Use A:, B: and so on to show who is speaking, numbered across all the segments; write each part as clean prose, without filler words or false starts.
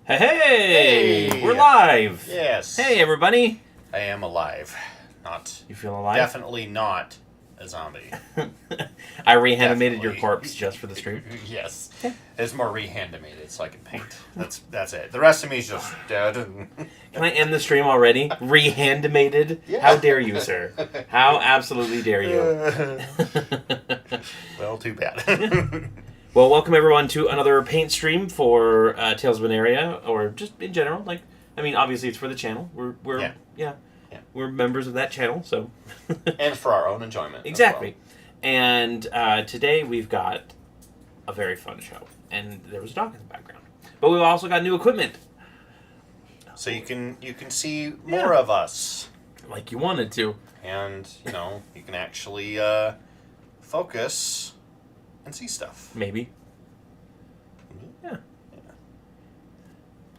A: Hey! We're live!
B: Yes.
A: Hey, everybody!
B: I am alive. Not.
A: You feel alive?
B: Definitely not a zombie.
A: I reanimated your corpse just for the stream.
B: Yes. It's more reanimated so I can paint. That's it. The rest of me is just dead.
A: Can I end the stream already? Reanimated?
B: Yeah.
A: How dare you, sir? How absolutely dare you?
B: Well, too bad.
A: Well, welcome everyone to another paint stream for Tales of Aneria, or just in general. Obviously it's for the channel. We're we're members of that channel, so.
B: And for our own enjoyment.
A: Exactly. And today we've got a very fun show, and there was a dog in the background, but we've also got new equipment.
B: So you can see more of us,
A: like you wanted to,
B: and you can actually focus. And see stuff.
A: Maybe. Yeah.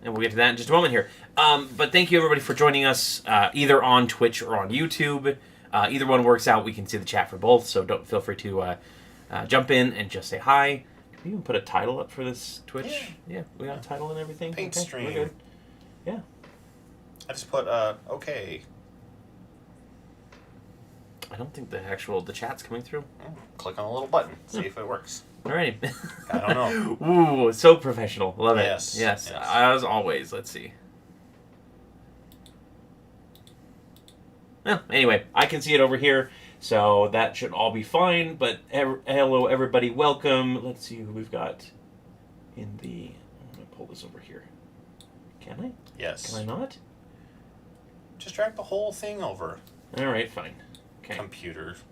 A: And we'll get to that in just a moment here. But thank you, everybody, for joining us, either on Twitch or on YouTube. Either one works out. We can see the chat for both, so don't feel free to jump in and just say hi. Can we even put a title up for this Twitch? Yeah, we got a title and everything.
B: Paint stream.
A: We're good. Yeah.
B: I just put, okay.
A: I don't think the chat's coming through.
B: Click on a little button. See if it works.
A: Alrighty.
B: I don't know.
A: Ooh, so professional. Love it.
B: Yes.
A: As always. Let's see. Well, anyway, I can see it over here, so that should all be fine. But hello, everybody. Welcome. Let's see who we've got in the... I'm going to pull this over here. Can I?
B: Yes.
A: Can I not?
B: Just drag the whole thing over.
A: All right, fine. Okay.
B: Computers.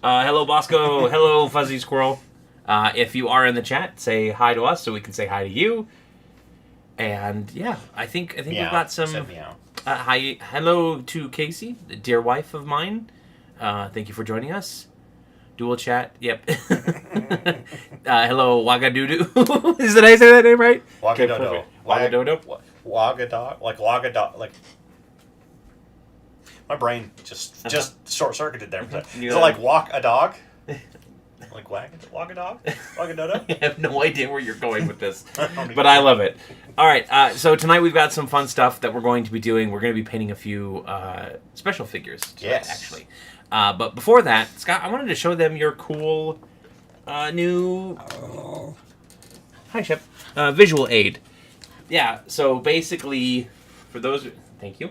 A: Hello, Bosco. Hello, Fuzzy Squirrel. If you are in the chat, say hi to us so we can say hi to you. And yeah, I think we've got some. Hi, hello to Casey, the dear wife of mine. Thank you for joining us. Dual chat. Yep. Hello, Wagadoodoo. Did I say that name right?
B: Wagadodo.
A: Wagadodo.
B: Wagadog. Like Wagadog. Like. My brain just short-circuited there. Is it like walk a dog? Like walk a dog? Wagadodo?
A: I have no idea where you're going with this, but I love it. All right, so tonight we've got some fun stuff that we're going to be doing. We're going to be painting a few special figures tonight, actually. But before that, Scott, I wanted to show them your cool new... Hi, Shep. Visual aid. Yeah, so basically, for those... Thank you.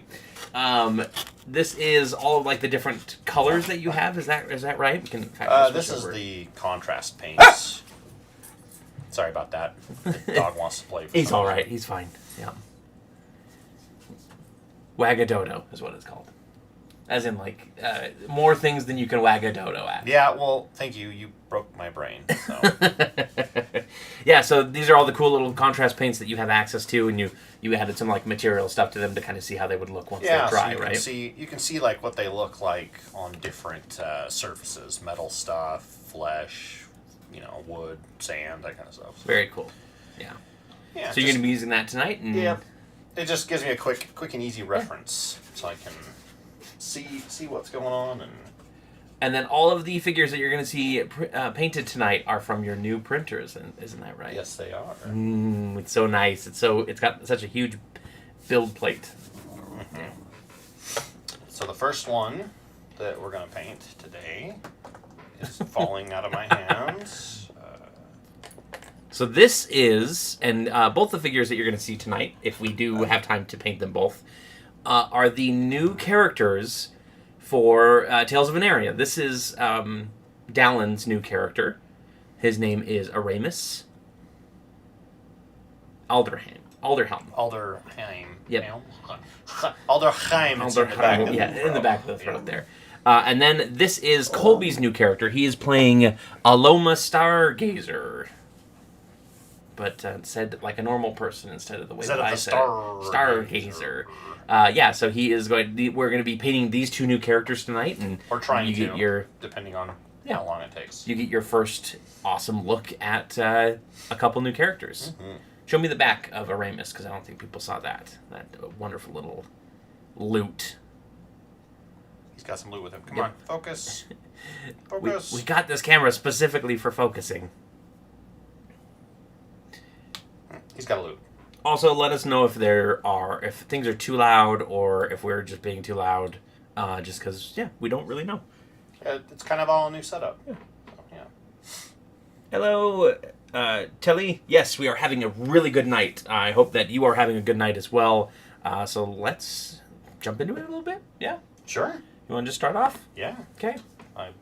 A: This is all of the different colors that you have. Is that right? We can.
B: This is the contrast paints. Sorry about that. The dog wants to play.
A: He's all right. He's fine. Yeah. Wagadodo is what it's called. As in, more things than you can wag a dodo at.
B: Yeah. Well, thank you. You broke my brain. So.
A: Yeah. So these are all the cool little contrast paints that you have access to, and you added some material stuff to them to kind of see how they would look once they're dry,
B: so
A: right?
B: You can see what they look like on different surfaces: metal stuff, flesh, wood, sand, that kind of stuff.
A: Very cool. Yeah.
B: Yeah.
A: So you're gonna be using that tonight, and
B: yeah, it just gives me a quick and easy reference, so I can see what's going on
A: and then all of the figures that you're going to see painted tonight are from your new printers, isn't that right?
B: Yes, they are.
A: It's so nice. It's got such a huge build plate.
B: Mm-hmm. So the first one that we're going to paint today is falling out of my hands.
A: So this is, and both the figures that you're going to see tonight, if we do have time to paint them both, are the new characters for Tales of Aneria. This is Dallin's new character. His name is Arconis. Alderheim. Yep.
B: Alderheim.
A: In the back of the throat there. And then this is Colby's new character. He is playing Aloma Stargazer. But said like a normal person instead of the way that I said Stargazer. So he is we're going to be painting these two new characters tonight, and
B: depending on how long it takes.
A: You get your first awesome look at a couple new characters.
B: Mm-hmm.
A: Show me the back of Arconis, because I don't think people saw that wonderful little loot.
B: He's got some loot with him. Come on, focus. Focus.
A: We got this camera specifically for focusing.
B: He's got a loot.
A: Also, let us know if things are too loud or if we're just being too loud. Just because, we don't really know.
B: It's kind of all a new setup.
A: Yeah.
B: So, yeah.
A: Hello, Telly. Yes, we are having a really good night. I hope that you are having a good night as well. So let's jump into it a little bit. Yeah?
B: Sure.
A: You want to just start off?
B: Yeah.
A: Okay.
B: I'm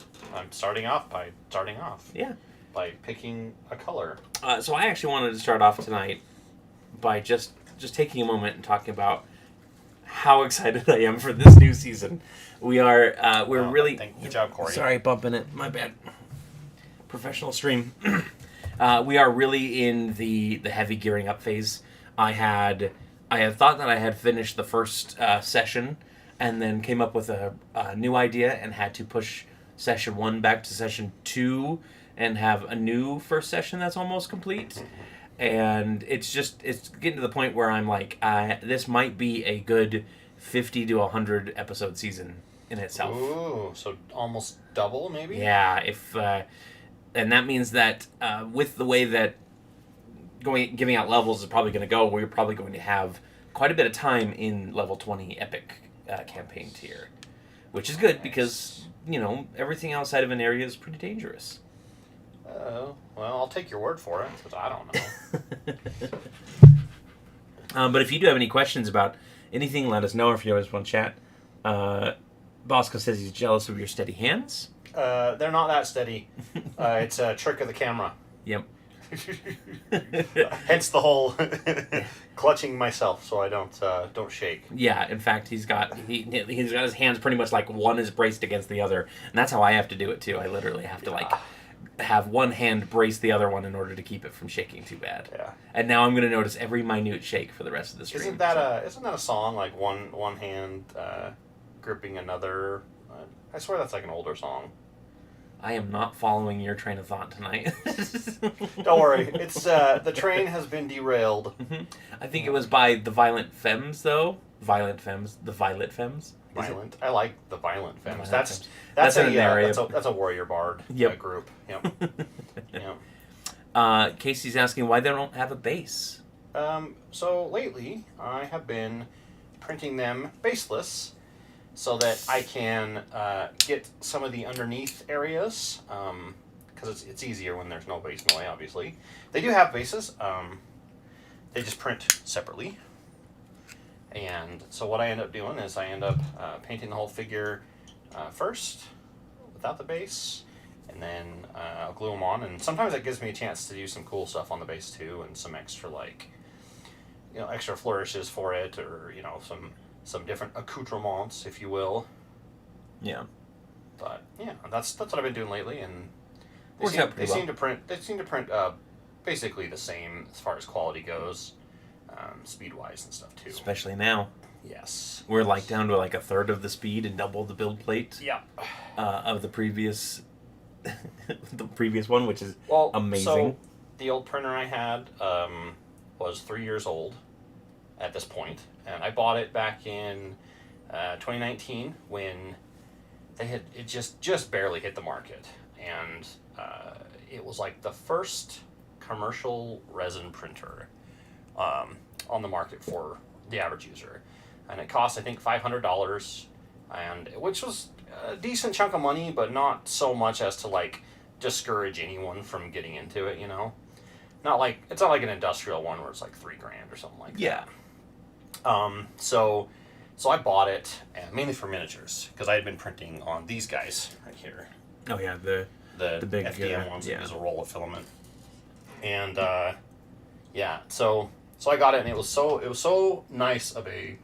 B: starting off by starting off.
A: Yeah.
B: By picking a color.
A: So I actually wanted to start off tonight by just taking a moment and talking about how excited I am for this new season. We're really...
B: Good job, Cory.
A: Sorry, bumping it. My bad. Professional stream. We are really in the heavy gearing up phase. I had thought that I had finished the first session and then came up with a new idea and had to push session 1 back to session 2 and have a new first session that's almost complete. And it's getting to the point where I'm like, this might be a good 50 to 100 episode season in itself.
B: Ooh, so almost double, maybe?
A: Yeah, and that means that with the way that giving out levels is probably going to go, we're probably going to have quite a bit of time in level 20 epic campaign tier, which is good because, everything outside of Aneria is pretty dangerous.
B: Well, I'll take your word for it, because I don't
A: know. But if you do have any questions about anything, let us know. If you always want to chat. Bosco says he's jealous of your steady hands.
B: They're not that steady. It's a trick of the camera.
A: Yep.
B: Hence the whole clutching myself so I don't shake.
A: Yeah, in fact, he's got his hands pretty much like one is braced against the other, and that's how I have to do it too. I literally have to have one hand brace the other one in order to keep it from shaking too bad.
B: Yeah.
A: And now I'm going to notice every minute shake for the rest of the stream.
B: Isn't that a song, like one hand gripping another? I swear that's like an older song.
A: I am not following your train of thought tonight.
B: Don't worry, it's the train has been derailed.
A: Mm-hmm. I think it was by the Violent Femmes, though. The Violet Femmes.
B: Violent. I like the Violent Femmes.
A: That's
B: that's
A: a
B: a warrior bard group. Yep. Yep.
A: Casey's asking why they don't have a base.
B: So lately, I have been printing them baseless, so that I can get some of the underneath areas, because it's easier when there's no base in the way, obviously. They do have bases. They just print separately. And so what I end up doing is I end up painting the whole figure first, without the base, and then I'll glue them on. And sometimes that gives me a chance to do some cool stuff on the base too, and some extra, extra flourishes for it, or, some different accoutrements, if you will.
A: Yeah.
B: But yeah, that's what I've been doing lately, and they seem to print basically the same as far as quality goes, speed wise and stuff too.
A: Especially now.
B: Yes.
A: We're down to a third of the speed and double the build plate.
B: Yeah.
A: Of the previous one, which is amazing.
B: So the old printer I had was 3 years old at this point, and I bought it back in 2019 when it just barely hit the market, and it was like the first commercial resin printer on the market for the average user, and it cost I think $500, and which was a decent chunk of money, but not so much as to discourage anyone from getting into it. It's not like an industrial one where it's like $3,000 or something like that.
A: Yeah.
B: So I bought it mainly for miniatures because I had been printing on these guys right here.
A: Oh yeah, the big
B: FDM ones that use a roll of filament. And so I got it, and it was so nice of a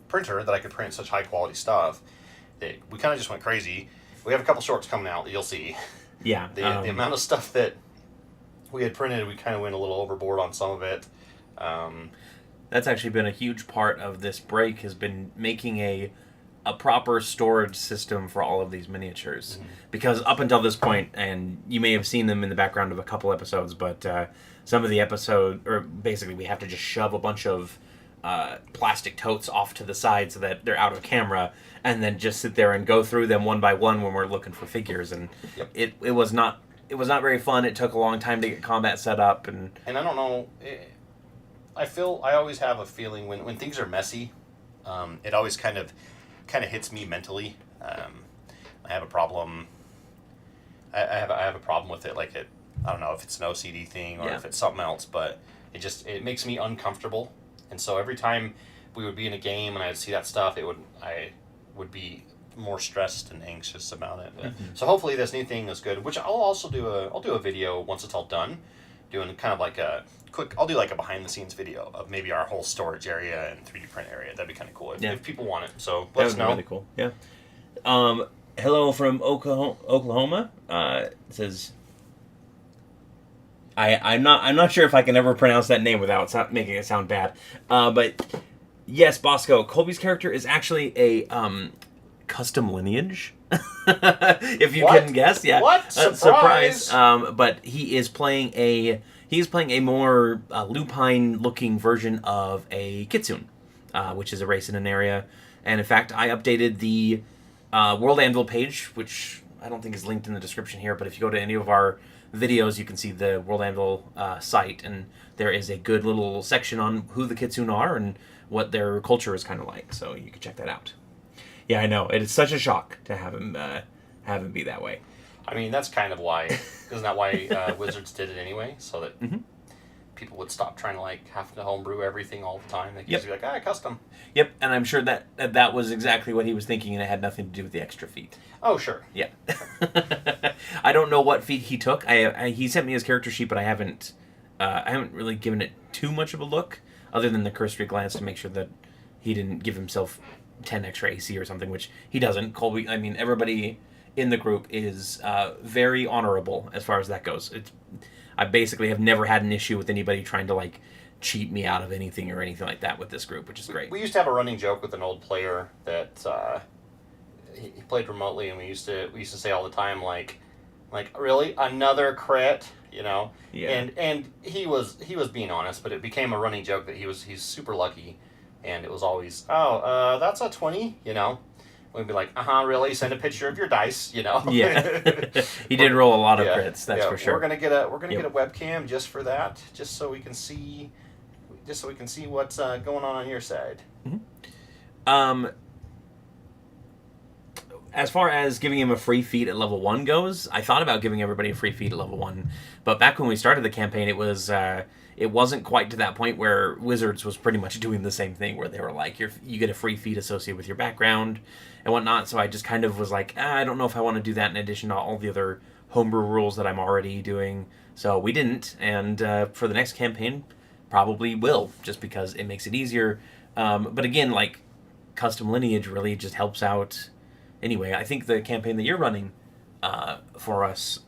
B: printer that I could print such high quality stuff that we kind of just went crazy. We have a couple shorts coming out that you'll see.
A: Yeah.
B: The amount of stuff that we had printed, we kind of went a little overboard on some of it.
A: That's actually been a huge part of this break, has been making a proper storage system for all of these miniatures. Mm-hmm. Because up until this point, and you may have seen them in the background of a couple episodes, but some of the basically we have to just shove a bunch of plastic totes off to the side so that they're out of camera, and then just sit there and go through them one by one when we're looking for figures. And it was not very fun. It took a long time to get combat set up, and
B: I don't know. I always have a feeling when things are messy, it always kind of hits me mentally. I have a problem. I have a problem with it. Like I don't know if it's an OCD thing or if it's something else, but it makes me uncomfortable. And so every time we would be in a game and I'd see that stuff, I would be more stressed and anxious about it. So hopefully this new thing is good. Which I'll also do a video once it's all done, doing kind of like a quick. I'll do like a behind the scenes video of maybe our whole storage area and 3D print area. That'd be kind of cool if people want it. So let us know.
A: Really cool. Yeah. Hello from Oklahoma. It says, I'm not sure if I can ever pronounce that name without making it sound bad. But yes, Bosco, Colby's character is actually a custom lineage. If you couldn't guess, yeah.
B: What? Surprise!
A: But he is playing a more lupine-looking version of a Kitsune, which is a race in Aneria. And in fact, I updated the World Anvil page, which I don't think is linked in the description here, but if you go to any of our videos, you can see the World Anvil site, and there is a good little section on who the Kitsune are and what their culture is kind of like, so you can check that out. Yeah, I know. It is such a shock to have him be that way.
B: I mean, that's kind of why. Isn't that why Wizards did it anyway? So that people would stop trying to have to homebrew everything all the time. They could just be like, custom.
A: Yep, and I'm sure that was exactly what he was thinking, and it had nothing to do with the extra feat.
B: Oh, sure.
A: Yeah. I don't know what feat he took. He sent me his character sheet, but I haven't really given it too much of a look, other than the cursory glance to make sure that he didn't give himself 10 extra AC or something, which he doesn't. Colby, I mean, everybody in the group is very honorable as far as that goes. I basically have never had an issue with anybody trying to cheat me out of anything or anything like that with this group, which is great.
B: We used to have a running joke with an old player that he played remotely, and we used to say all the time like really another crit, Yeah. And he was being honest, but it became a running joke that he's super lucky, and it was always that's a 20, We'd be like, really? Send a picture of your dice, Yeah.
A: He did roll a lot of crits, that's for sure.
B: We're gonna get a webcam just for that, just so we can see what's going on your side.
A: Mm-hmm. As far as giving him a free feat at level 1 goes, I thought about giving everybody a free feat at level 1, but back when we started the campaign, it wasn't quite to that point where Wizards was pretty much doing the same thing, where they were like, you get a free feat associated with your background and whatnot, so I just kind of was like, I don't know if I want to do that in addition to all the other homebrew rules that I'm already doing, so we didn't, and for the next campaign, probably will, just because it makes it easier, but again, custom lineage really just helps out. Anyway, I think the campaign that you're running for us,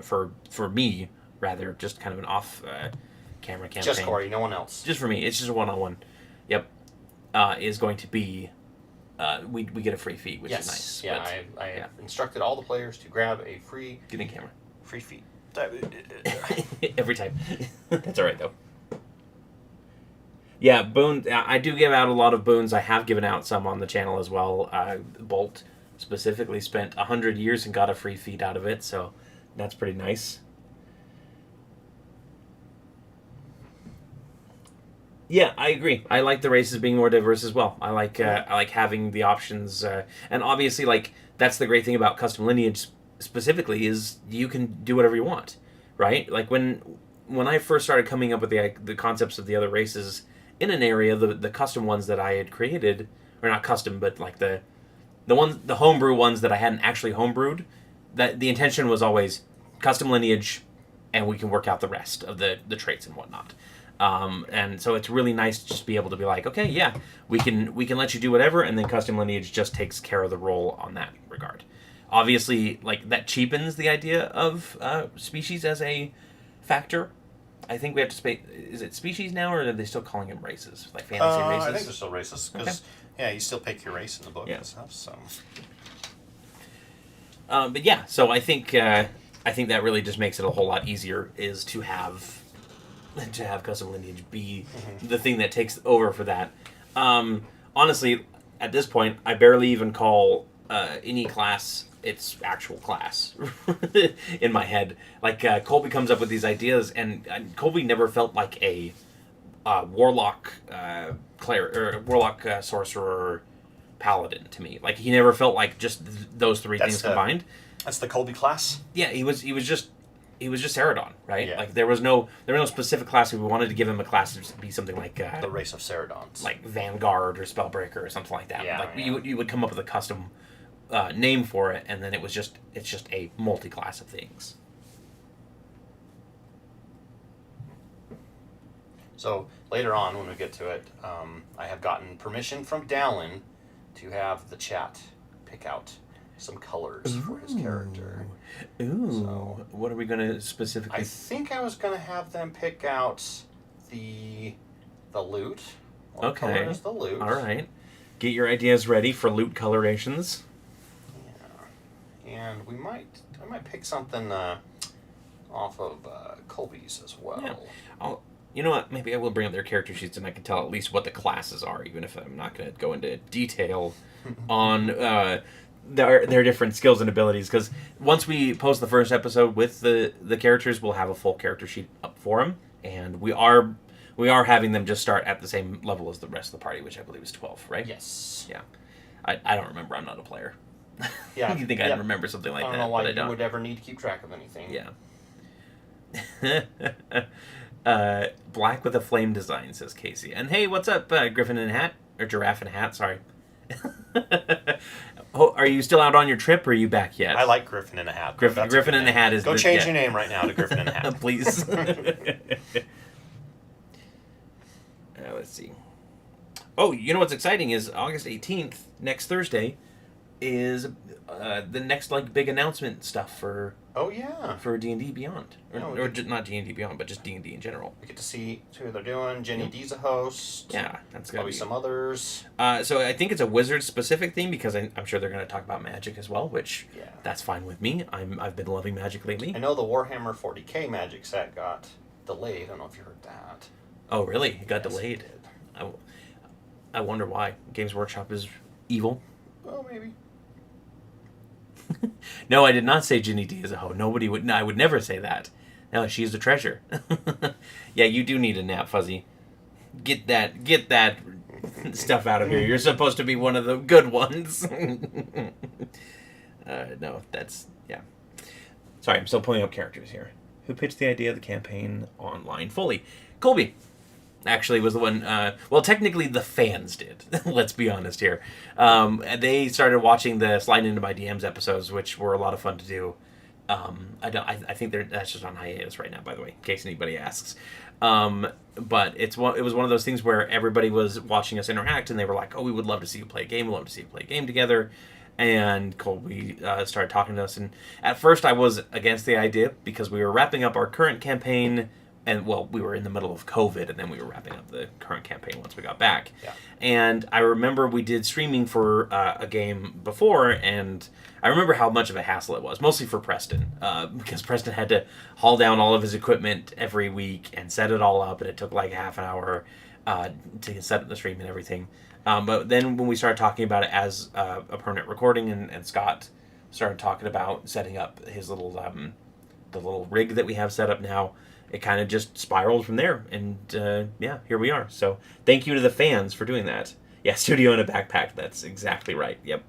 A: for me, rather, just kind of an off-camera campaign.
B: Just Cory, no one else.
A: Just for me. It's just a one-on-one. Yep. Is going to be, we get a free feat, which is nice.
B: Yeah, I instructed all the players to grab a free...
A: Get in camera.
B: Free feat.
A: Every time. That's all right, though. Yeah, boon. I do give out a lot of boons. I have given out some on the channel as well. Bolt specifically spent 100 years and got a free feat out of it, so that's pretty nice. Yeah, I agree. I like the races being more diverse as well. I like having the options, and obviously, that's the great thing about custom lineage specifically is you can do whatever you want, right? When I first started coming up with the concepts of the other races in Aneria, the custom ones that I had created, or not custom, but the homebrew ones that I hadn't actually homebrewed, that the intention was always custom lineage, and we can work out the rest of the traits and whatnot. And so it's really nice to just be able to be like, okay, yeah, we can let you do whatever, and then custom lineage just takes care of the role on that regard. Obviously, that cheapens the idea of species as a factor. I think we have to is it species now, or are they still calling them races, fantasy races?
B: I think they're still races, because you still pick your race in the book and stuff. So,
A: but yeah, so I think that really just makes it a whole lot easier is to have custom lineage be the thing that takes over for that. Honestly, at this point, I barely even call any class its actual class in my head. Colby comes up with these ideas, and Colby never felt like a warlock, sorcerer, paladin to me. Like he never felt like just those three things combined.
B: That's the Colby class.
A: Yeah, he was just Ceradon, right?
B: Yeah.
A: Like there was no specific class. If we wanted to give him a class to be something like
B: the race of Ceradons,
A: like Vanguard or Spellbreaker or something like that.
B: Yeah,
A: like you would come up with a custom name for it, and then it's just a multi-class of things.
B: So later on, when we get to it, I have gotten permission from Dallin to have the chat pick out some colors for his character.
A: Ooh.
B: So,
A: what are we going to specifically...
B: I think I was going to have them pick out the loot. What color is the loot?
A: All right. Get your ideas ready for loot colorations.
B: Yeah. And I might pick something off of Colby's as well.
A: Yeah. You know what? Maybe I will bring up their character sheets and I can tell at least what the classes are, even if I'm not going to go into detail on their different skills and abilities. Because once we post the first episode with the characters, we'll have a full character sheet up for them, and we are having them just start at the same level as the rest of the party, which I believe is 12, right?
B: Yes.
A: Yeah. I don't remember. I'm not a player.
B: Yeah.
A: You think I'd remember something like that?
B: I don't know why you would ever need to keep track of anything.
A: Yeah. Black with a flame design, says Casey. And hey, what's up, Griffin in a hat? Or Giraffe in a hat, sorry. Oh, are you still out on your trip, or are you back yet?
B: I like Griffin in a hat.
A: Griffin in a hat is...
B: Go change your name right now to Griffin in a hat.
A: Please. Let's see. Oh, you know what's exciting is August 18th, next Thursday, is the next big announcement stuff for...
B: Oh, yeah.
A: For D&D Beyond. Or not D&D Beyond, but just D&D in general.
B: We get to see who they're doing. Jenny D's a host.
A: Yeah, that's going to
B: be some others.
A: So I think it's a Wizard-specific theme, because I'm sure they're going to talk about Magic as well, which that's fine with me. I've been loving Magic lately.
B: I know the Warhammer 40k Magic set got delayed. I don't know if you heard that.
A: Oh, really? It got delayed?
B: It
A: did. I wonder why. Games Workshop is evil.
B: Well, maybe.
A: No, I did not say Ginny D is a hoe. Nobody would. No, I would never say that. No, she's a treasure. Yeah, you do need a nap, Fuzzy. Get that stuff out of here. You're supposed to be one of the good ones. No, that's Sorry, I'm still pulling up characters here. Who pitched the idea of the campaign online fully? Colby. Actually was the one, well, technically the fans did. Let's be honest here. They started watching the Slide Into My DMs episodes, which were a lot of fun to do. I think that's just on hiatus right now, by the way, in case anybody asks. But it was one of those things where everybody was watching us interact, and they were like, oh, we would love to see you play a game. We'd love to see you play a game together. And Colby started talking to us. And at first I was against the idea because we were wrapping up our current campaign. And, well, we were in the middle of COVID, and then we were wrapping up the current campaign once we got back.
B: Yeah.
A: And I remember we did streaming for a game before, and I remember how much of a hassle it was, mostly for Preston, because Preston had to haul down all of his equipment every week and set it all up, and it took like half an hour to set up the stream and everything. But then when we started talking about it as a permanent recording, and Scott started talking about setting up his little the little rig that we have set up now, it kind of just spiraled from there, and here we are. So thank you to the fans for doing that. Yeah, studio in a backpack. That's exactly right. Yep.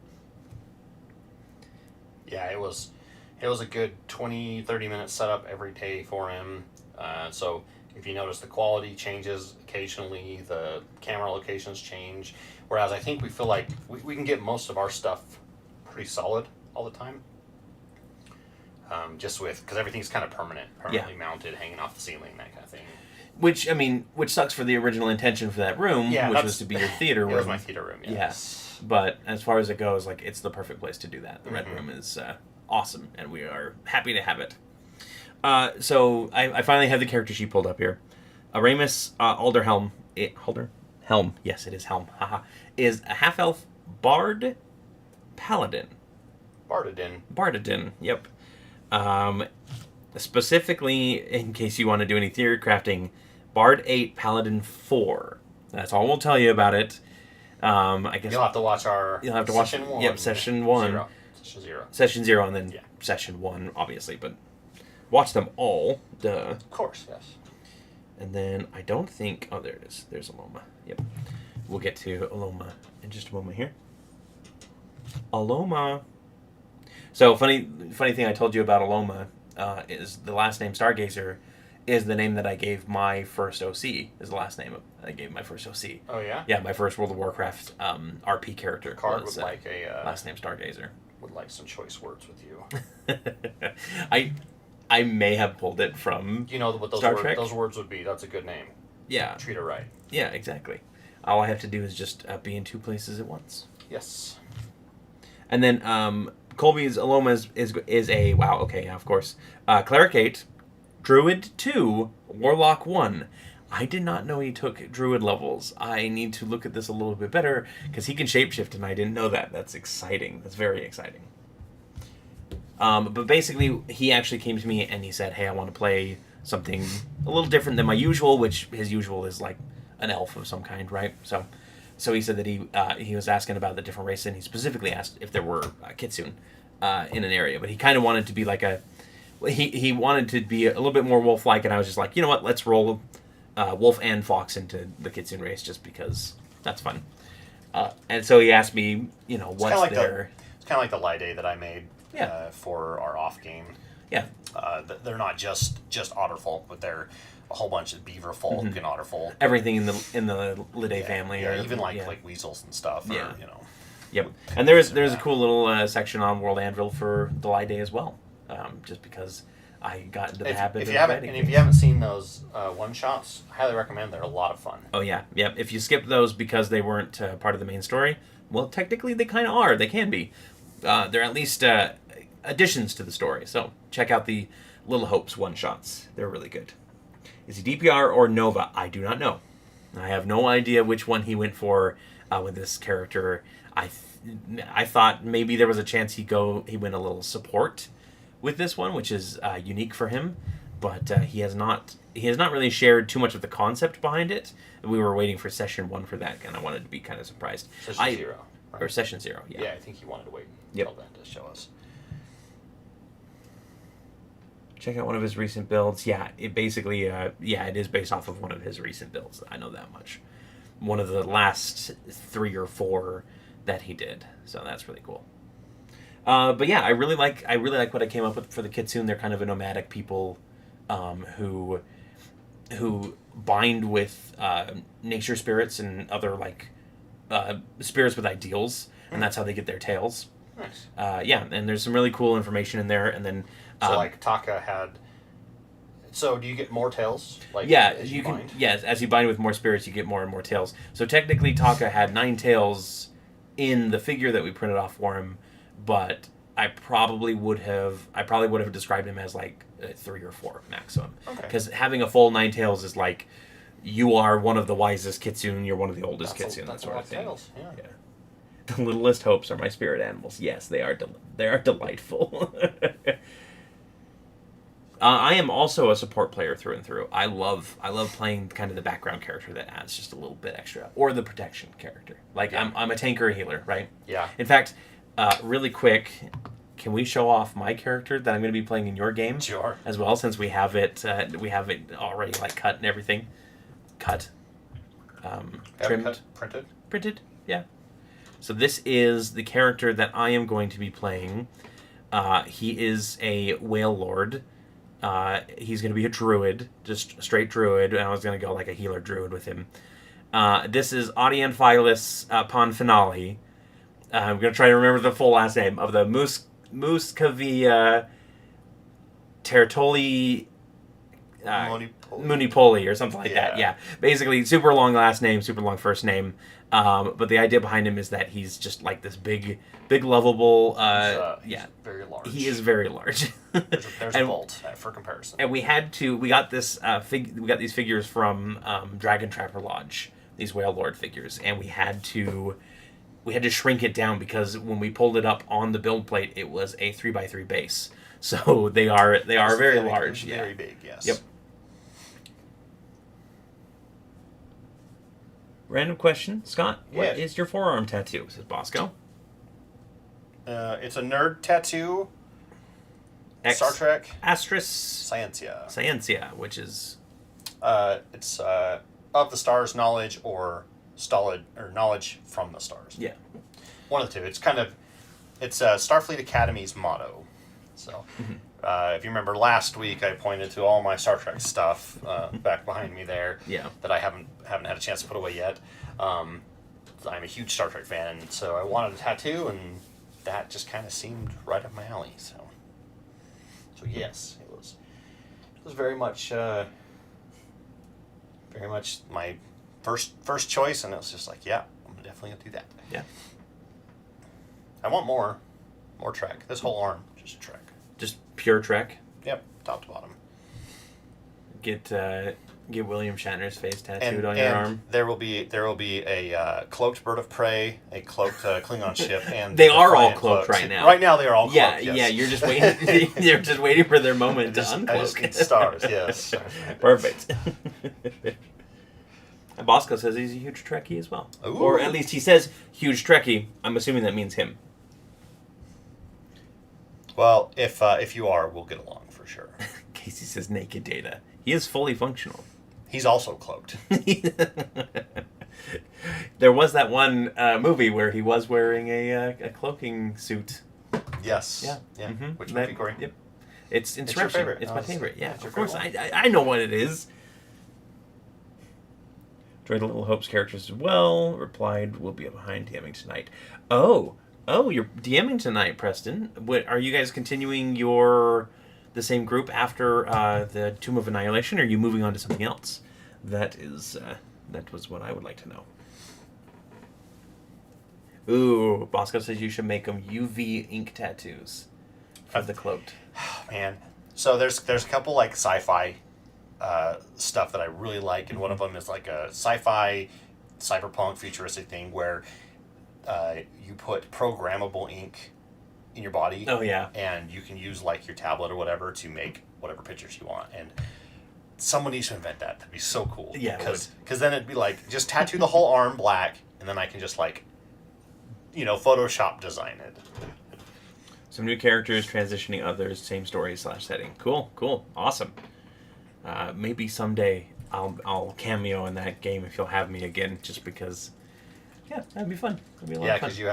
B: Yeah, it was a good 20-30 minute setup every day for him. So if you notice, the quality changes occasionally, the camera locations change. Whereas I think we feel like we can get most of our stuff pretty solid all the time. Just because everything's kind of permanently mounted, hanging off the ceiling, that kind of thing.
A: Which sucks for the original intention for that room, which was to be your theater room.
B: It was my theater room, yes.
A: Yeah. But as far as it goes, it's the perfect place to do that. The Red Room is awesome, and we are happy to have it. So I finally have the character sheet pulled up here. Aramis Alderhelm, Helm, yes, it is Helm, haha, is a half-elf bard paladin. Bardadin, yep. Specifically, in case you want to do any theory crafting, Bard 8, Paladin 4. That's all we'll tell you about it. I guess
B: you'll have to watch session 1.
A: Yep, session 1. Session 0, and then session 1, obviously, but watch them all. Duh.
B: Of course, yes.
A: And then I don't think... Oh, there it is. There's Aloma. Yep. We'll get to Aloma in just a moment here. Aloma. So, funny thing I told you about Aloma is the last name Stargazer is the name that I gave my first OC. Is the last name I gave my first OC.
B: Oh, yeah?
A: Yeah, my first World of Warcraft RP character.
B: Card
A: was,
B: would like a...
A: last name Stargazer.
B: Would like some choice words with you.
A: I may have pulled it from
B: You know what those words would be. That's a good name.
A: Yeah.
B: Treat it right.
A: Yeah, exactly. All I have to do is just be in two places at once.
B: Yes.
A: And then Colby's Aloma is a... Wow, okay, yeah, of course. Cleric 8, Druid 2, Warlock 1. I did not know he took Druid levels. I need to look at this a little bit better, because he can shapeshift, and I didn't know that. That's exciting. That's very exciting. But basically, he actually came to me and he said, hey, I want to play something a little different than my usual, which his usual is like an elf of some kind, right? So he said that he was asking about the different races, and he specifically asked if there were Kitsune in an area. But he kind of wanted to be like he wanted to be a little bit more wolf-like, and I was just like, you know what, let's roll wolf and fox into the Kitsune race just because that's fun. And so he asked me, you know, what's there.
B: It's kind of like the lie day that I made for our off game.
A: Yeah.
B: They're not just otter folk, but they're a whole bunch of beaver folk and otter folk.
A: Everything in the Liday family.
B: Yeah, even like weasels and stuff.
A: Yeah.
B: Or, you know.
A: Yep. And there's a cool little section on World Anvil for the Lie Day as well. Just because I got into the habit of writing.
B: And if you haven't seen those one-shots, I highly recommend. They're a lot of fun.
A: Oh, yeah. Yep. If you skip those because they weren't part of the main story, well, technically they kind of are. They can be. They're at least additions to the story. So check out the Little Hopes one-shots. They're really good. Is he DPR or Nova? I do not know. I have no idea which one he went for with this character. I thought maybe there was a chance he went a little support with this one, which is unique for him, but he has not really shared too much of the concept behind it. We were waiting for session 1 for that, and I wanted to be kind of surprised.
B: Session 0. Right?
A: Or session 0, yeah.
B: Yeah, I think he wanted to wait until then to show us.
A: Check out one of his recent builds. Yeah, it basically, it is based off of one of his recent builds. I know that much. One of the last 3 or 4 that he did. So that's really cool. But yeah, I really like what I came up with for the Kitsune. They're kind of a nomadic people who bind with nature spirits and other like spirits with ideals, and that's how they get their tails.
B: Nice.
A: And there's some really cool information in there, and then
B: so like Taka had. So do you get more tails? Like
A: as you can. Yes, as you bind with more spirits, you get more and more tails. So technically, Taka had 9 tails in the figure that we printed off for him, but I probably would have described him as like 3 or 4 maximum. Okay. Because having a full 9 tails is like you are one of the wisest Kitsune, you're one of the oldest Kitsune, that sort of thing. Tails. Yeah. The littlest hopes are my spirit animals. Yes, they are. They are delightful. I am also a support player through and through. I love playing kind of the background character that adds just a little bit extra, or the protection character. Like I'm a tanker healer, right? Yeah. In fact, really quick, can we show off my character that I'm going to be playing in your game?
B: Sure.
A: As well, since we have it already like cut and everything. Cut. Trimmed. Printed. Yeah. So this is the character that I am going to be playing. He is a Whale Lord. He's going to be a druid, just straight druid, and I was going to go like a healer druid with him. This is Audienphilus Ponfinale. I'm going to try to remember the full last name of the Muscovia Tertoli Munipoli or something like that. Yeah, basically super long last name, super long first name. But the idea behind him is that he's just like this big lovable. He's
B: very large.
A: He is very large.
B: There's a vault for comparison.
A: And we got this we got these figures from Dragon Trapper Lodge. These Whale Lord figures, and we had to shrink it down because when we pulled it up on the build plate, it was a 3x3 base. So they are very large.
B: Very big. Yes.
A: Yep. Random question, Scott. What is your forearm tattoo? Says Bosco.
B: It's a nerd tattoo. Star Trek.
A: Astris.
B: Scientia.
A: Scientia, which is
B: It's of the stars knowledge or knowledge from the stars.
A: Yeah.
B: One of the two. It's Starfleet Academy's motto. So, if you remember last week, I pointed to all my Star Trek stuff back behind me there.
A: Yeah.
B: That I haven't had a chance to put away yet. I'm a huge Star Trek fan, and so I wanted a tattoo, and that just kind of seemed right up my alley. So yes, it was very much my first choice, and it was just like, yeah, I'm definitely gonna do that.
A: Yeah.
B: I want more Trek. This whole arm, just Trek.
A: Just pure Trek.
B: Yep, top to bottom.
A: Get William Shatner's face tattooed on your arm.
B: There will be a cloaked bird of prey, a cloaked Klingon ship, and
A: they are all cloaked right now.
B: Right now, they are all cloaked.
A: Yeah,
B: yes.
A: yeah. You're just waiting. You're just waiting for their moment to uncloak.
B: I just need stars. Yes.
A: Perfect. Bosco says he's a huge Trekkie as well,
B: Ooh.
A: Or at least he says huge Trekkie. I'm assuming that means him.
B: Well, if you are, we'll get along for sure.
A: Casey says naked Data. He is fully functional.
B: He's also cloaked.
A: There was that one movie where he was wearing a cloaking suit.
B: Yes.
A: Yeah. Mm-hmm.
B: Which movie, Cory?
A: Yep. It's
B: your
A: Insurrection.
B: favorite.
A: It's my favorite. Yeah,
B: it's your
A: of course.
B: favorite
A: I know what it is. Enjoyed the Little Hope's characters as well. Replied, we'll be behind DMing tonight. Oh, you're DMing tonight, Preston. What, are you guys continuing the same group after the Tomb of Annihilation, or are you moving on to something else? That was what I would like to know. Ooh, Bosco says you should make them UV ink tattoos for the cloaked.
B: Oh, man. So there's a couple like sci-fi stuff that I really like, and one of them is like a sci-fi, cyberpunk, futuristic thing where you put programmable ink in your body.
A: Oh yeah.
B: And you can use like your tablet or whatever to make whatever pictures you want. And someone needs to invent that. That'd be so cool.
A: Yeah.
B: Because then it'd be like, just tattoo the whole arm black, and then I can just like, Photoshop design it.
A: Some new characters, transitioning others, same story / setting. Cool, awesome. Maybe someday I'll cameo in that game if you'll have me again, just because. Yeah, that'd be fun. That'd be a lot of fun.
B: Because you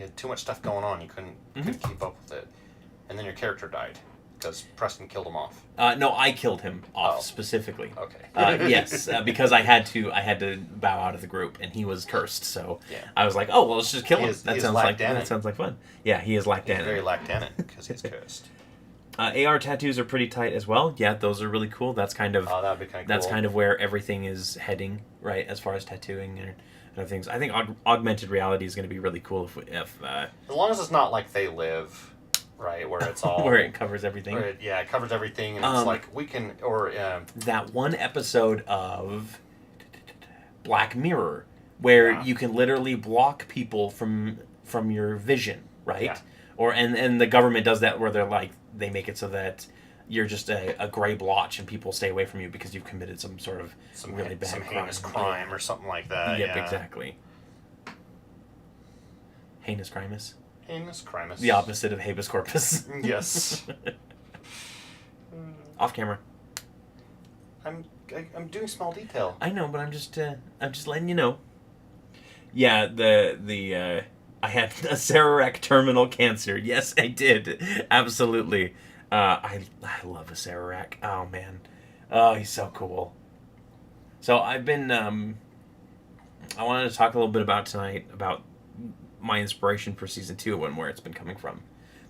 B: had too much stuff going on. You couldn't keep up with it, and then your character died because Preston killed him off.
A: No, I killed him off specifically.
B: Okay.
A: Yes, because I had to bow out of the group, and he was cursed. So
B: yeah.
A: I was like, oh well, let's just kill him. That sounds like fun. Yeah, he is lactanic.
B: He's very lactanic because he's cursed.
A: AR tattoos are pretty tight as well. Yeah, those are really cool. That's kind of
B: that'd be kind of
A: that's
B: cool.
A: kind of where everything is heading, right? As far as tattooing and other things. I think augmented reality is going to be really cool if
B: as long as it's not like They Live, right? Where it's all
A: where it covers everything.
B: It covers everything, and it's like we can
A: that one episode of Black Mirror where you can literally block people from your vision, right?
B: Yeah.
A: And the government does that where they make it so that you're just a gray blotch and people stay away from you because you've committed some sort of really bad
B: heinous crime or something like that.
A: Yep,
B: yeah.
A: exactly. Heinous crimus.
B: Heinous crimus.
A: The opposite of habeas corpus.
B: Yes.
A: Off camera.
B: I'm doing small detail.
A: I know, but I'm just letting you know. Yeah, I had a Cererak terminal cancer. Yes, I did. Absolutely. I love a Cererak. Oh, man. Oh, he's so cool. So I've been... I wanted to talk a little bit about tonight about my inspiration for Season 2 and where it's been coming from.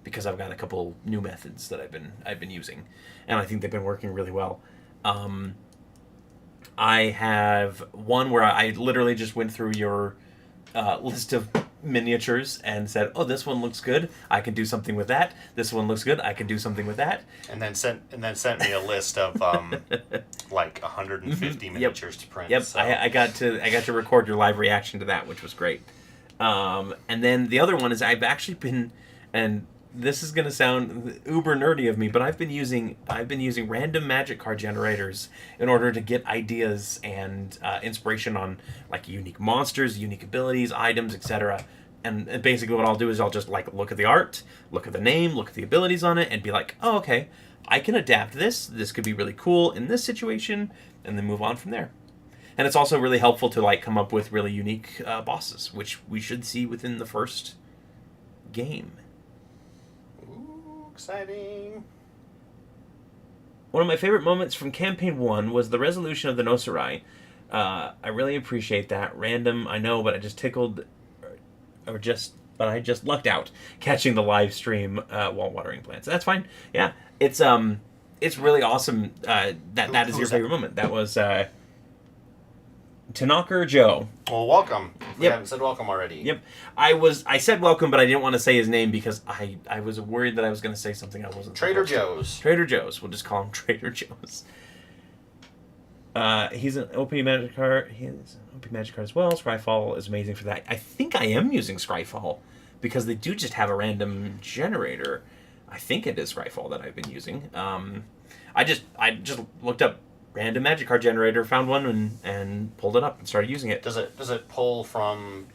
A: Because I've got a couple new methods that I've been using. And I think they've been working really well. I have one where I literally just went through your list of miniatures and said, oh, this one looks good, I can do something with that. This one looks good, I can do something with that.
B: And then sent me a list of like 150 miniatures to print.
A: Yep.
B: So.
A: I got to record your live reaction to that, which was great. And then the other one is I've actually been, and this is going to sound uber nerdy of me, but I've been using random magic card generators in order to get ideas and inspiration on like unique monsters, unique abilities, items, etc. And basically what I'll do is I'll just like look at the art, look at the name, look at the abilities on it, and be like, oh, okay, I can adapt this. This could be really cool in this situation, and then move on from there. And it's also really helpful to like come up with really unique bosses, which we should see within the first game.
B: Ooh, exciting.
A: One of my favorite moments from Campaign 1 was the resolution of the Noserai. I really appreciate that. Random, I know, but I just tickled, but I just lucked out catching the live stream while watering plants. That's fine. Yeah, it's really awesome. That is your favorite moment. That was Tanaka Joe.
B: Well, welcome. We
A: Yep.
B: haven't said welcome already.
A: Yep. I said welcome, but I didn't want to say his name because I was worried that I was going to say something I wasn't.
B: Trader
A: supposed
B: Joe's.
A: to. Trader Joe's. We'll just call him Trader Joe's. He's an OP Magic card. He is an OP Magic card as well. Scryfall is amazing for that. I think I am using Scryfall because they do just have a random generator. I think it is Scryfall that I've been using. I just looked up random magic card generator, found one, and pulled it up and started using it.
B: Does it pull from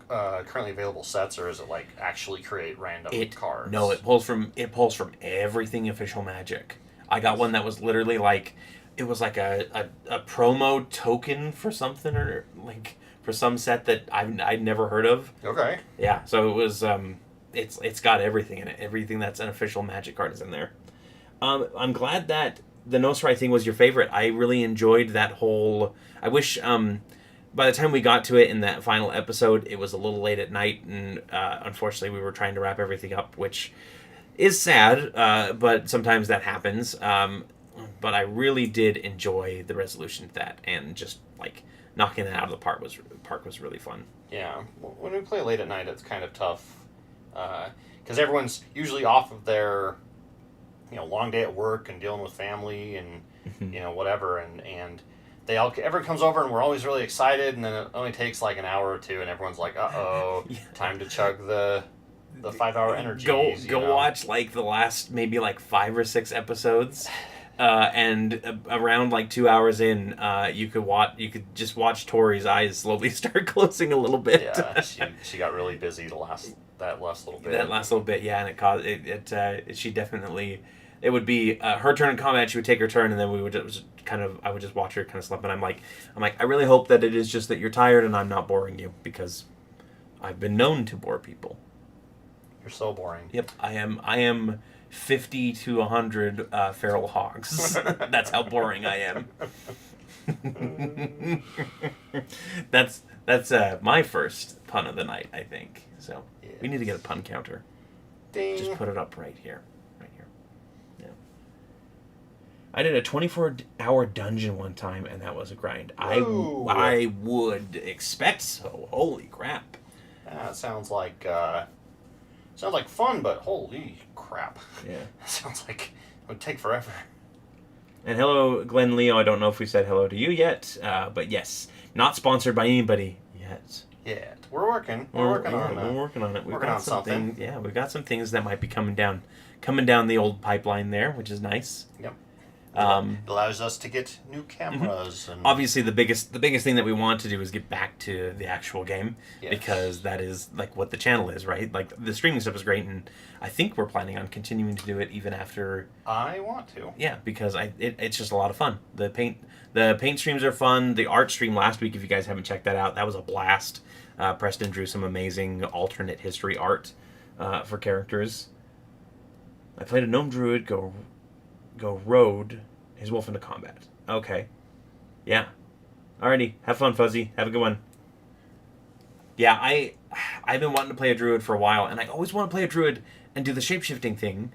B: currently available sets, or is it like actually create random cards?
A: No, it pulls from everything official Magic. I got one that was literally like it was like a promo token for something or like for some set that I'd never heard of.
B: Okay.
A: Yeah, so it was it's got everything in it. Everything that's an official Magic card is in there. I'm glad that the Noserai thing was your favorite. I really enjoyed that whole... I wish by the time we got to it in that final episode, it was a little late at night, and unfortunately we were trying to wrap everything up, which is sad, but sometimes that happens. But I really did enjoy the resolution to that, and just like knocking it out of the park was really fun.
B: Yeah, when we play late at night, it's kind of tough because everyone's usually off of their long day at work and dealing with family and whatever, and everyone comes over and we're always really excited, and then it only takes like an hour or two and everyone's like, yeah. Time to chug the 5-hour energy.
A: Go watch like the last maybe like 5 or 6 episodes, and around like 2 hours in, you could just watch Tori's eyes slowly start closing a little bit.
B: Yeah, she got really busy that last little bit.
A: That last little bit, yeah, and it caused it. She definitely. It would be her turn in combat. She would take her turn, and then I would just watch her kind of slump. And I'm like, I really hope that it is just that you're tired, and I'm not boring you, because I've been known to bore people.
B: You're so boring.
A: Yep, I am 50 to 100 feral hogs. That's how boring I am. That's my first pun of the night, I think. So yes. We need to get a pun counter.
B: Ding.
A: Just put it up right here. I did a 24-hour dungeon one time, and that was a grind. I would expect so. Holy crap!
B: That sounds like fun, but holy crap!
A: Yeah,
B: sounds like it would take forever.
A: And hello, Glenn Leo. I don't know if we said hello to you yet, but yes, not sponsored by anybody yet.
B: Yeah, we're working. We're working on
A: it.
B: We've got something.
A: Yeah, we've got some things that might be coming down the old pipeline there, which is nice.
B: Yep. It allows us to get new cameras. And
A: obviously, the biggest thing that we want to do is get back to the actual game,
B: yes.
A: Because that is like what the channel is, right? Like the streaming stuff is great, and I think we're planning on continuing to do it even after.
B: I want to.
A: Yeah, because it's just a lot of fun. The paint streams are fun. The art stream last week, if you guys haven't checked that out, that was a blast. Preston drew some amazing alternate history art for characters. I played a gnome druid go rode his wolf into combat. Okay. Yeah. Alrighty. Have fun, Fuzzy. Have a good one. Yeah, I've been wanting to play a druid for a while, and I always want to play a druid and do the shape-shifting thing,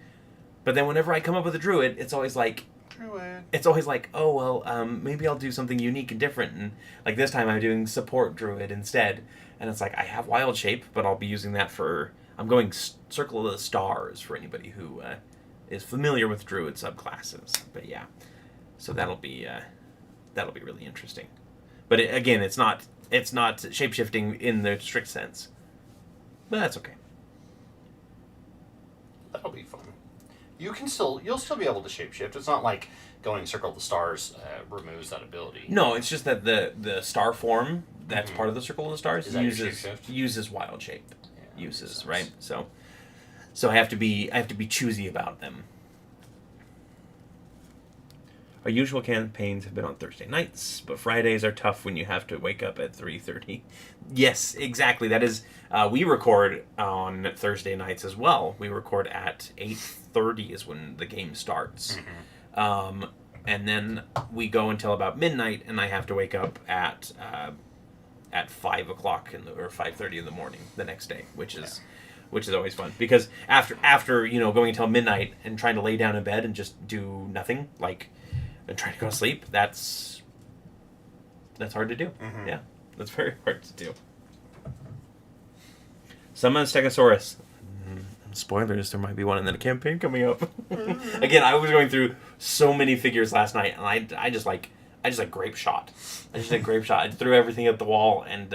A: but then whenever I come up with a druid, it's always like... oh, well, maybe I'll do something unique and different, and like this time I'm doing support druid instead, and it's like, I have wild shape, but I'll be using that for... I'm going Circle of the Stars for anybody who... is familiar with druid subclasses, but yeah, so that'll be really interesting. But again, it's not shapeshifting in the strict sense, but that's okay.
B: That'll be fun. You'll still be able to shapeshift. It's not like going Circle of the Stars removes that ability.
A: No, it's just that the star form that's part of the Circle of the Stars uses wild shape.
B: Yeah,
A: right? So I have to be choosy about them. Our usual campaigns have been on Thursday nights, but Fridays are tough when you have to wake up at 3:30. Yes, exactly. That is, we record on Thursday nights as well. We record at 8:30 is when the game starts. And then we go until about midnight, and I have to wake up at 5 o'clock or 5:30 in the morning the next day, which is always fun, because after going until midnight and trying to lay down in bed and just do nothing, and trying to go to sleep, that's hard to do. Yeah, that's very hard to do. Summon a Stegosaurus. Spoilers, there might be one in the campaign coming up. Again, I was going through so many figures last night, and I just grape shot. I just did grape shot. I threw everything at the wall, and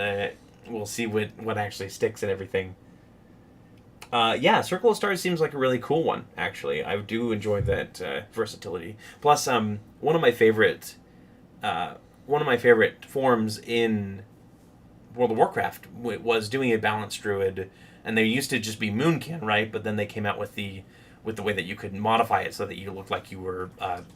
A: we'll see what actually sticks and everything. Circle of Stars seems like a really cool one, actually. I do enjoy that versatility. Plus, one of my favorite forms in World of Warcraft was doing a balanced druid, and they used to just be Moonkin, right? But then they came out with the way that you could modify it so that you looked like you were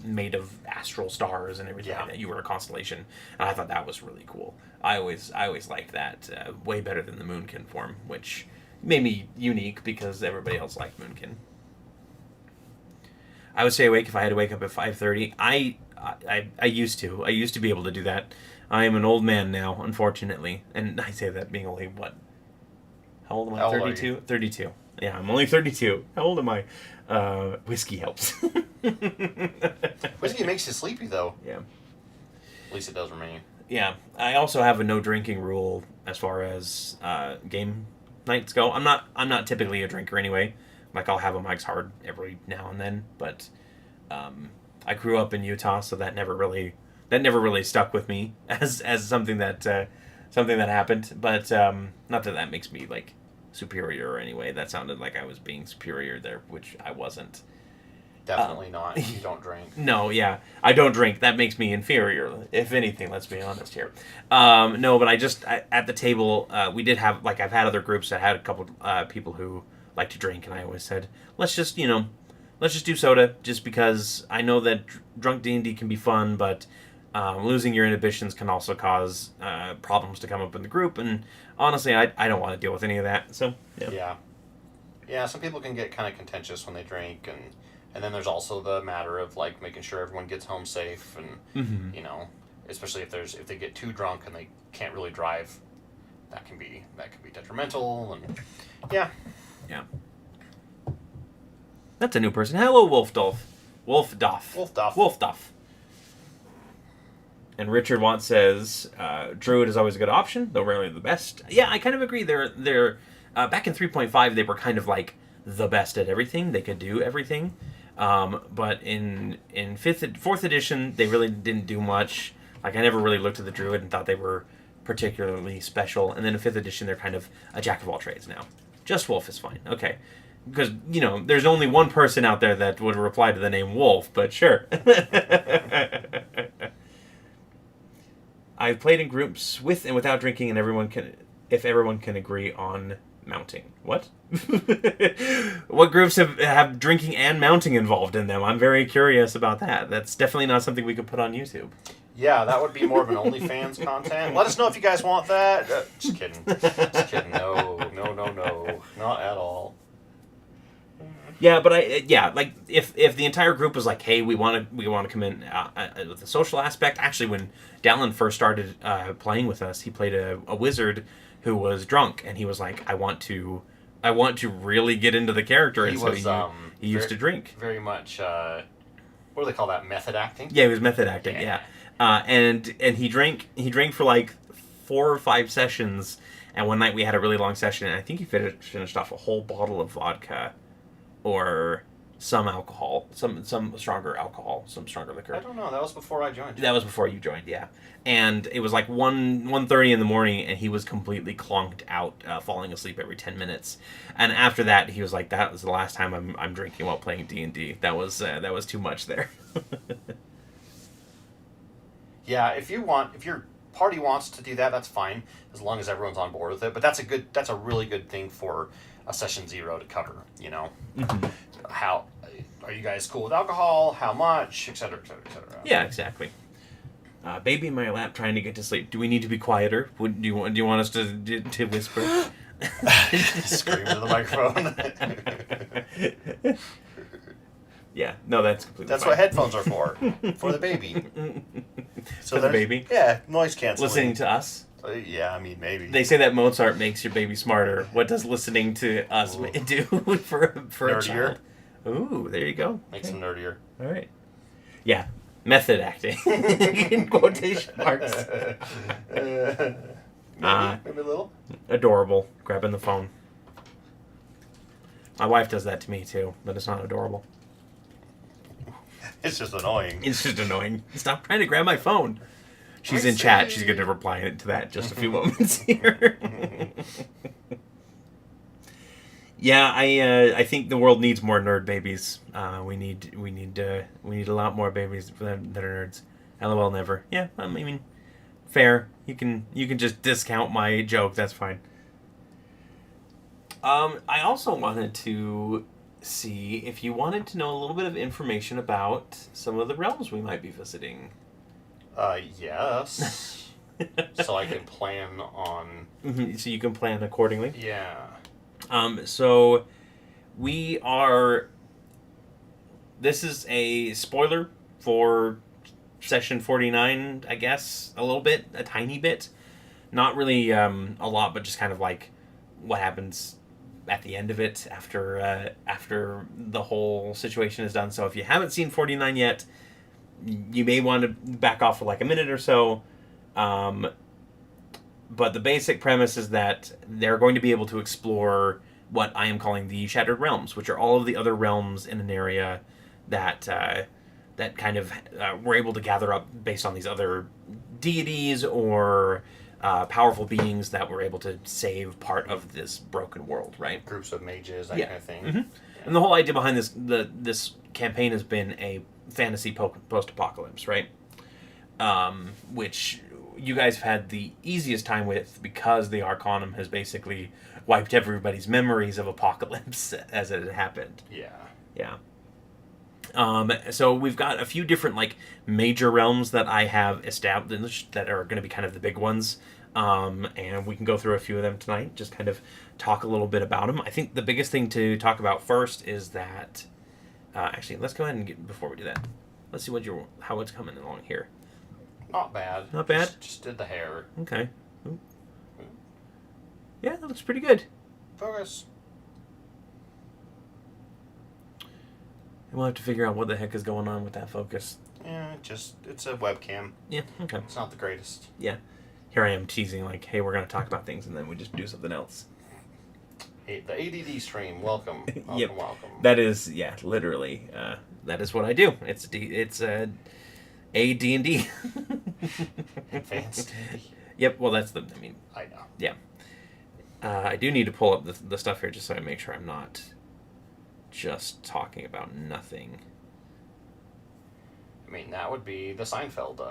A: made of astral stars and everything, that you were a constellation. And I thought that was really cool. I always liked that way better than the Moonkin form, which made me unique because everybody else liked Moonkin. I would stay awake if I had to wake up at 5:30. I used to be able to do that. I am an old man now, unfortunately, and I say that being only what? How old am I? 32. 32. Yeah, I'm only 32. How old am I? Whiskey helps.
B: Whiskey makes you sleepy, though.
A: Yeah.
B: At least it does for me.
A: Yeah, I also have a no drinking rule as far as game nights go. I'm not typically a drinker anyway. I'll have a Mike's Hard every now and then, but I grew up in Utah, so that never really stuck with me as something that happened. But not that makes me superior anyway. That sounded like I was being superior there, which I wasn't.
B: Definitely not. You don't drink.
A: No, yeah. I don't drink. That makes me inferior, if anything, let's be honest here. No, but at the table, we did have, I've had other groups that had a couple people who like to drink, and I always said, let's just do soda, just because I know that drunk D&D can be fun, but losing your inhibitions can also cause problems to come up in the group, and honestly, I don't want to deal with any of that, so, yeah.
B: Yeah, some people can get kind of contentious when they drink, and then there's also the matter of making sure everyone gets home safe, and especially if they get too drunk and they can't really drive, that can be detrimental, and yeah.
A: That's a new person. Hello, Wolfdoff. And Richard Watt says, Druid is always a good option, though rarely the best. Yeah, I kind of agree. They're back in 3.5, they were kind of the best at everything. They could do everything. But in 4th edition, they really didn't do much. I never really looked at the Druid and thought they were particularly special. And then in 5th edition, they're kind of a jack of all trades now. Just Wolf is fine. Okay. Because, there's only one person out there that would reply to the name Wolf, but sure. I've played in groups with and without drinking, and if everyone can agree on mounting. What? What groups have drinking and mounting involved in them? I'm very curious about that. That's definitely not something we could put on YouTube.
B: Yeah, that would be more of an OnlyFans content. Let us know if you guys want that. Just kidding. No, not at all.
A: Yeah, but if the entire group was hey, we want to come in with the social aspect. Actually, when Dallin first started playing with us, he played a wizard who was drunk, and he was I want to really get into the character, and he used to drink.
B: Very much. What do they call that? Method acting.
A: Yeah, he was method acting. Yeah. And he drank for 4 or 5 sessions, and one night we had a really long session, and I think he finished off a whole bottle of vodka. Or some alcohol, some stronger alcohol, some stronger liquor.
B: I don't know. That was before I joined.
A: That was before you joined, yeah. And it was 1:30 in the morning, and he was completely clonked out, falling asleep every 10 minutes. And after that, he was that was the last time I'm drinking while playing D&D. That was too much there.
B: Yeah, if your party wants to do that, that's fine, as long as everyone's on board with it. But that's a really good thing for a session 0 to cover,
A: Mm-hmm.
B: How are you guys cool with alcohol? How much, et cetera, et cetera, et cetera.
A: Yeah, exactly. Baby in my lap trying to get to sleep. Do we need to be quieter? Do you want us to whisper?
B: Scream into the microphone.
A: Yeah, no, that's completely
B: That's
A: fine.
B: what headphones are for. For the baby.
A: So for the baby?
B: Yeah, noise canceling.
A: Listening to us?
B: Yeah, I mean, maybe.
A: They say that Mozart makes your baby smarter. What does listening to us do for a child? Ooh, there you go.
B: Makes them nerdier.
A: All right. Yeah, method acting. In quotation marks.
B: Maybe a little.
A: Adorable. Grabbing the phone. My wife does that to me too, but it's not adorable.
B: It's just annoying.
A: It's just annoying. Stop trying to grab my phone. She's in chat. She's going to reply to that in just a few moments here. Yeah, I think the world needs more nerd babies. We need a lot more babies that are nerds. LOL never. Yeah, I mean, fair. You can just discount my joke. That's fine. I also wanted to see if you wanted to know a little bit of information about some of the realms we might be visiting.
B: Yes. So I can plan on...
A: So you can plan accordingly?
B: Yeah.
A: So we are... This is a spoiler for session 49, I guess, a little bit, a tiny bit. Not really a lot, but just kind of like what happens at the end of it after the whole situation is done. So if you haven't seen 49 yet, you may want to back off for like a minute or so. But the basic premise is that they're going to be able to explore what I am calling the Shattered Realms, which are all of the other realms in Aneria that kind of were able to gather up based on these other deities or powerful beings that were able to save part of this broken world, right?
B: Groups of mages, that kind of thing.
A: Mm-hmm. Yeah. And the whole idea behind this campaign has been a fantasy post-apocalypse, right? Which you guys have had the easiest time with because the Arcanum has basically wiped everybody's memories of apocalypse as it had happened.
B: Yeah.
A: Yeah. So we've got a few different like major realms that I have established that are going to be kind of the big ones. And we can go through a few of them tonight, just kind of talk a little bit about them. I think the biggest thing to talk about first is that... actually, let's go ahead and before we do that, let's see how it's coming along here.
B: Not bad.
A: Not bad?
B: Just did the hair.
A: Okay. Ooh. Yeah, that looks pretty good.
B: Focus.
A: And we'll have to figure out what the heck is going on with that focus.
B: Yeah, it's a webcam.
A: Yeah, okay.
B: It's not the greatest.
A: Yeah. Here I am teasing like, hey, we're going to talk about things, and then we just do something else.
B: Hey, the ADD stream, welcome.
A: Yep.
B: Welcome.
A: That is, yeah, literally. That is what I do. It's a D&D.
B: Advanced D&D.
A: Yep, well, I
B: know.
A: Yeah. I do need to pull up the stuff here just so I make sure I'm not just talking about nothing.
B: I mean, that would be the Seinfeld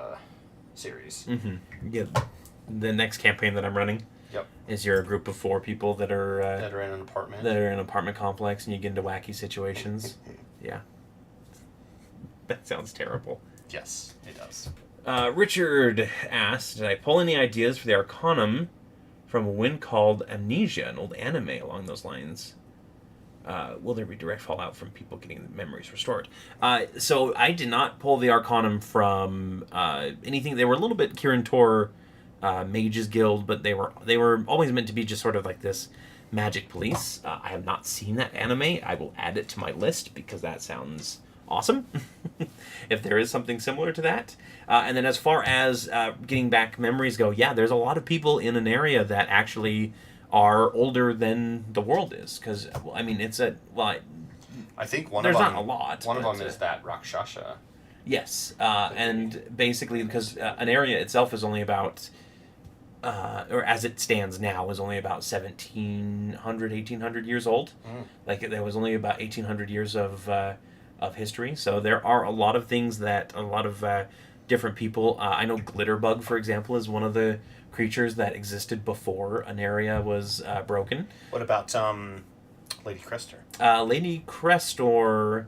B: series.
A: Mm-hmm. Yeah. The next campaign that I'm running.
B: Yep.
A: Is you're a group of 4 people that are
B: in an apartment.
A: That are in an apartment complex, and you get into wacky situations. Yeah. That sounds terrible.
B: Yes, it does.
A: Richard asked, did I pull any ideas for the Arcanum from a win called Amnesia, an old anime along those lines? Will there be direct fallout from people getting the memories restored? So I did not pull the Arcanum from anything. They were a little bit Kirin Tor Mages Guild, but they were always meant to be just sort of like this magic police. I have not seen that anime. I will add it to my list because that sounds awesome. If there is something similar to that. And then as far as getting back memories go, yeah, there's a lot of people in an area that actually are older than the world is. Because, I mean, I
B: think one
A: there's
B: of them...
A: not a lot.
B: One of them is that Rakshasha.
A: Yes. And basically, because an area itself is only about... or as it stands now, is only about 1,700, 1,800 years old. Mm. Like, there was only about 1,800 years of history. So there are a lot of things that a lot of different people... I know Glitterbug, for example, is one of the creatures that existed before an area was broken.
B: What about Lady Crestor?
A: Lady Crestor...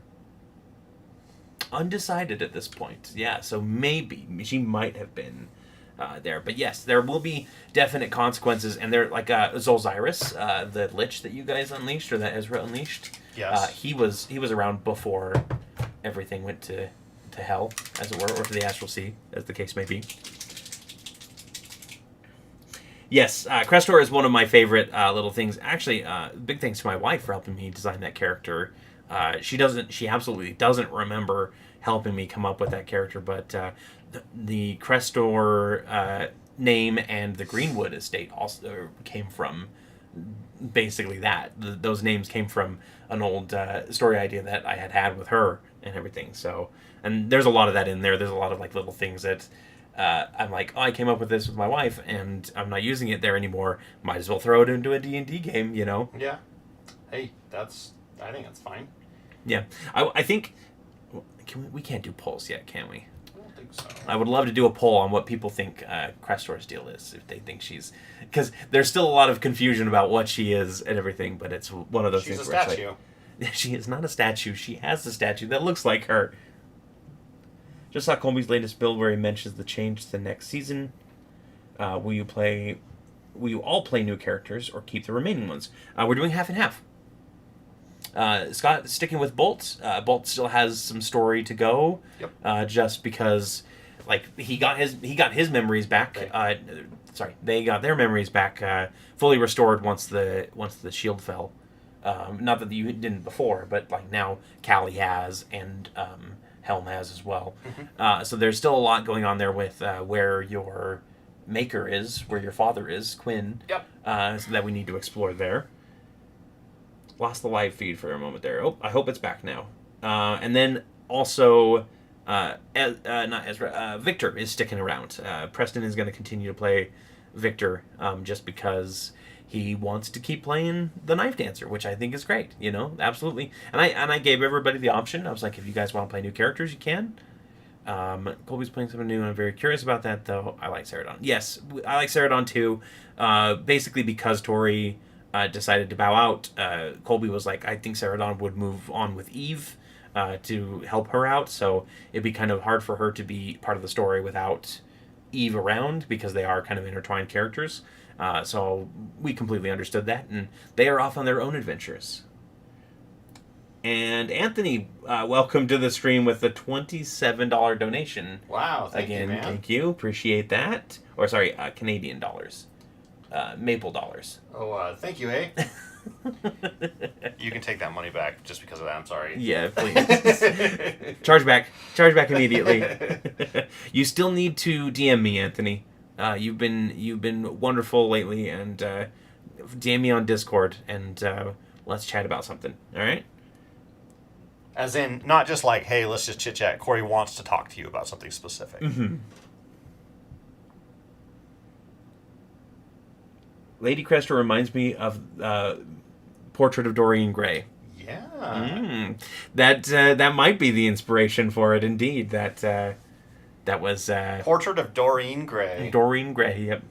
A: Undecided at this point. Yeah, so maybe she might have been there. But yes, there will be definite consequences, and they're like Zolzyrus, the Lich that you guys unleashed, or that Ezra unleashed.
B: Yes.
A: He was around before everything went to hell, as it were, or to the Astral Sea, as the case may be. Yes, Crestor is one of my favorite little things. Actually, big thanks to my wife for helping me design that character. She absolutely doesn't remember helping me come up with that character, but the Crestor name and the Greenwood estate also came from basically that. Those names came from an old story idea that I had with her and everything. So, and there's a lot of that in there. There's a lot of like little things that I'm like, oh, I came up with this with my wife, and I'm not using it there anymore. Might as well throw it into a D&D game, you know?
B: Yeah. Hey, I think that's fine.
A: Yeah. I think... we can't do polls yet, can we?
B: I don't think so.
A: I would love to do a poll on what people think Crestor's deal is, if they think she's... Because there's still a lot of confusion about what she is and everything, but it's one of those
B: She's
A: things
B: a
A: where
B: statue.
A: It's like, she is not a statue. She has a statue that looks like her. Just saw Colby's latest build where he mentions the change to the next season. Will you all play new characters or keep the remaining ones? We're doing half and half. Scott sticking with Bolt. Bolt still has some story to go.
B: Yep.
A: Just because, like, he got his memories back.
B: Right.
A: They got their memories back, fully restored once the shield fell. Not that you didn't before, but like now Callie has, and Helm has as well.
B: Mm-hmm.
A: So there's still a lot going on there with where your maker is, where your father is, Quinn.
B: Yep.
A: So that we need to explore there. Lost the live feed for a moment there. Oh, I hope it's back now. And then also, not Ezra, Victor is sticking around. Preston is going to continue to play Victor just because he wants to keep playing the Knife Dancer, which I think is great. You know, absolutely. And I gave everybody the option. I was like, if you guys want to play new characters, you can. Colby's playing something new, and I'm very curious about that, though. I like Ceradon. Yes, I like Ceradon too. Basically because Tori decided to bow out. Colby was like, I think Ceradon would move on with Eve to help her out, so it'd be kind of hard for her to be part of the story without Eve around, because they are kind of intertwined characters. So we completely understood that, and they are off on their own adventures. And Anthony, welcome to the stream with the $27 donation.
B: Wow, thank you, man.
A: Thank you. Appreciate that. Or, sorry, Canadian dollars. Maple dollars.
B: Oh, thank you, eh? You can take that money back just because of that. I'm sorry.
A: Yeah, please. Charge back immediately. You still need to DM me, Anthony. You've been wonderful lately, and DM me on Discord, and let's chat about something. All right?
B: As in, not just like, hey, let's just chit chat. Cory wants to talk to you about something specific.
A: Mm-hmm. Lady Crestor reminds me of Portrait of Dorian Gray.
B: Yeah.
A: That might be the inspiration for it, indeed. That was...
B: Portrait of Doreen Gray.
A: Doreen Gray, yep.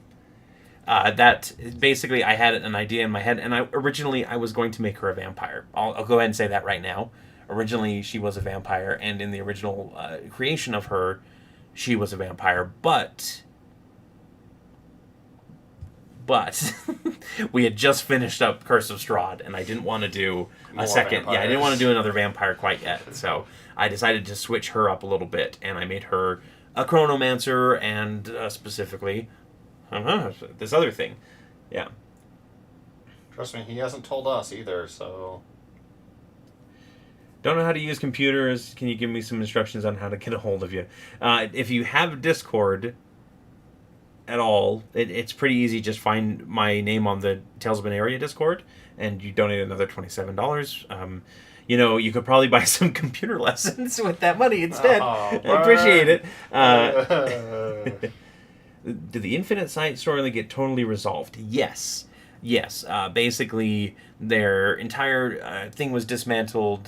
A: That, basically, I had an idea in my head, and originally I was going to make her a vampire. I'll go ahead and say that right now. Originally, she was a vampire, and in the original creation of her, she was a vampire, but we had just finished up Curse of Strahd, and I didn't want to do a second.
B: Vampires.
A: Yeah, I didn't want to do another vampire quite yet. So I decided to switch her up a little bit, and I made her a chronomancer and specifically this other thing. Yeah.
B: Trust me, he hasn't told us either, so...
A: Don't know how to use computers. Can you give me some instructions on how to get a hold of you? If you have Discord at all, it's pretty easy. Just find my name on the Tales of Aneria Discord, and you donate another $27. You could probably buy some computer lessons with that money instead. I appreciate it. Did the Infinite Sight story get totally resolved? Yes. Basically, their entire thing was dismantled.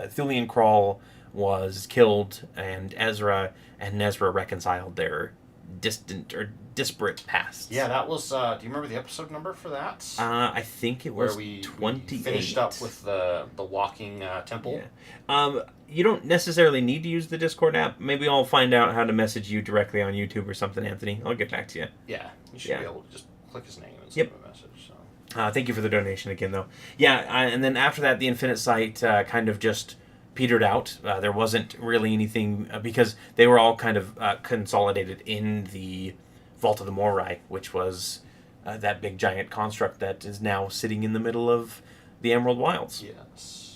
A: Thulian Krall was killed, and Ezra and Nezra reconciled their distant or disparate pasts.
B: Yeah, that was. Do you remember the episode number for that?
A: I think it was 28.
B: We finished up with the walking temple.
A: Yeah. You don't necessarily need to use the Discord app. Maybe I'll find out how to message you directly on YouTube or something, Anthony. I'll get back to you.
B: Yeah, you should be able to just click his name and send him a message. So.
A: Thank you for the donation again, though. Yeah, and then after that, the Infinite Sight kind of just petered out. There wasn't really anything because they were all kind of consolidated in the Vault of the Morai, which was that big giant construct that is now sitting in the middle of the Emerald Wilds.
B: Yes.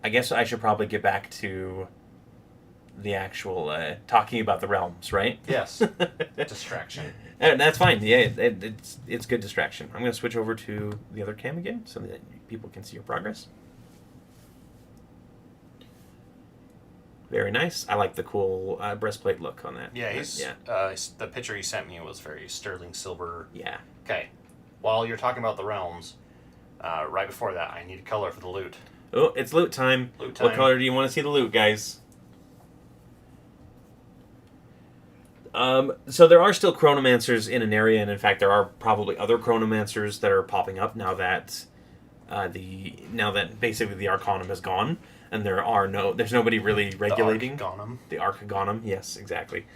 A: I guess I should probably get back to the actual talking about the realms, right?
B: Yes. Distraction.
A: That's fine. Yeah, it's good distraction. I'm going to switch over to the other cam again so that people can see your progress. Very nice. I like the cool breastplate look on that.
B: Yeah, the picture he sent me was very sterling silver.
A: Yeah.
B: Okay. While you're talking about the realms, right before that, I need a color for the loot.
A: Oh, it's loot time.
B: Loot time.
A: What color do you want to see the loot, guys? So there are still chronomancers in Aneria, and in fact, there are probably other chronomancers that are popping up now that basically the Arcanum is gone, and there's nobody really regulating the Arcanum. Yes, exactly.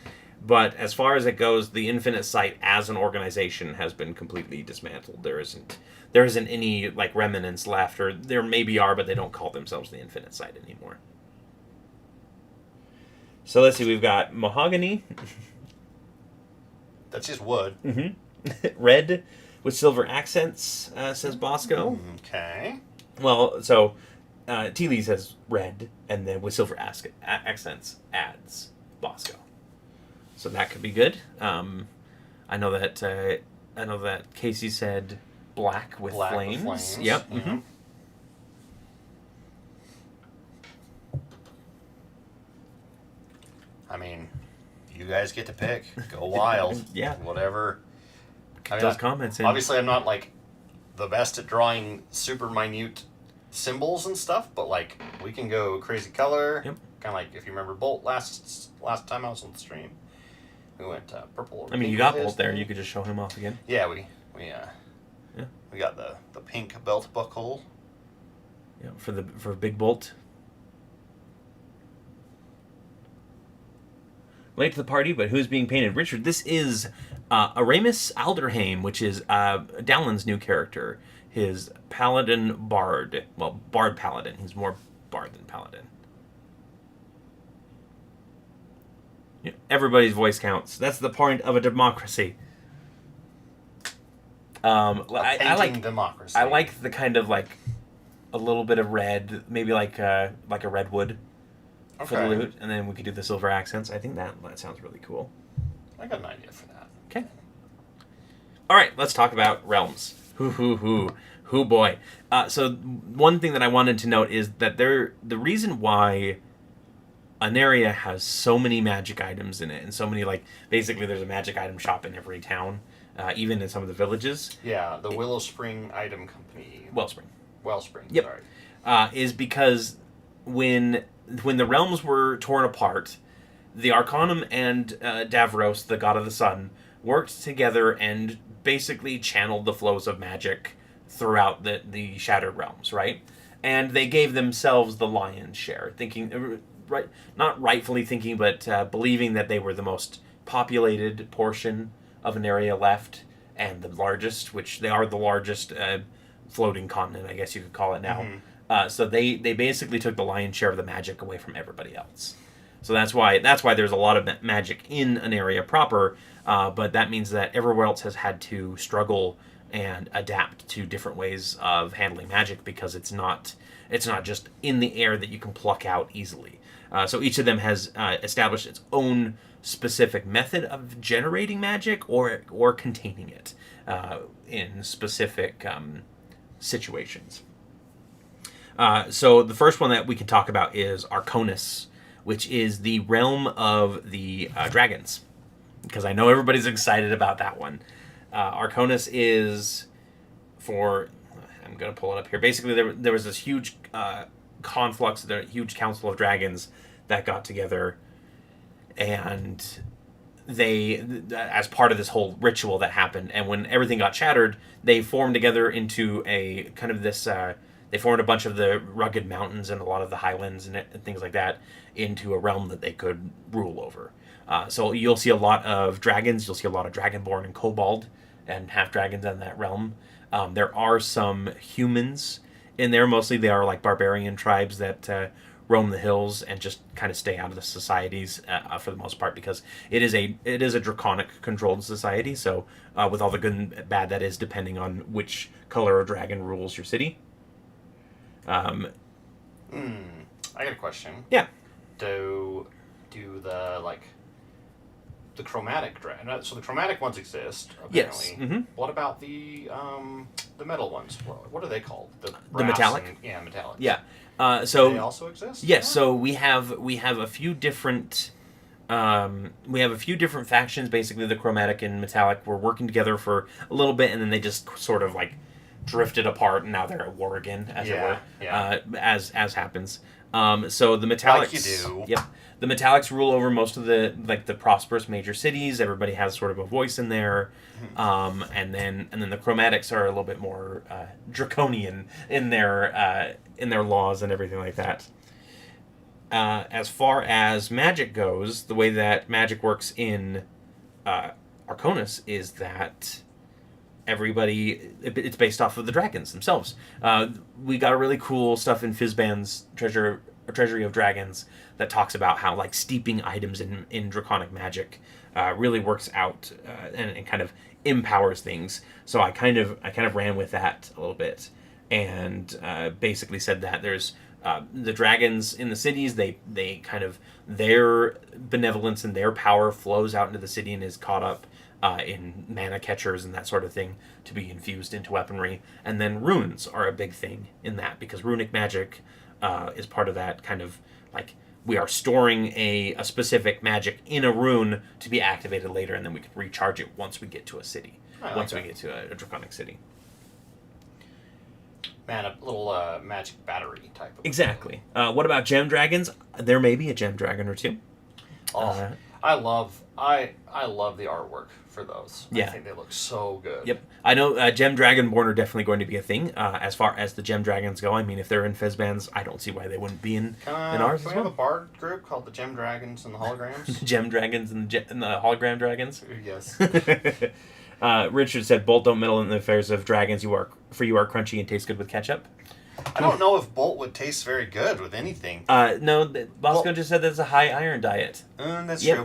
A: But as far as it goes, the Infinite Sight as an organization has been completely dismantled. There isn't any like remnants left, or there maybe are, but they don't call themselves the Infinite Sight anymore. So let's see, we've got mahogany.
B: That's just wood.
A: Mm-hmm. Red with silver accents, says Bosco.
B: Okay.
A: Well, so Teely says red, and then with silver accents adds Bosco. So that could be good. I know that Casey said black with flames. Yep.
B: Yeah.
A: Mm-hmm.
B: I mean, you guys get to pick. Go wild.
A: Yeah.
B: Whatever.
A: Those comments in.
B: Obviously, I'm not like the best at drawing super minute symbols and stuff, but like we can go crazy color.
A: Yep.
B: Kind of like if you remember Bolt last time I was on the stream, we went purple.
A: I mean, you got Bolt there. You could just show him off again.
B: Yeah, we got the pink belt buckle.
A: Yeah, for Big Bolt. Late to the party, but who's being painted? Richard, this is Aramis Alderheim, which is Dallon's new character. His Paladin Bard. Well, Bard Paladin. He's more Bard than Paladin. Yeah, everybody's voice counts. That's the point of a democracy. I like
B: democracy.
A: I like the kind of like a little bit of red, maybe like a redwood. For the loot, and then we could do the silver accents. I think that sounds really cool.
B: I got an idea for that.
A: Okay. All right, let's talk about realms. Hoo boy. So one thing that I wanted to note is that the reason why Aneria has so many magic items in it, and so many basically there's a magic item shop in every town, even in some of the villages.
B: Yeah, the Willow Spring Item Company. Wellspring.
A: Yep.
B: Sorry.
A: Is because when the realms were torn apart, the Arcanum and Davros, the god of the sun, worked together and basically channeled the flows of magic throughout the Shattered Realms, right? And they gave themselves the lion's share, not rightfully thinking, but believing that they were the most populated portion of an area left, and the largest, which they are the largest floating continent, I guess you could call it now. Mm-hmm. So they basically took the lion's share of the magic away from everybody else. So that's why there's a lot of magic in an area proper, but that means that everywhere else has had to struggle and adapt to different ways of handling magic, because it's not just in the air that you can pluck out easily. So each of them has established its own specific method of generating magic or containing it in specific situations. So the first one that we can talk about is Arconis, which is the realm of the dragons, because I know everybody's excited about that one. Arconis is I'm going to pull it up here. Basically, there was this huge conflux, the huge council of dragons that got together, and they, as part of this whole ritual that happened, and when everything got shattered, they formed together into a kind of this. They formed a bunch of the rugged mountains and a lot of the highlands and things like that into a realm that they could rule over. So you'll see a lot of dragons. You'll see a lot of dragonborn and kobold and half dragons in that realm. There are some humans in there. Mostly they are like barbarian tribes that roam the hills and just kind of stay out of the societies for the most part, because it is a draconic controlled society. So with all the good and bad that is, depending on which color of dragon rules your city.
B: I got a question.
A: Yeah.
B: Do the the chromatic dragon? So the chromatic ones exist, apparently.
A: Yes. Mm-hmm.
B: What about the metal ones? What are they called?
A: The metallic.
B: Metallic.
A: Yeah. So
B: do they also exist?
A: Yes. Yeah. So we have a few different. We have a few different factions. Basically, the chromatic and metallic were working together for a little bit, and then they just sort of drifted apart, and now they're at war again, as it were. Yeah. As happens. So the metallics.
B: Like you do.
A: Yep. The metallics rule over most of the the prosperous major cities. Everybody has sort of a voice in there. And then the chromatics are a little bit more draconian in their laws and everything like that. As far as magic goes, the way that magic works in Arconis is that it's based off of the dragons themselves. We got a really cool stuff in Fizban's Treasury of Dragons that talks about how steeping items in draconic magic really works out and kind of empowers things. So I kind of ran with that a little bit, and basically said that there's the dragons in the cities. They kind of, their benevolence and their power flows out into the city and is caught up in mana catchers and that sort of thing to be infused into weaponry. And then runes are a big thing in that, because runic magic is part of that kind of we are storing a specific magic in a rune to be activated later, and then we can recharge it once we get to a city. We get to a draconic city.
B: Man, a little magic battery type of
A: Exactly. What about gem dragons? There may be a gem dragon or two.
B: Oh, I love the artwork for those.
A: Yeah.
B: I think they look so good.
A: Yep. I know Gem Dragonborn are definitely going to be a thing. As far as the Gem Dragons go, I mean, if they're in Fizban's, I don't see why they wouldn't be in ours
B: Can
A: as
B: we have
A: well.
B: a bard group called the Gem Dragons and the Holograms?
A: Gem Dragons and the Hologram Dragons?
B: Yes.
A: Richard said, Bolt don't meddle in the affairs of dragons. You are crunchy and taste good with ketchup.
B: I don't know if Bolt would taste very good with anything.
A: No, Bosco just said that's a high iron diet.
B: That's true.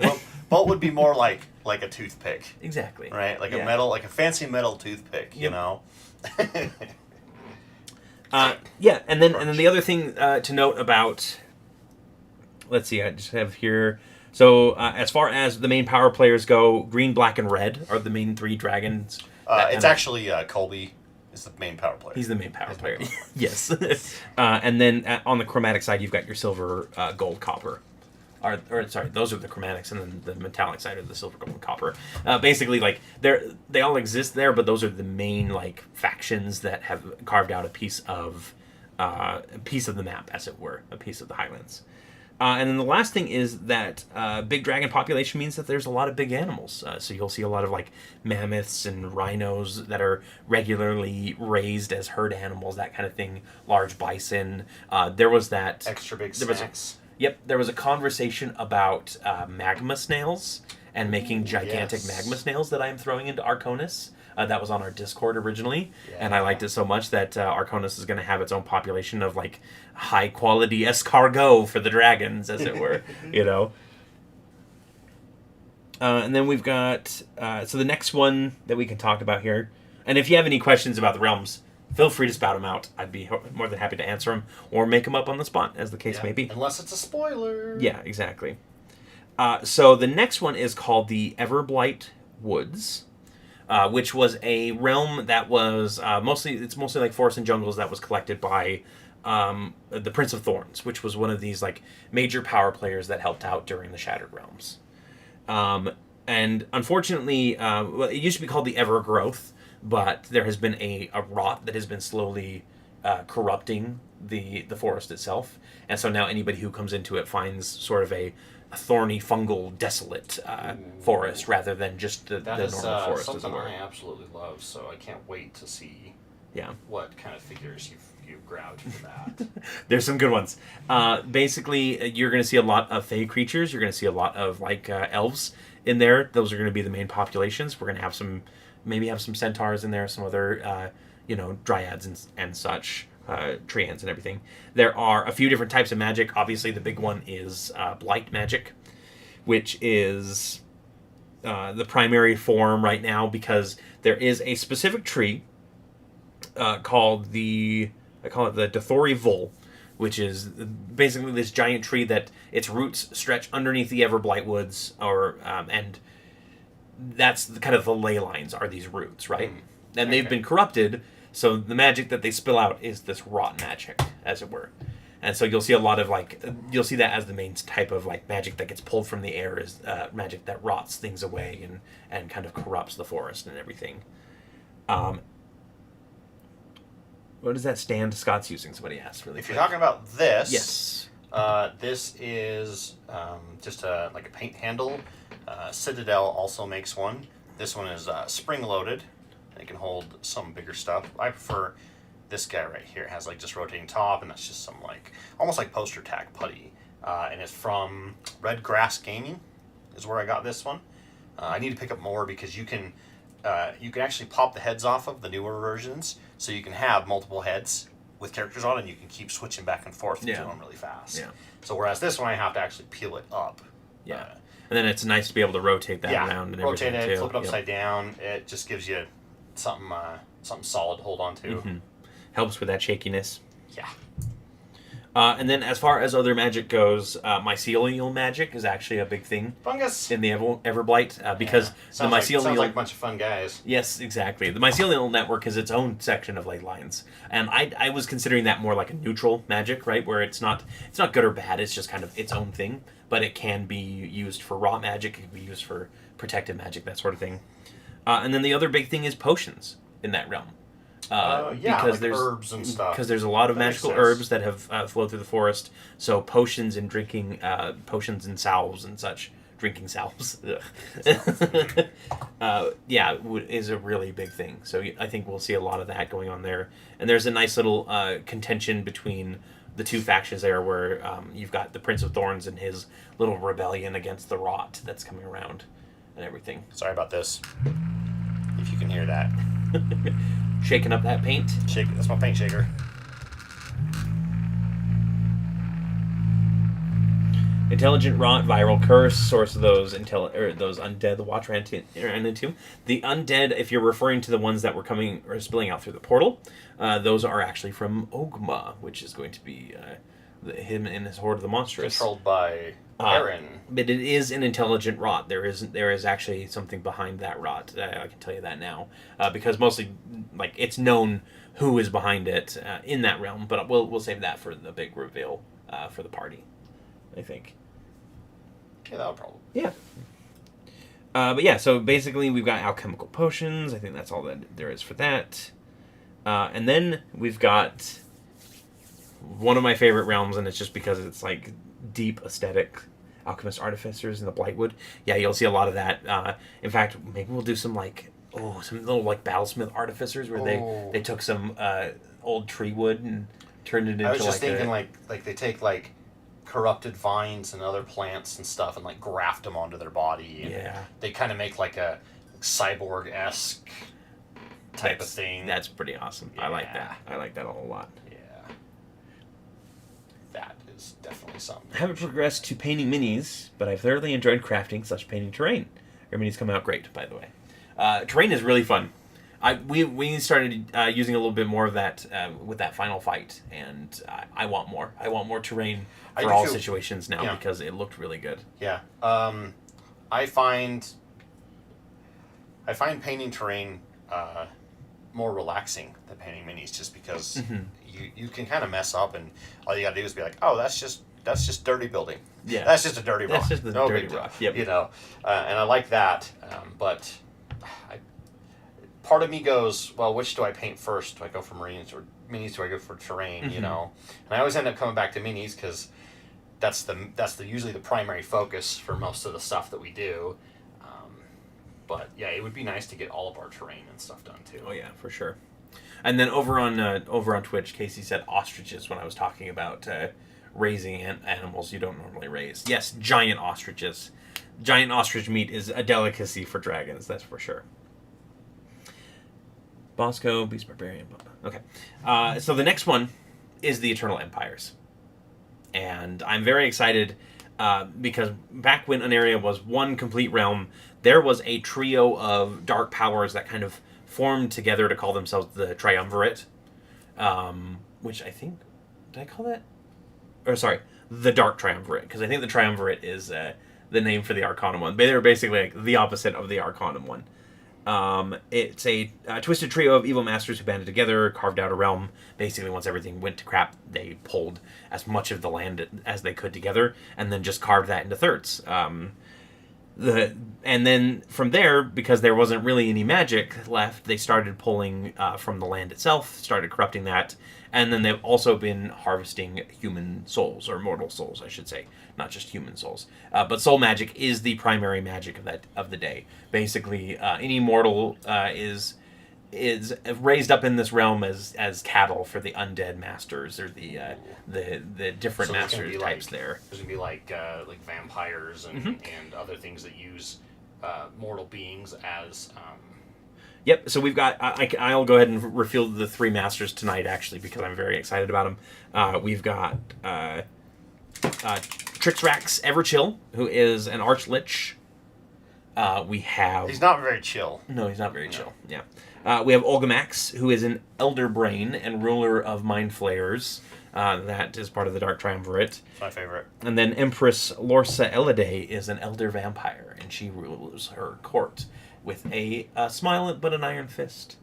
B: Bolt would be more like a toothpick.
A: Exactly.
B: Right? Like a fancy metal toothpick, you know?
A: And then the other thing to note about, let's see, I just have here. So as far as the main power players go, green, black, and red are the main three dragons.
B: It's actually Colby is the main power player.
A: He's the main power player. Yes. And then on the chromatic side, you've got your silver, gold, copper. Those are the chromatics, and then the metallic side are the silver, gold, and copper. Basically, they all exist there, but those are the main factions that have carved out a piece of the map, as it were, a piece of the Highlands. And then the last thing is that big dragon population means that there's a lot of big animals. So you'll see a lot of mammoths and rhinos that are regularly raised as herd animals, that kind of thing. Large bison. There was that
B: extra big snacks.
A: There was a conversation about magma snails and making gigantic magma snails that I am throwing into Arconis. That was on our Discord originally, and I liked it so much that Arconis is going to have its own population of high quality escargot for the dragons, as it were, you know. And then we've got so the next one that we can talk about here, and if you have any questions about the realms, feel free to spout them out. I'd be more than happy to answer them or make them up on the spot, as the case may be.
B: Unless it's a spoiler.
A: Yeah, exactly. So the next one is called the Everblight Woods, which was a realm that was mostly like forests and jungles that was collected by the Prince of Thorns, which was one of these major power players that helped out during the Shattered Realms. And unfortunately, it used to be called the Evergrowth, but there has been a rot that has been slowly corrupting the forest itself, and so now anybody who comes into it finds sort of a thorny, fungal, desolate forest rather than just the normal forest.
B: Something I absolutely love, so I can't wait to see what kind of figures you've grabbed for that.
A: There's some good ones. Basically, you're going to see a lot of fey creatures. You're going to see a lot of elves in there. Those are going to be the main populations. We're going to have some centaurs in there, some other dryads and such. Treants and everything. There are a few different types of magic. Obviously, the big one is blight magic, which is the primary form right now because there is a specific tree called the Dothori Vul, which is basically this giant tree that its roots stretch underneath the Everblight Woods, and that's kind of the ley lines are these roots, right? And they've been corrupted. So the magic that they spill out is this rot magic, as it were. And so you'll see a lot of you'll see that as the main type of magic that gets pulled from the air is magic that rots things away and kind of corrupts the forest and everything. What does that stand Scott's using? Somebody asked really quick.
B: If you're talking about this,
A: yes.
B: This is just a paint handle. Citadel also makes one. This one is spring-loaded. It can hold some bigger stuff. I prefer this guy right here. It has just rotating top, and that's just some almost like poster tag putty. And it's from Red Grass Gaming is where I got this one. I need to pick up more because you can actually pop the heads off of the newer versions, so you can have multiple heads with characters on, and you can keep switching back and forth to them really fast. Yeah. So whereas this one, I have to actually peel it up.
A: Yeah. And then it's nice to be able to rotate that around and everything too.
B: Rotate it, flip it upside down. It just gives you something solid to hold on to.
A: Mm-hmm. Helps with that shakiness.
B: Yeah.
A: And then as far as other magic goes, Mycelial Magic is actually a big thing.
B: Fungus.
A: In the Everblight, because the Mycelial...
B: sounds like a bunch of fun guys.
A: Yes, exactly. The Mycelial Network is its own section of ley lines. And I was considering that more like a neutral magic, right? Where it's not good or bad, it's just kind of its own thing. But it can be used for raw magic, it can be used for protective magic, that sort of thing. And then the other big thing is potions in that realm.
B: Because there's herbs and stuff.
A: Because there's a lot of magical herbs that have flowed through the forest. So potions and drinking, potions and salves and such. Drinking salves. Is a really big thing. So I think we'll see a lot of that going on there. And there's a nice little contention between the two factions there where you've got the Prince of Thorns and his little rebellion against the rot that's coming around and everything.
B: Sorry about this. If you can hear that.
A: Shaking up that paint.
B: That's my paint shaker.
A: Intelligent Rot, Viral Curse, source of those undead the Watch ran into. The undead, if you're referring to the ones that were coming or spilling out through the portal, those are actually from Ogma, which is going to be him and his Horde of the Monstrous.
B: Controlled by Aaron.
A: But it is an intelligent rot. There is actually something behind that rot. I can tell you that now. Because mostly, it's known who is behind it in that realm, but we'll save that for the big reveal for the party, I think.
B: Yeah, that'll probably.
A: Yeah. So basically we've got alchemical potions. I think that's all that there is for that. And then we've got one of my favorite realms, and it's just because it's deep aesthetic. Alchemist Artificers in the Blightwood. Yeah, you'll see a lot of that. In fact, maybe we'll do some some little Battlesmith Artificers where they took some old tree wood and turned it into
B: I was just thinking they take corrupted vines and other plants and stuff and graft them onto their body. And they kind of make a cyborg-esque type of thing.
A: That's pretty awesome. Yeah. I like that. I like that a whole lot.
B: Yeah. That is definitely something.
A: I haven't progressed to painting minis, but I've thoroughly enjoyed crafting / painting terrain. Your minis come out great, by the way. Terrain is really fun. We started using a little bit more of that with that final fight, and I want more. I want more terrain for all situations now because it looked really good.
B: Yeah. I find painting terrain more relaxing than painting minis, just because you can kind of mess up, and all you gotta do is be like, oh, that's just dirty building. Yeah. That's just a dirty rock.
A: That's just the dirty rock. Yep.
B: And I like that, but part of me goes, well, which do I paint first? Do I go for Marines or minis do I go for terrain? You know, and I always end up coming back to minis because that's usually the primary focus for most of the stuff that we do. But yeah, it would be nice to get all of our terrain and stuff done too.
A: Oh yeah, for sure. And then over on Twitch, Casey said ostriches when I was talking about raising animals you don't normally raise. Yes, giant ostriches. Giant ostrich meat is a delicacy for dragons, that's for sure. Bosco, Beast Barbarian. Okay. So the next one is the Eternal Empires. And I'm very excited because back when Aneria was one complete realm, there was a trio of dark powers that kind of formed together to call themselves the Triumvirate. Which I think... Did I call that? Or sorry, the Dark Triumvirate. Because I think the Triumvirate is the name for the Arcanum one. They were basically like the opposite of the Arcanum one. It's a twisted trio of evil masters who banded together, carved out a realm. Basically, once everything went to crap, they pulled as much of the land as they could together, and then just carved that into thirds. And then from there, because there wasn't really any magic left, they started pulling from the land itself, started corrupting that, and then they've also been harvesting human souls, or mortal souls, I should say, not just human souls. But soul magic is the primary magic of the day. Basically, any mortal is raised up in this realm as cattle for the undead masters, or the different master types there.
B: There's gonna be like vampires and other things that use mortal beings as.
A: Yep. So we've got. I'll go ahead and reveal the three masters tonight, actually, because I'm very excited about them. We've got Trixrax Everchill, who is an Archlich. We have.
B: He's not very chill.
A: No, he's not very chill. Yeah. We have Olgamax, who is an Elder Brain and ruler of Mind Flayers. That is part of the Dark Triumvirate.
B: It's my favorite. And
A: then Empress Lorsa Elidae is an Elder Vampire, and she rules her court with a smile but an iron fist.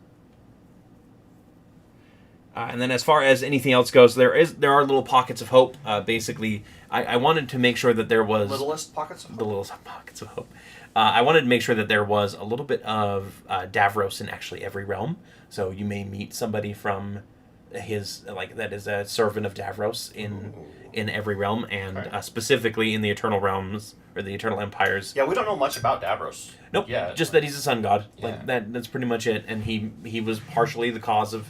A: And then as far as anything else goes, there are little pockets of hope. Basically, I wanted to make sure that there was...
B: Littlest pockets of hope?
A: The littlest pockets of hope. I wanted to make sure that there was a little bit of Davros in actually every realm. So you may meet somebody from his, that is a servant of Davros in every realm, and specifically in the Eternal Realms, or the Eternal Empires.
B: Yeah, we don't know much about Davros.
A: Nope, just that he's a sun god. Yeah. That's pretty much it, and he was partially the cause of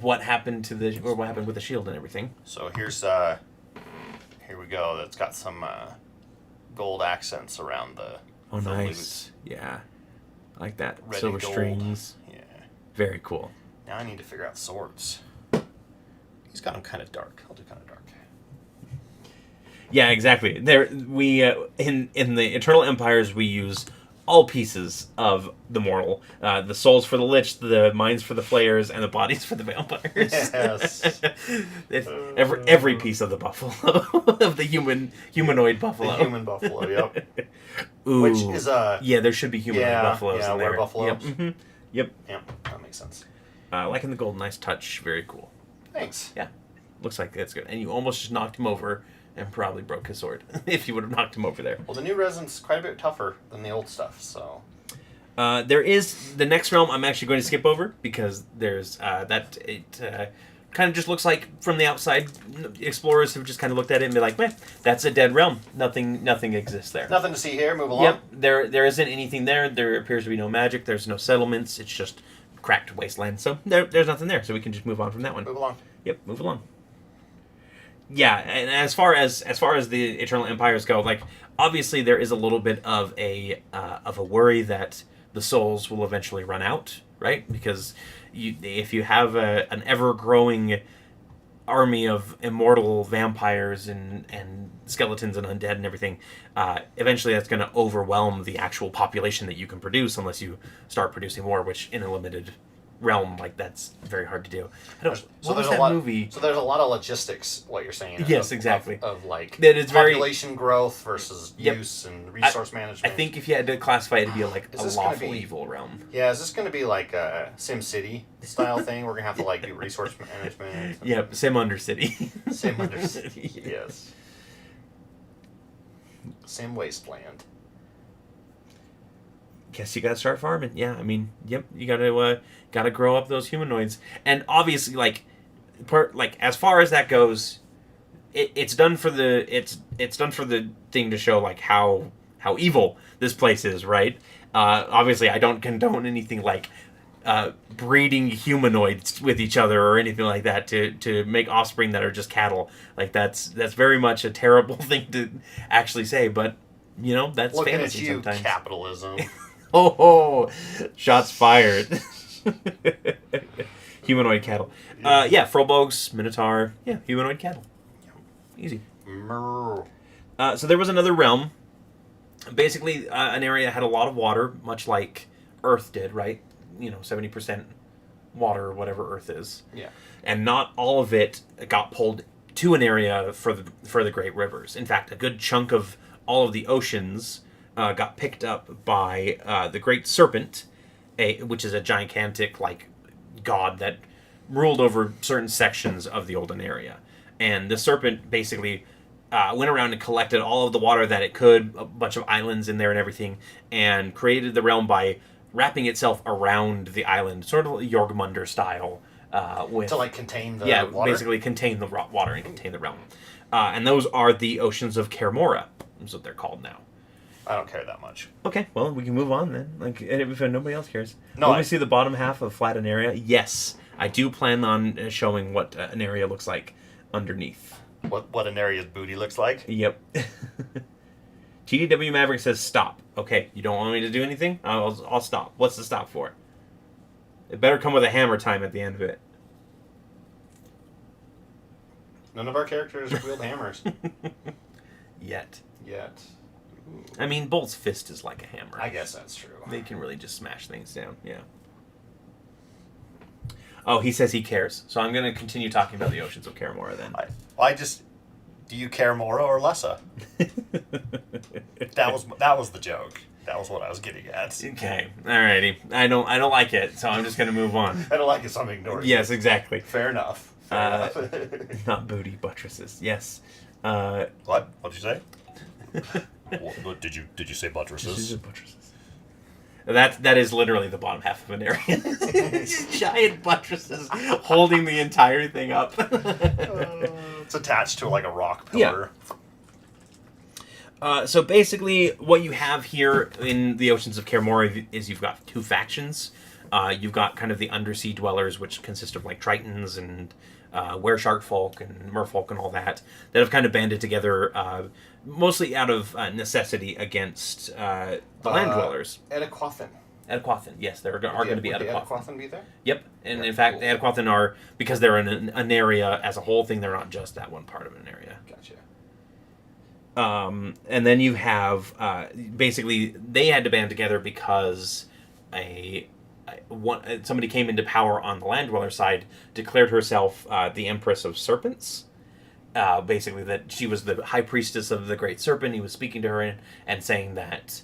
A: what happened with the shield and everything.
B: So here we go. That's got some gold accents around the...
A: Oh, nice. Yeah. I like that.
B: Red
A: Silver
B: and gold.
A: Strings.
B: Yeah.
A: Very cool.
B: Now I need to figure out swords. He's got them kind of dark. I'll do kind of dark.
A: Yeah, exactly. There we in the Eternal Empires we use all pieces of the mortal. The souls for the Lich, the minds for the Flayers, and the bodies for the vampires.
B: Yes.
A: every piece of the buffalo. Of the humanoid buffalo.
B: The human buffalo, yep.
A: Ooh.
B: Which is
A: yeah, there should be humanoid buffaloes in there.
B: Buffaloes.
A: Yep. Mm-hmm. Yep.
B: That makes sense.
A: Liking the gold, nice touch, very cool.
B: Thanks.
A: Yeah. Looks like that's good. And you almost just knocked him over and probably broke his sword if you would have knocked him over there.
B: Well, the new resin's quite a bit tougher than the old stuff, so...
A: There is the next realm I'm actually going to skip over because there's kind of just looks like from the outside, explorers have just kind of looked at it and be like, man, that's a dead realm. Nothing exists there.
B: Nothing to see here. Move along.
A: Yep. There isn't anything there. There appears to be no magic. There's no settlements. It's just cracked wasteland. So there's nothing there. So we can just move on from that one.
B: Move along.
A: Yep. Move along. Yeah, and as far as the Eternal Empires go, obviously there is a little bit of a worry that the souls will eventually run out, right? Because if you have an ever-growing army of immortal vampires and skeletons and undead and everything, eventually that's going to overwhelm the actual population that you can produce unless you start producing more, which in a limited realm that's very hard to do.
B: So there's a lot of logistics, what you're saying.
A: Yes, exactly.
B: Of
A: that it's
B: population growth versus use and resource management.
A: I think if you had to classify it, it'd be a lawful evil realm.
B: Yeah, is this going to be like a SimCity style thing? We're going to have to do resource management.
A: Yep, Sim Undercity.
B: Sim Undercity. Yes. Sim Wasteland.
A: Guess you gotta start farming. Yeah, I mean, yep, you gotta grow up those humanoids. And obviously, as far as that goes, it's done for the thing to show like how evil this place is, right? Obviously, I don't condone anything like breeding humanoids with each other or anything like that to make offspring that are just cattle. Like that's very much a terrible thing to actually say, but that's
B: looking
A: fantasy
B: at you,
A: sometimes.
B: Capitalism.
A: Oh, shots fired. Humanoid cattle. Yeah, Frobogs, Minotaur. Yeah, humanoid cattle. Easy. So there was another realm. Basically, Aneria had a lot of water, much like Earth did, right? 70% water, or whatever Earth is.
B: Yeah.
A: And not all of it got pulled to an area for the great rivers. In fact, a good chunk of all of the oceans got picked up by the Great Serpent, which is a gigantic god that ruled over certain sections of the old Aneria. And the serpent basically went around and collected all of the water that it could, a bunch of islands in there and everything, and created the realm by wrapping itself around the island, sort of Jorgmunder style.
B: To contain the water?
A: Basically contain the water and contain the realm. And those are the oceans of Kaer Morha. That's what they're called now.
B: I don't care that much.
A: Okay, well, we can move on then. If nobody else cares.
B: No,
A: Will we see the bottom half of Flat Aneria? Yes. I do plan on showing what Aneria looks like underneath.
B: What Aneria's booty looks like?
A: Yep. TDW Maverick says stop. Okay, you don't want me to do anything? I'll stop. What's the stop for? It better come with a hammer time at the end of it.
B: None of our characters wield hammers.
A: Yet.
B: Ooh.
A: I mean, Bolt's fist is like a hammer.
B: I guess that's true.
A: They can really just smash things down, yeah. Oh, he says he cares. So I'm going to continue talking about the oceans of Kaer Morha then.
B: Do you care more or lesser? That was the joke. That was what I was getting at.
A: Okay, alrighty. I don't like it, so I'm just going to move on.
B: I don't like it, so I'm ignoring it.
A: Yes, exactly.
B: Fair enough.
A: Not booty buttresses. Yes.
B: What? What did you say? What, did you say buttresses?
A: Buttresses. That is literally the bottom half of an area. Just giant buttresses holding the entire thing up.
B: It's attached to a rock pillar.
A: Yeah. So basically, what you have here in the Oceans of Kaer Morha is you've got two factions. You've got kind of the undersea dwellers, which consist of Tritons and Wereshark folk and Merfolk and all that have kind of banded together, mostly out of necessity against the land dwellers. Edequathan, yes, there are going to be Edequathan.
B: Edequathan be there?
A: Yep, and in fact, cool. Edequathan are, because they're in an area as a whole thing, they're not just that one part of an area.
B: Gotcha.
A: And then you have, basically, they had to band together because somebody came into power on the land dweller side, declared herself the Empress of Serpents. Basically, that she was the high priestess of the Great Serpent. He was speaking to her and saying that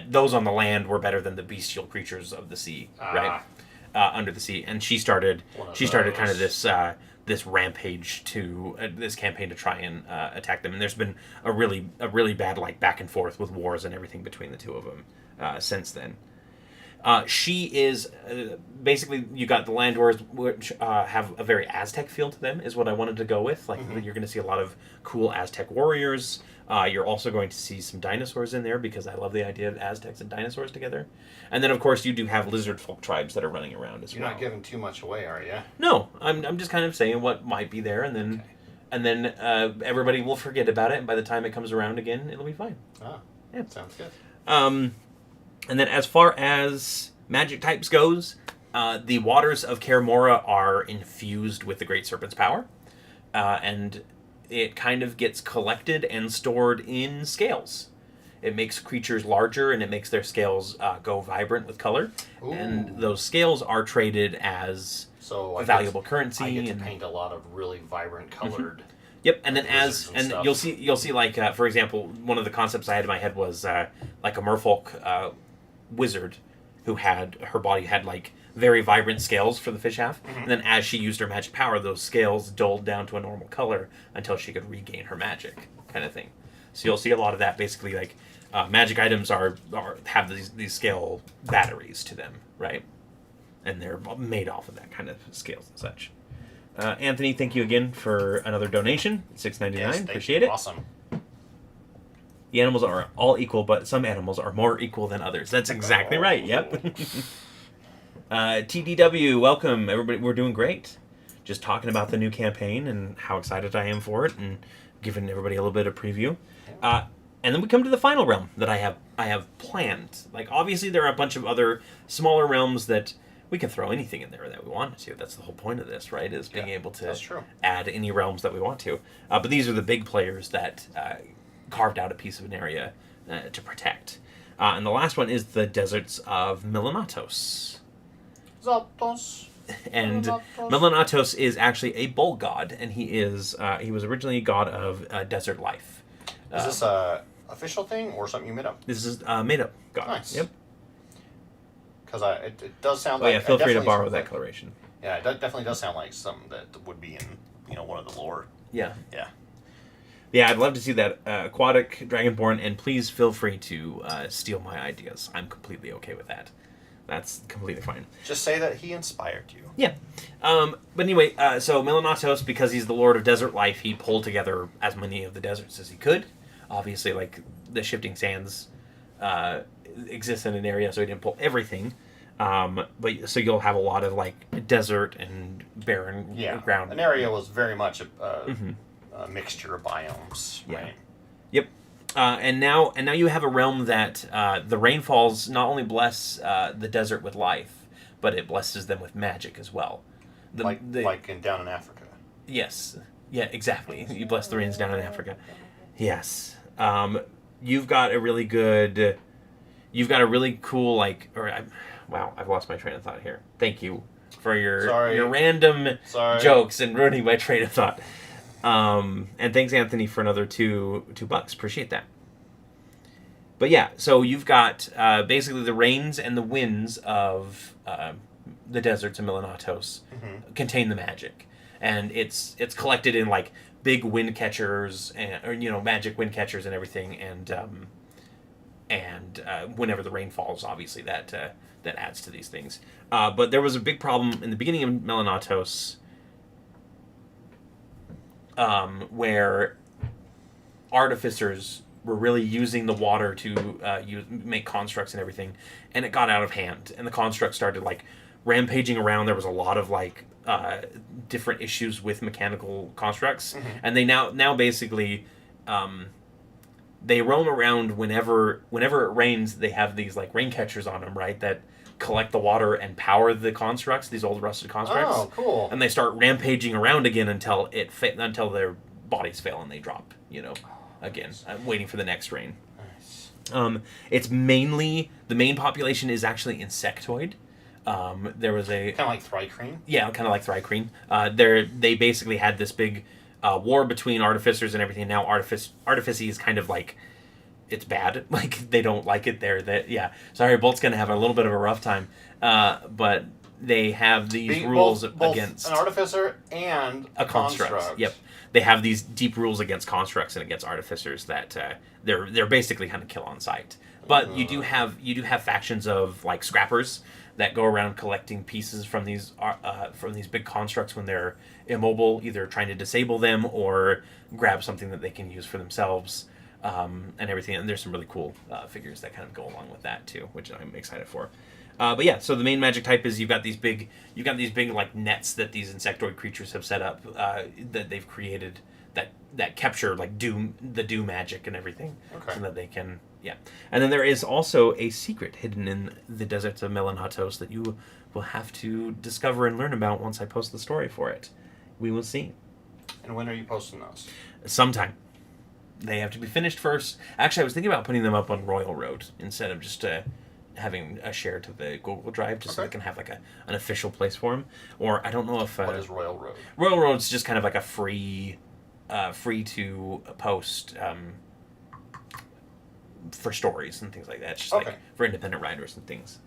A: those on the land were better than the bestial creatures of the sea, right? Under the sea, and she started kind of this rampage to this campaign to try and attack them. And there's been a really bad back and forth with wars and everything between the two of them since then. She is basically, you got the land dwellers, which have a very Aztec feel to them, is what I wanted to go with. You're going to see a lot of cool Aztec warriors. You're also going to see some dinosaurs in there, because I love the idea of Aztecs and dinosaurs together. And then, of course, you do have lizard folk tribes that are running around as well.
B: You're not giving too much away, are you?
A: No, I'm just kind of saying what might be there, and then everybody will forget about it, and by the time it comes around again, it'll be fine.
B: Oh, yeah, sounds good.
A: And then as far as magic types goes, the waters of Kaer Morha are infused with the Great Serpent's power. And it kind of gets collected and stored in scales. It makes creatures larger, and it makes their scales go vibrant with color. Ooh. And those scales are traded as valuable currency.
B: I get to paint a lot of really vibrant colored... Mm-hmm.
A: Yep, and then you'll see for example, one of the concepts I had in my head was like a merfolk wizard who had her body had very vibrant scales for the fish half, mm-hmm. and then as she used her magic power, those scales dulled down to a normal color until she could regain her magic, kind of thing. So you'll see a lot of that. Basically, magic items have these scale batteries to them, right? and they're made off of that kind of scales and such. Anthony, thank you again for another donation, $6.99.
B: Yes,
A: Appreciate it.
B: Awesome.
A: The animals are all equal, but some animals are more equal than others. That's exactly right. Yep. TDW, welcome everybody. We're doing great. Just talking about the new campaign and how excited I am for it, and giving everybody a little bit of preview. And then we come to the final realm that I have planned. Like, obviously there are a bunch of other smaller realms that we can throw anything in there that we wanted to. That's the whole point of this, right? Is being able to add any realms that we want to. But these are the big players that carved out a piece of an area to protect. And the last one is the deserts of Melanatos.
B: Zapdos.
A: And Melanatos is actually a bull god, and he was originally a god of desert life.
B: Is this a official thing or something you made up?
A: This is a made up god.
B: Nice.
A: Yep.
B: Because it does sound like...
A: yeah, feel free to borrow that coloration.
B: Yeah, it definitely does sound like something that would be in, one of the lore.
A: Yeah.
B: Yeah.
A: Yeah, I'd love to see that aquatic dragonborn, and please feel free to steal my ideas. I'm completely okay with that. That's completely fine.
B: Just say that he inspired you.
A: Yeah. But anyway, so Melanatos, because he's the Lord of Desert Life, he pulled together as many of the deserts as he could. Obviously, like, the shifting sands exist in an area, so he didn't pull everything. But so you'll have a lot of, like, desert and barren ground.
B: Aneria was very much a mixture of biomes, right?
A: Yep. And now you have a realm that the rainfalls not only bless the desert with life, but it blesses them with magic as well.
B: Like down in Africa.
A: Yes. Yeah, exactly. You bless the rains down in Africa. Yes. You've got a really cool, wow, I've lost my train of thought here. Thank you for your random jokes and ruining my train of thought. And thanks, Anthony, for another $2. Appreciate that. But yeah, so you've got basically the rains and the winds of the deserts of Melanatos contain the magic, and it's collected in like big wind catchers or magic wind catchers and everything, and whenever the rain falls, obviously that adds to these things. But there was a big problem in the beginning of Melanatos. Where artificers were really using the water to make constructs and everything, and it got out of hand, and the constructs started like rampaging around. There was a lot of like different issues with mechanical constructs, and they now basically they roam around whenever it rains. They have these like rain catchers on them, right, that collect the water and power the constructs, these old rusted constructs.
B: Oh, cool.
A: And they start rampaging around again until their bodies fail and they drop, again. I'm waiting for the next rain.
B: Nice.
A: It's mainly, the main population is actually insectoid. There was a...
B: Kind of like Thrycreen?
A: Yeah, kind of like Thrycreen. They basically had this big war between artificers and everything. Now Artificy is kind of like... It's bad. Like, they don't like it there. Sorry, Bolt's going to have a little bit of a rough time. But they have these rules against...
B: an artificer and a construct.
A: Yep. They have these deep rules against constructs and against artificers that they're basically kind of kill on sight. But you do have factions of, like, scrappers that go around collecting pieces from these big constructs when they're immobile, either trying to disable them or grab something that they can use for themselves. And everything, and there's some really cool figures that kind of go along with that too, which I'm excited for. But yeah, so the main magic type is you've got these big like nets that these insectoid creatures have set up that they've created that capture like the doom magic and everything, so that they can And then there is also a secret hidden in the deserts of Melanatos that you will have to discover and learn about once I post the story for it. We will see.
B: And when are you posting those?
A: Sometime. They have to be finished first. Actually, I was thinking about putting them up on Royal Road instead of just having a share to the Google Drive, just so they can have like an official place for them. Or I don't know if...
B: what is Royal Road?
A: Royal Road's just kind of like a free to post for stories and things like that. It's just like for independent writers and things.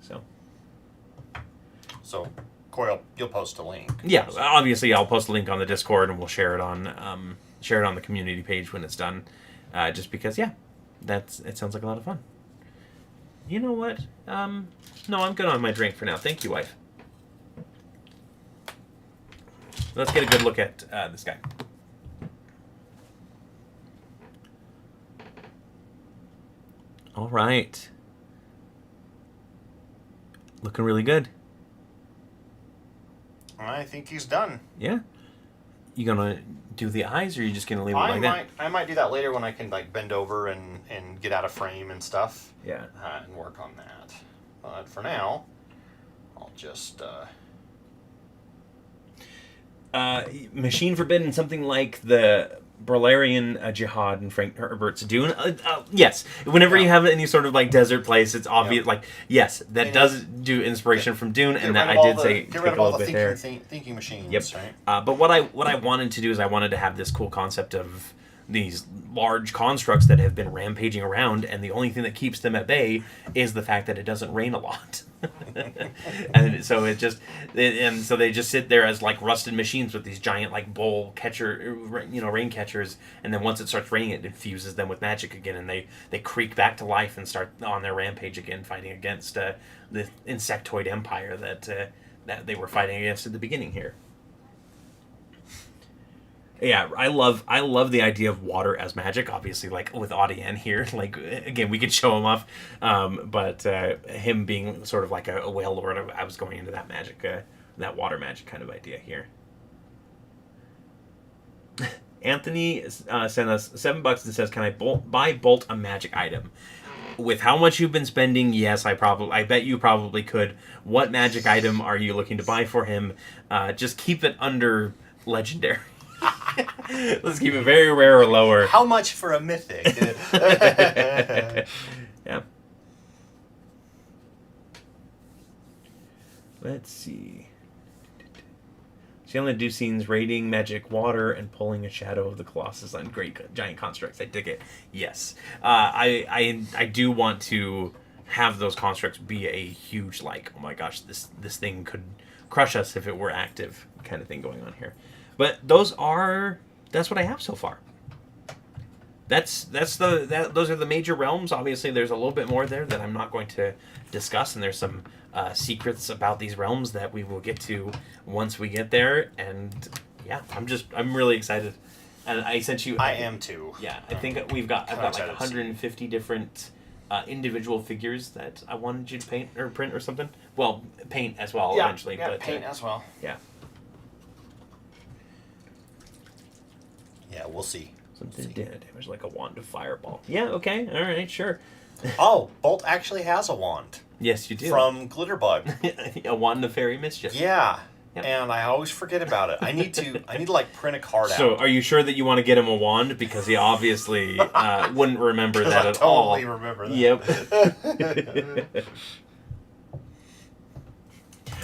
B: So Cory, you'll post a link.
A: Yeah, obviously I'll post a link on the Discord and we'll share it on the community page when it's done. Just because, it sounds like a lot of fun. You know what? No, I'm good on my drink for now. Thank you, wife. Let's get a good look at this guy. All right. Looking really good.
B: I think he's done.
A: Yeah. You gonna do the eyes, or are you just gonna leave it like that?
B: I might do that later when I can like bend over and get out of frame and stuff.
A: Yeah.
B: And work on that. But for now, I'll just.
A: Machine Forbidden, something like the Brolarian Jihad in Frank Herbert's Dune. Yes, whenever you have any sort of like desert place, it's obvious. Like, yes, that does do inspiration from Dune, and that I did say take a little bit there.
B: Thinking machines.
A: Yep.
B: Right?
A: But what I wanted to do is I wanted to have this cool concept of these large constructs that have been rampaging around, and the only thing that keeps them at bay is the fact that it doesn't rain a lot. And so so they just sit there as like rusted machines with these giant like bowl catcher, rain catchers, and then once it starts raining, it infuses them with magic again, and they creak back to life and start on their rampage again, fighting against the insectoid empire that they were fighting against at the beginning here. Yeah, I love the idea of water as magic. Obviously, like with Audien here, like again, we could show him off, but him being sort of like a whale lord, I was going into that magic, that water magic kind of idea here. Anthony sent us $7 and says, "Can I buy Bolt a magic item?" With how much you've been spending, yes, I bet you probably could. What magic item are you looking to buy for him? Just keep it under legendary. Let's keep it very rare or lower.
B: How much for a mythic?
A: Yeah. Let's see. She only do scenes raiding magic water and pulling a shadow of the Colossus on great giant constructs. I dig it. Yes. I do want to have those constructs be a huge, like, oh my gosh, this thing could crush us if it were active kind of thing going on here. But that's what I have so far. Those are the major realms. Obviously, there's a little bit more there that I'm not going to discuss, and there's some secrets about these realms that we will get to once we get there. And yeah, I'm really excited. And I sent you.
B: I am too.
A: Yeah, I think I've got like 150 different individual figures that I wanted you to paint or print or something. Well, paint as well eventually.
B: Yeah,
A: but
B: paint as well.
A: Yeah.
B: Yeah, we'll see.
A: Something did damage like a wand of fireball. Yeah, okay, all right, sure.
B: Oh, Bolt actually has a wand.
A: Yes, you do.
B: From Glitterbug.
A: A wand of fairy mischief.
B: Yeah. Yep. And I always forget about it. I need to like print a card out.
A: So, are you sure that you want to get him a wand? Because he obviously wouldn't remember that at all.
B: I totally remember that.
A: Yep.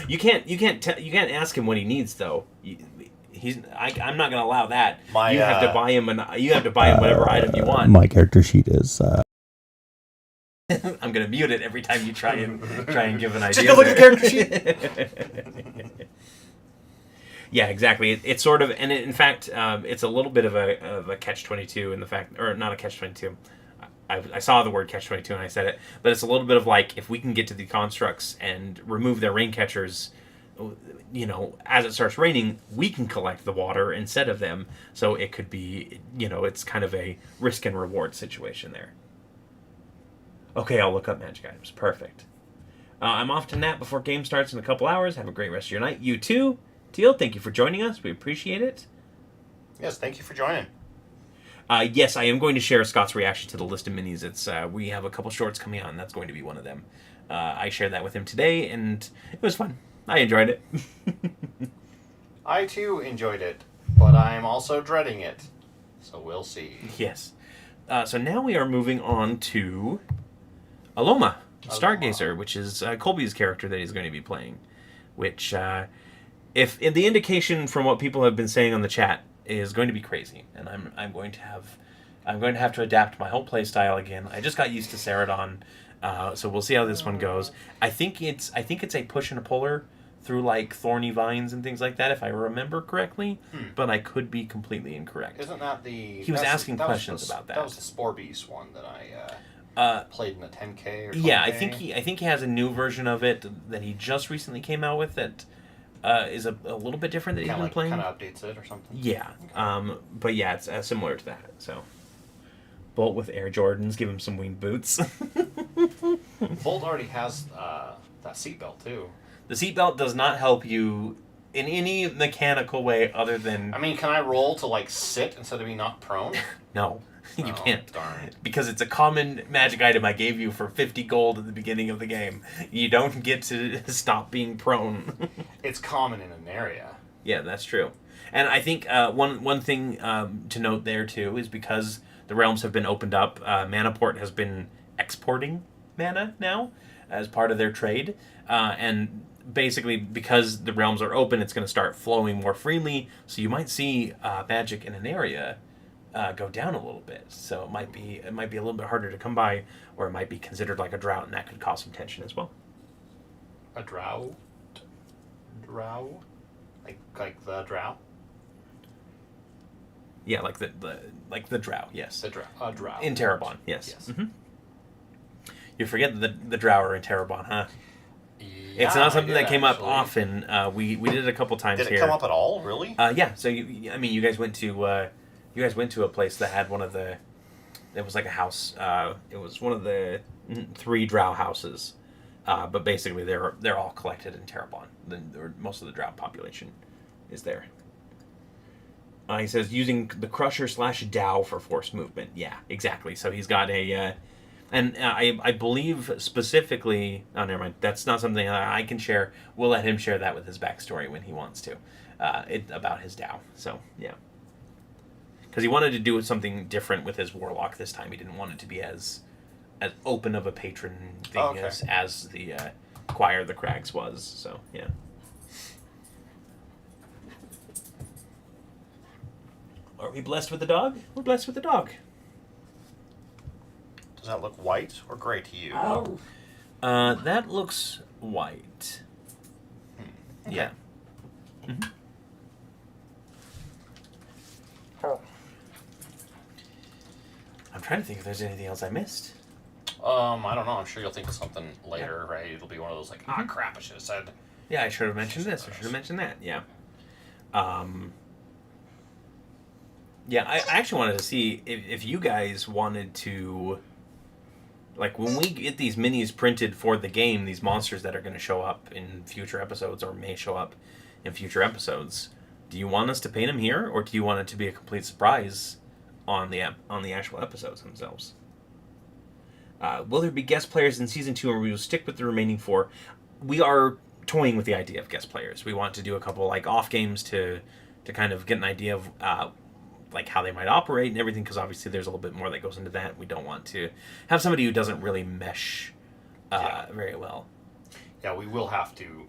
A: You can't ask him what he needs though. I'm not going to allow that. You have to buy him whatever item you want.
C: My character sheet is.
A: I'm going to mute it every time you try and give an idea.
B: Take a look at the character sheet.
A: Yeah, exactly. It's sort of, and in fact, it's a little bit of a catch-22 in the fact, or not a catch-22. I saw the word catch-22 and I said it, but it's a little bit of like, if we can get to the constructs and remove their rain catchers, as it starts raining, we can collect the water instead of them. So it could be, it's kind of a risk and reward situation there. Okay, I'll look up magic items. Perfect. I'm off to nap before game starts in a couple hours. Have a great rest of your night. You too. Teal, thank you for joining us. We appreciate it.
B: Yes, thank you for joining.
A: Yes, I am going to share Scott's reaction to the list of minis. It's we have a couple shorts coming out, and that's going to be one of them. I shared that with him today, and it was fun. I enjoyed it.
B: I too enjoyed it, but I am also dreading it. So we'll see.
A: Yes. So now we are moving on to Aloma Stargazer, which is Colby's character that he's going to be playing. Which, if the indication from what people have been saying on the chat is going to be crazy, and I'm going to have to adapt my whole play style again. I just got used to Ceradon, so we'll see how this one goes. I think it's a push and a puller through like thorny vines and things like that, if I remember correctly, but I could be completely incorrect.
B: Isn't that the?
A: He was asking questions about that.
B: That was the Spore Beast one that I played in the 10K or 20K.
A: Yeah, I think he has a new version of it that he just recently came out with that is a little bit different that he's been
B: like,
A: playing.
B: Kind of updates it or something.
A: Yeah.
B: Okay.
A: But yeah, it's similar to that. So, Bolt with Air Jordans, give him some winged boots.
B: Bolt already has that seatbelt too.
A: The seatbelt does not help you in any mechanical way other than...
B: I mean, can I roll to, like, sit instead of being knocked prone?
A: No, you can't.
B: Darn.
A: Because it's a common magic item I gave you for 50 gold at the beginning of the game. You don't get to stop being prone.
B: It's common in Aneria.
A: Yeah, that's true. And I think one thing to note there, too, is because the realms have been opened up, Manaport has been exporting mana now as part of their trade. And basically, because the realms are open, it's going to start flowing more freely. So you might see magic in an area go down a little bit. So it might be a little bit harder to come by, or it might be considered like a drought, and that could cause some tension as well.
B: A drought? Like the drought?
A: Yeah, like the drow, yes.
B: The drought.
A: In Terrebonne, yes.
B: Yes.
A: Mm-hmm. You forget the drow are in Terrebonne, huh?
B: Yeah,
A: It's not something
B: I did,
A: that came up
B: actually.
A: often. We did it a couple times
B: Did
A: here.
B: it come up at all? Really?
A: Yeah. So you guys went to a place that had one of the. It was like a house. It was one of the 3 drow houses, but basically they're all collected in Terrebonne. Most of the drow population is there. He says using the Crusher / Dow for force movement. Yeah, exactly. So he's got a. And I believe specifically... Oh, never mind. That's not something I can share. We'll let him share that with his backstory when he wants to. About his Dow. So, yeah. Because he wanted to do something different with his Warlock this time. He didn't want it to be as open of a patron thing as the Choir of the Crags was. So, yeah. Are we blessed with the dog? We're blessed with the dog.
B: Does that look white or gray to you?
C: Oh.
A: That looks white.
B: Okay.
A: Yeah. Mm-hmm.
C: Oh.
A: I'm trying to think if there's anything else I missed.
B: I don't know. I'm sure you'll think of something later, right? It'll be one of those like, crap, I should have said.
A: Yeah, I should have mentioned this. I should have mentioned that. Yeah. Yeah, I actually wanted to see if you guys wanted to... Like, when we get these minis printed for the game, these monsters that are going to show up in future episodes or may show up in future episodes, do you want us to paint them here, or do you want it to be a complete surprise on the actual episodes themselves? Will there be guest players in Season 2, or we will stick with the remaining 4? We are toying with the idea of guest players. We want to do a couple, like, off games to kind of get an idea of... like how they might operate and everything, because obviously there's a little bit more that goes into that. We don't want to have somebody who doesn't really mesh very well.
B: Yeah, we will have to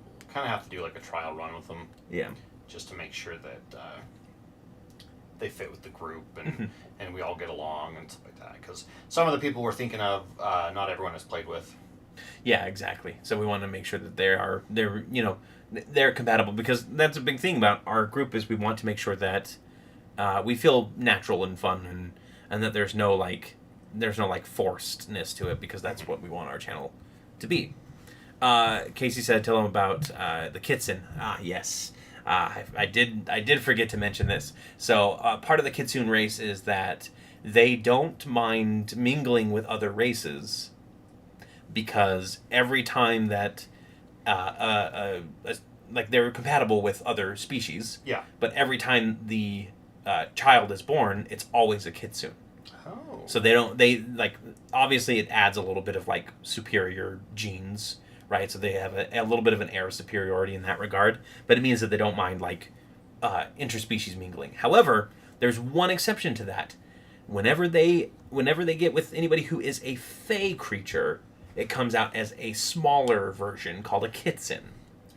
B: do like a trial run with them.
A: Yeah.
B: Just to make sure that they fit with the group and we all get along and stuff like that. Because some of the people we're thinking of, not everyone has played with.
A: Yeah, exactly. So we want to make sure that they're compatible, because that's a big thing about our group is we want to make sure that we feel natural and fun, and that there's no forcedness to it, because that's what we want our channel to be. Casey said, tell him about the Kitsune. Yes. I did forget to mention this. So part of the Kitsune race is that they don't mind mingling with other races, because every time that like they're compatible with other species.
B: Yeah.
A: But every time the child is born, it's always a Kitsune.
B: Oh.
A: So obviously it adds a little bit of like superior genes, right? So they have a little bit of an air of superiority in that regard, but it means that they don't mind like interspecies mingling. However, there's one exception to that. Whenever they get with anybody who is a fey creature, it comes out as a smaller version called a Kitsune.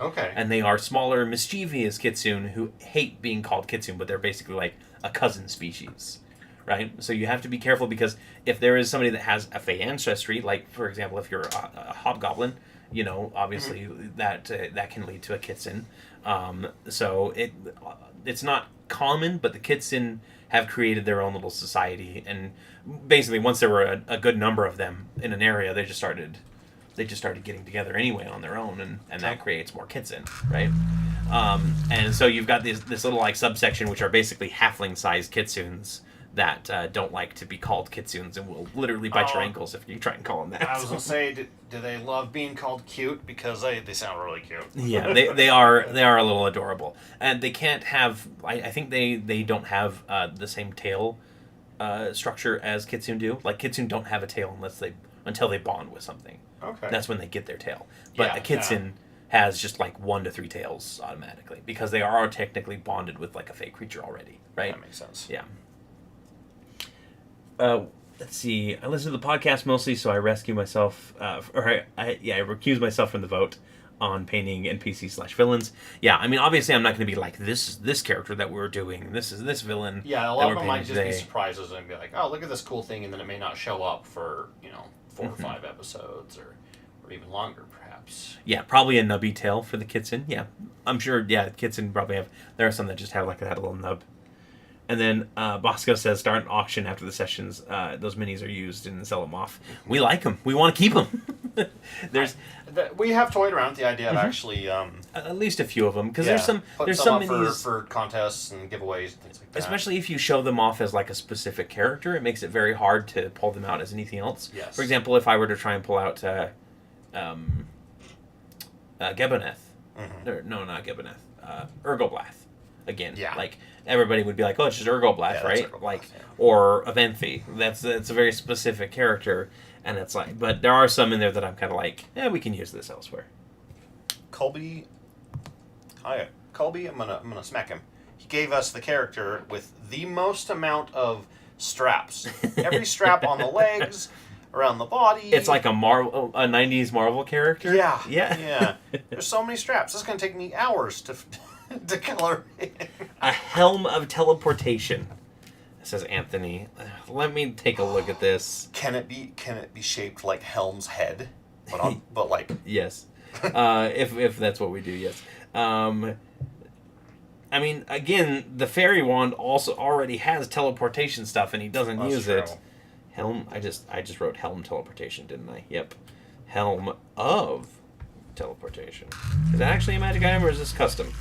B: Okay.
A: And they are smaller, mischievous Kitsune who hate being called Kitsune, but they're basically like a cousin species, right? So you have to be careful, because if there is somebody that has a fey ancestry, like, for example, if you're a hobgoblin, obviously that can lead to a Kitsune. So it's not common, but the Kitsune have created their own little society, and basically once there were a good number of them in an area, they just started getting together anyway on their own, and that creates more Kitsune, right? And so you've got this little like subsection, which are basically halfling-sized kitsunes that don't like to be called kitsunes and will literally bite your ankles if you try and call them that.
B: I was going to say, do they love being called cute? Because they sound really cute.
A: Yeah, they are a little adorable. And they can't have... I think they don't have the same tail structure as kitsune do. Like, kitsune don't have a tail until they bond with something.
B: Okay.
A: That's when they get their tail. But a kitsune has just like 1 to 3 tails automatically because they are technically bonded with like a fey creature already, right?
B: That makes sense.
A: Yeah. Let's see. I listen to the podcast mostly, so I rescue myself, I recuse myself from the vote on painting NPC/villains. Yeah, I mean, obviously, I'm not going to be like this character that we're doing. This is this villain.
B: Yeah, a lot of them might just be surprises and be like, oh, look at this cool thing, and then it may not show up for 4 or 5 episodes or even longer, perhaps.
A: Yeah, probably a nubby tail for the kitsune. Yeah, I'm sure. Yeah, kitsune probably have. There are some that just have like that little nub. And then Bosco says, start an auction after the sessions. Those minis are used and sell them off. We like them. We want to keep them.
B: We have toyed around with the idea of actually...
A: at least a few of them. Because there's some
B: minis... For contests and giveaways and things like that.
A: Especially if you show them off as like a specific character, it makes it very hard to pull them out as anything else.
B: Yes.
A: For example, if I were to try and pull out Geboneth. No, not Geboneth. Urgoblath. Again.
B: Yeah.
A: Like... Everybody would be like, "Oh, it's just Urgoblath, right?"
B: Urgoblath,
A: or Aventhi. That's a very specific character, and it's like. But there are some in there that I'm kind of like, "Yeah, we can use this elsewhere."
B: Colby, I'm gonna smack him. He gave us the character with the most amount of straps. Every strap on the legs, around the body.
A: It's like a 90s Marvel character.
B: Yeah. There's so many straps. This is gonna take me hours to color it.
A: A Helm of Teleportation, says Anthony. Let me take a look at this.
B: Can it be shaped like Helm's head, but like
A: yes, if that's what we do, yes. I mean, again, the fairy wand also already has teleportation stuff, and he doesn't use it. Helm. I just wrote Helm Teleportation, didn't I? Yep. Helm of Teleportation. Is that actually a magic item, or is this custom?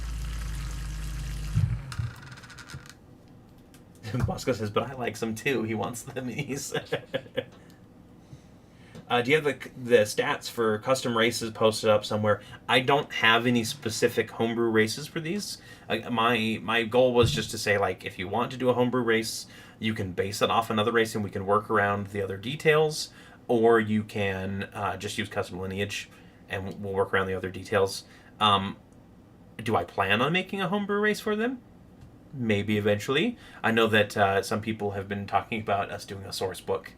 A: Bosco says, but I like some too. He wants the minis. Do you have the stats for custom races posted up somewhere? I don't have any specific homebrew races for these. My goal was just to say, like, if you want to do a homebrew race, you can base it off another race and we can work around the other details, or you can just use custom lineage and we'll work around the other details. Do I plan on making a homebrew race for them? Maybe eventually. I know that some people have been talking about us doing a source book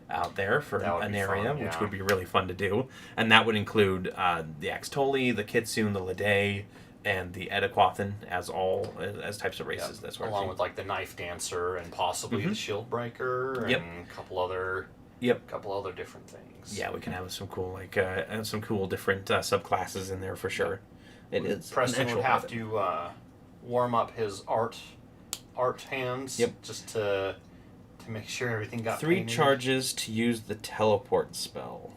A: out there for Aneria, which would be really fun to do. And that would include the Axtoli, the Kitsune, the Lede, and the Edaquathan as types of races. That's
B: along with like the Knife Dancer and possibly the Shield Breaker and a couple other different things.
A: Yeah, we can have some cool different subclasses in there for sure. It is.
B: Preston would have to warm up his art hands just to make sure everything got
A: 3
B: painted.
A: charges to use the teleport spell.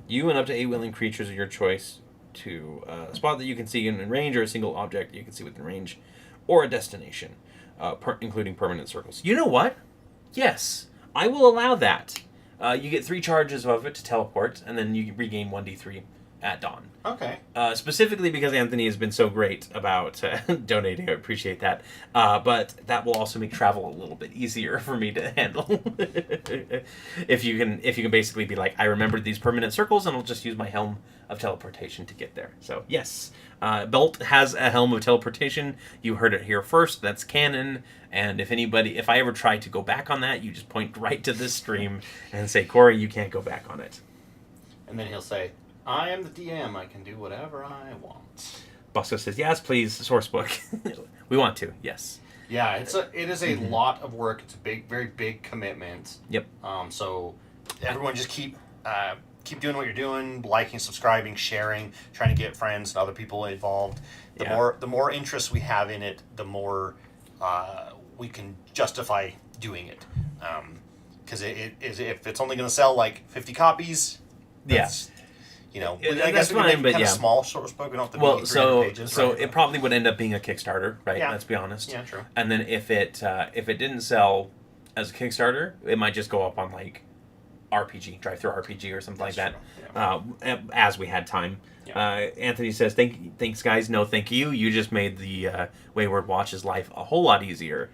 A: You and up to 8 willing creatures of your choice to a spot that you can see in range, or a single object you can see within range, or a destination, including permanent circles. You know what? Yes, I will allow that. You get 3 charges of it to teleport, and then you regain 1d3 at dawn.
B: Okay.
A: Specifically because Anthony has been so great about donating. I appreciate that. But that will also make travel a little bit easier for me to handle. if you can basically be like, I remembered these permanent circles, and I'll just use my Helm of Teleportation to get there. So yes, Belt has a Helm of Teleportation. You heard it here first. That's canon. And if I ever try to go back on that, you just point right to this stream and say, Cory, you can't go back on it.
B: And then he'll say, I am the DM. I can do whatever I want.
A: Bosco says, yes, please, source book. We want to, yes.
B: Yeah, it is a lot of work. It's a very big commitment.
A: Yep.
B: So everyone just keep doing what you're doing, liking, subscribing, sharing, trying to get friends and other people involved. The more interest we have in it, the more we can justify doing it. Because if it's only going to sell like 50 copies, you know,
A: Yeah,
B: I guess we can make it kind of small source book. We don't have to be 300 pages.
A: So it probably would end up being a Kickstarter, right?
B: Yeah.
A: Let's be honest.
B: Yeah, true.
A: And then if it didn't sell as a Kickstarter, it might just go up on like RPG, drive-through RPG or something like that. Yeah. As we had time. Yeah. Anthony says, thanks guys. No, thank you. You just made the Wayward Watch's life a whole lot easier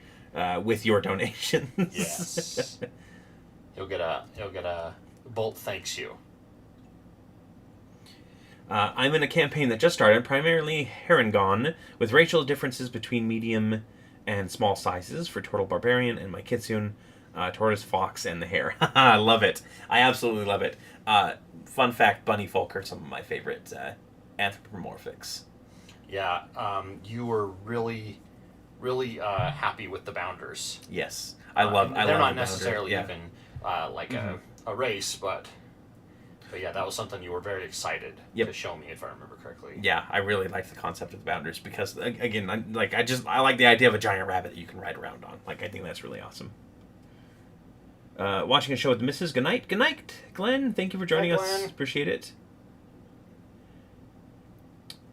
A: with your donations.
B: Yes. You'll get a Bolt thanks you.
A: I'm in a campaign that just started, primarily Harengon, with racial differences between medium and small sizes for Turtle Barbarian and my Kitsune, Tortoise Fox, and the Hare. I love it. I absolutely love it. Fun fact, bunny folk are some of my favorite anthropomorphics.
B: Yeah, you were really, really happy with the Bounders.
A: Yes.
B: They're not necessarily even like a race, but yeah, that was something you were very excited to show me, if I remember correctly.
A: Yeah, I really like the concept of the Bounders because, again, I like the idea of a giant rabbit that you can ride around on. Like, I think that's really awesome. Watching a show with the missus. Good night, Glenn. Thank you for joining us. Appreciate it.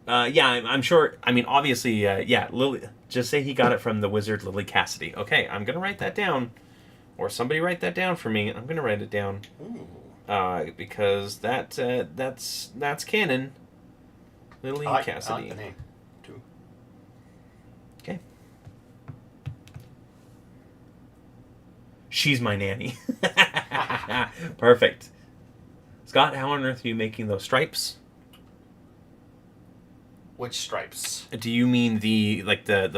A: Yeah, I'm sure. I mean, obviously, Lily. Just say he got it from the wizard Lily Cassidy. Okay, I'm gonna write that down, or somebody write that down for me. I'm gonna write it down.
B: Ooh.
A: Because that's canon. Lily Cassidy.
B: I like the name too.
A: Okay. She's my nanny. Perfect. Scott, how on earth are you making those stripes?
B: Which stripes?
A: Do you mean the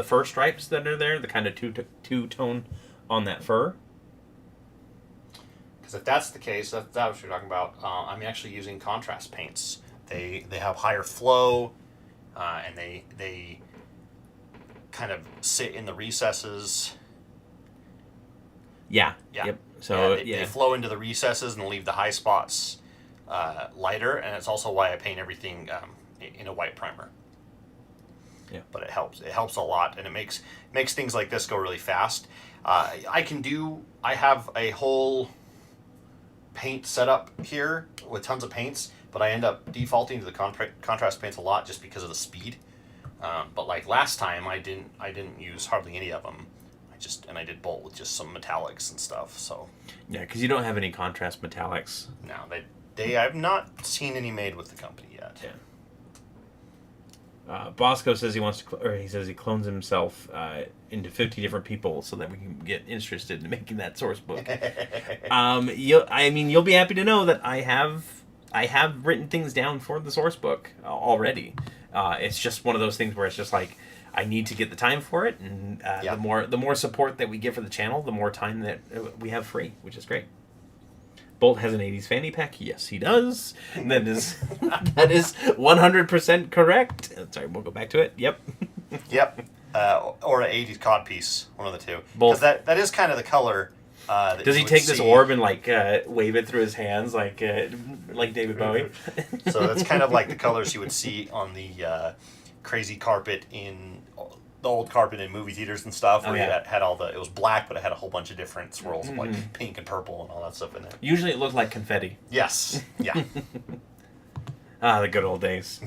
A: fur stripes that are there, the kind of two-tone on that fur?
B: Because if that's the case, that's what you're talking about. I'm actually using contrast paints. They have higher flow, and they kind of sit in the recesses.
A: Yeah. Yep. So
B: they flow into the recesses and leave the high spots lighter, and it's also why I paint everything in a white primer.
A: Yeah.
B: But it helps. It helps a lot, and it makes things like this go really fast. I have a whole paint setup here with tons of paints, but I end up defaulting to the contrast paints a lot just because of the speed. But like last time, I didn't use hardly any of them. I did Bolt with just some metallics and stuff. So
A: yeah, because you don't have any contrast metallics.
B: No, I've not seen any made with the company yet.
A: Yeah. Bosco says he says he clones himself into 50 different people so that we can get interested in making that source book. You'll be happy to know that I have written things down for the source book already. It's just one of those things where it's just like I need to get the time for it, and the more support that we give for the channel, the more time that we have free, which is great. Bolt has an 80s fanny pack. Yes, he does. That is 100% correct. Sorry, we'll go back to it. Yep.
B: Yep. Or an 80s codpiece, one of the two.
A: Both.
B: Because that is kind of the color.
A: Does he take this orb and wave it through his hands like David Bowie?
B: So that's kind of like the colors you would see on the crazy carpet in the old carpet in movie theaters and stuff, where it had it was black, but it had a whole bunch of different swirls of like pink and purple and all that stuff in there.
A: Usually it looked like confetti.
B: Yes. Yeah.
A: The good old days.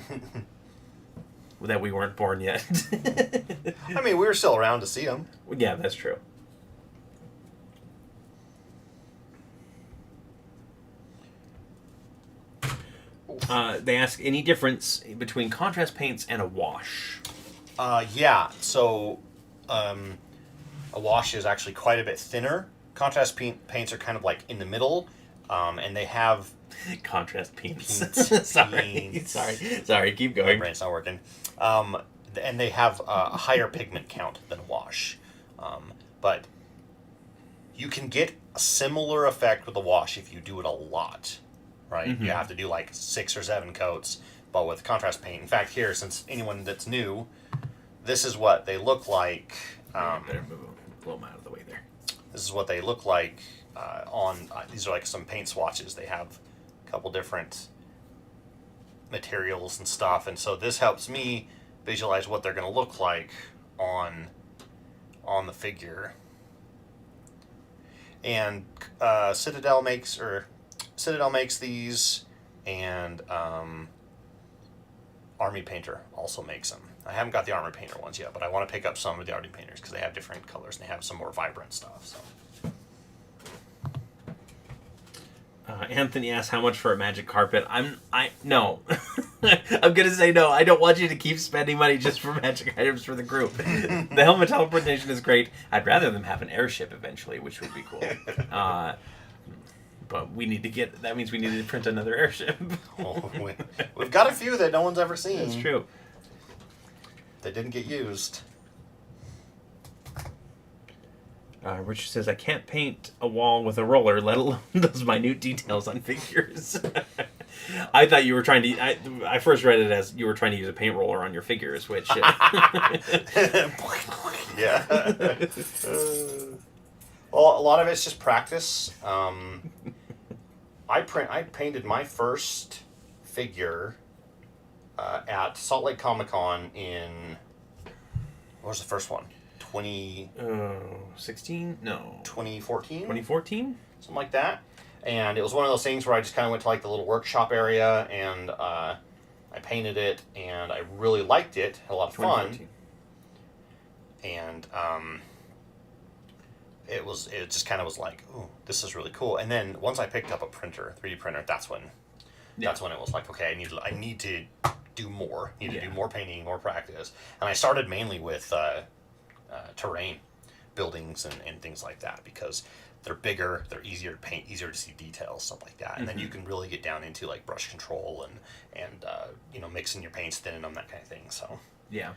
A: That we weren't born yet.
B: I mean, we were still around to see them.
A: Yeah, that's true. They ask any difference between contrast paints and a wash.
B: Yeah. So, a wash is actually quite a bit thinner. Contrast paints are kind of like in the middle, and they have
A: contrast paints. Sorry. Keep going.
B: My brain's not working. And they have a higher pigment count than a wash, but you can get a similar effect with a wash if you do it a lot. Right, you have to do like 6 or 7 coats, but with contrast paint. In fact, here, since anyone that's new, this is what they look like.
A: Better blow them out of the way there.
B: This is what they look like these are like some paint swatches. They have a couple different materials and stuff, and so this helps me visualize what they're going to look like on the figure. And Citadel makes these, and Army Painter also makes them. I haven't got the Armor Painter ones yet, but I want to pick up some of the Army Painters because they have different colors and they have some more vibrant stuff. So.
A: Anthony asks how much for a magic carpet. No. I'm gonna say no. I don't want you to keep spending money just for magic items for the group. The Helm of Teleportation is great. I'd rather them have an airship eventually, which would be cool. But we need to get. That means we need to print another airship.
B: We've got a few that no one's ever seen.
A: That's true.
B: That didn't get used.
A: Richard says, I can't paint a wall with a roller, let alone those minute details on figures. I thought you were trying to... I first read it as you were trying to use a paint roller on your figures, which...
B: Yeah. Well, a lot of it's just practice. I painted my first figure at Salt Lake Comic Con in... What was the first one?
A: 16? No.
B: 2014?
A: 2014?
B: Something like that. And it was one of those things where I just kind of went to like the little workshop area and I painted it and I really liked it. Had a lot of fun. And it just kind of was like, ooh, this is really cool. And then once I picked up a printer, 3D printer, that's when it was like, okay, I need to do more. I need to do more painting, more practice. And I started mainly with terrain, buildings and things like that because they're bigger, they're easier to paint, easier to see details, stuff like that. And then you can really get down into like brush control and mixing your paints, thinning them, that kind of thing. So
A: yeah,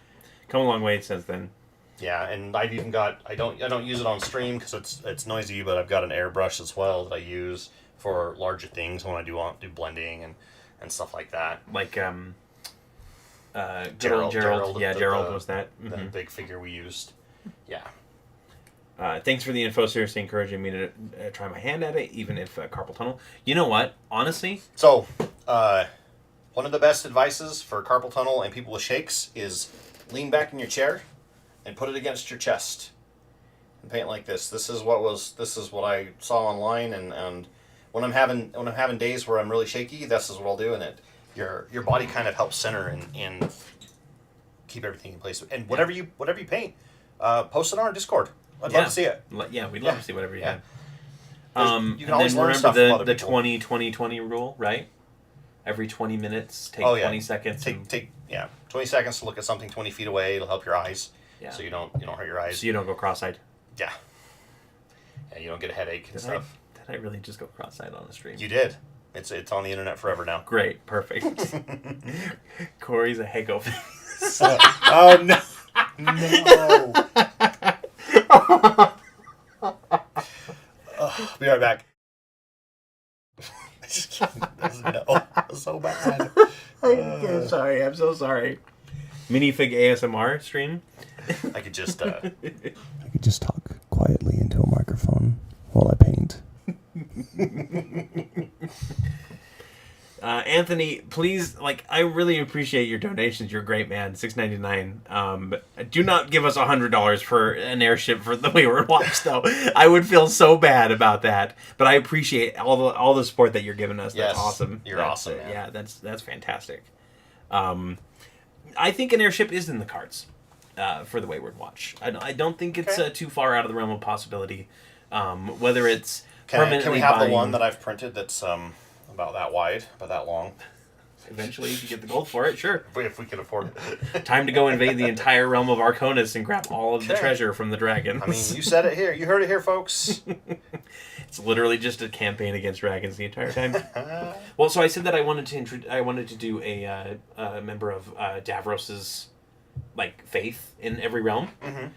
A: come a long way since then.
B: Yeah, and I've even got I don't use it on stream because it's noisy, but I've got an airbrush as well that I use for larger things when I do blending and stuff like that.
A: Like
B: Gerald.
A: Gerald was that
B: the big figure we used. Yeah.
A: Thanks for the info, seriously encouraging me to try my hand at it, even if carpal tunnel. You know what? Honestly...
B: So, one of the best advices for carpal tunnel and people with shakes is lean back in your chair and put it against your chest and paint like this. This is what I saw online, and when I'm having days where I'm really shaky, this is what I'll do, and your body kind of helps center and keep everything in place. And whatever you paint, post it on our Discord. I'd love to see it.
A: Yeah, we'd love to see whatever you have.
B: You can always learn stuff from other people.
A: 20 rule, right? Every 20 minutes, take 20 seconds.
B: Take 20 seconds to look at something 20 feet away. It'll help your eyes. Yeah. So you don't hurt your eyes.
A: So you don't go cross-eyed.
B: Yeah. Yeah, you don't get a headache and stuff.
A: Did I really just go cross-eyed on the stream?
B: You did. It's on the internet forever now.
A: Great, perfect. Cory's a hego face.
B: Oh no. No. Be right back. Just kidding. No, that's so bad.
A: I'm sorry. I'm so sorry. Minifig ASMR stream.
B: I could just
C: talk quietly into a microphone while I paint.
A: Anthony, please, I really appreciate your donations. You're a great man. $6.99. Do not give us $100 for an airship for the Wayward Watch, though. I would feel so bad about that. But I appreciate all the support that you're giving us.
B: Yes,
A: that's awesome.
B: You're awesome, man.
A: Yeah, that's fantastic. I think an airship is in the cards for the Wayward Watch. I don't think it's too far out of the realm of possibility. Whether it's
B: can we have the one that I've printed that's about that wide, about that long?
A: Eventually, if you get the gold for it, sure.
B: If we can afford it.
A: Time to go invade the entire realm of Arconis and grab all of the treasure from the dragons.
B: I mean, you said it here. You heard it here, folks.
A: It's literally just a campaign against dragons the entire time. Well, so I said that I wanted to do a member of Davros's faith in every realm.
B: Mm-hmm.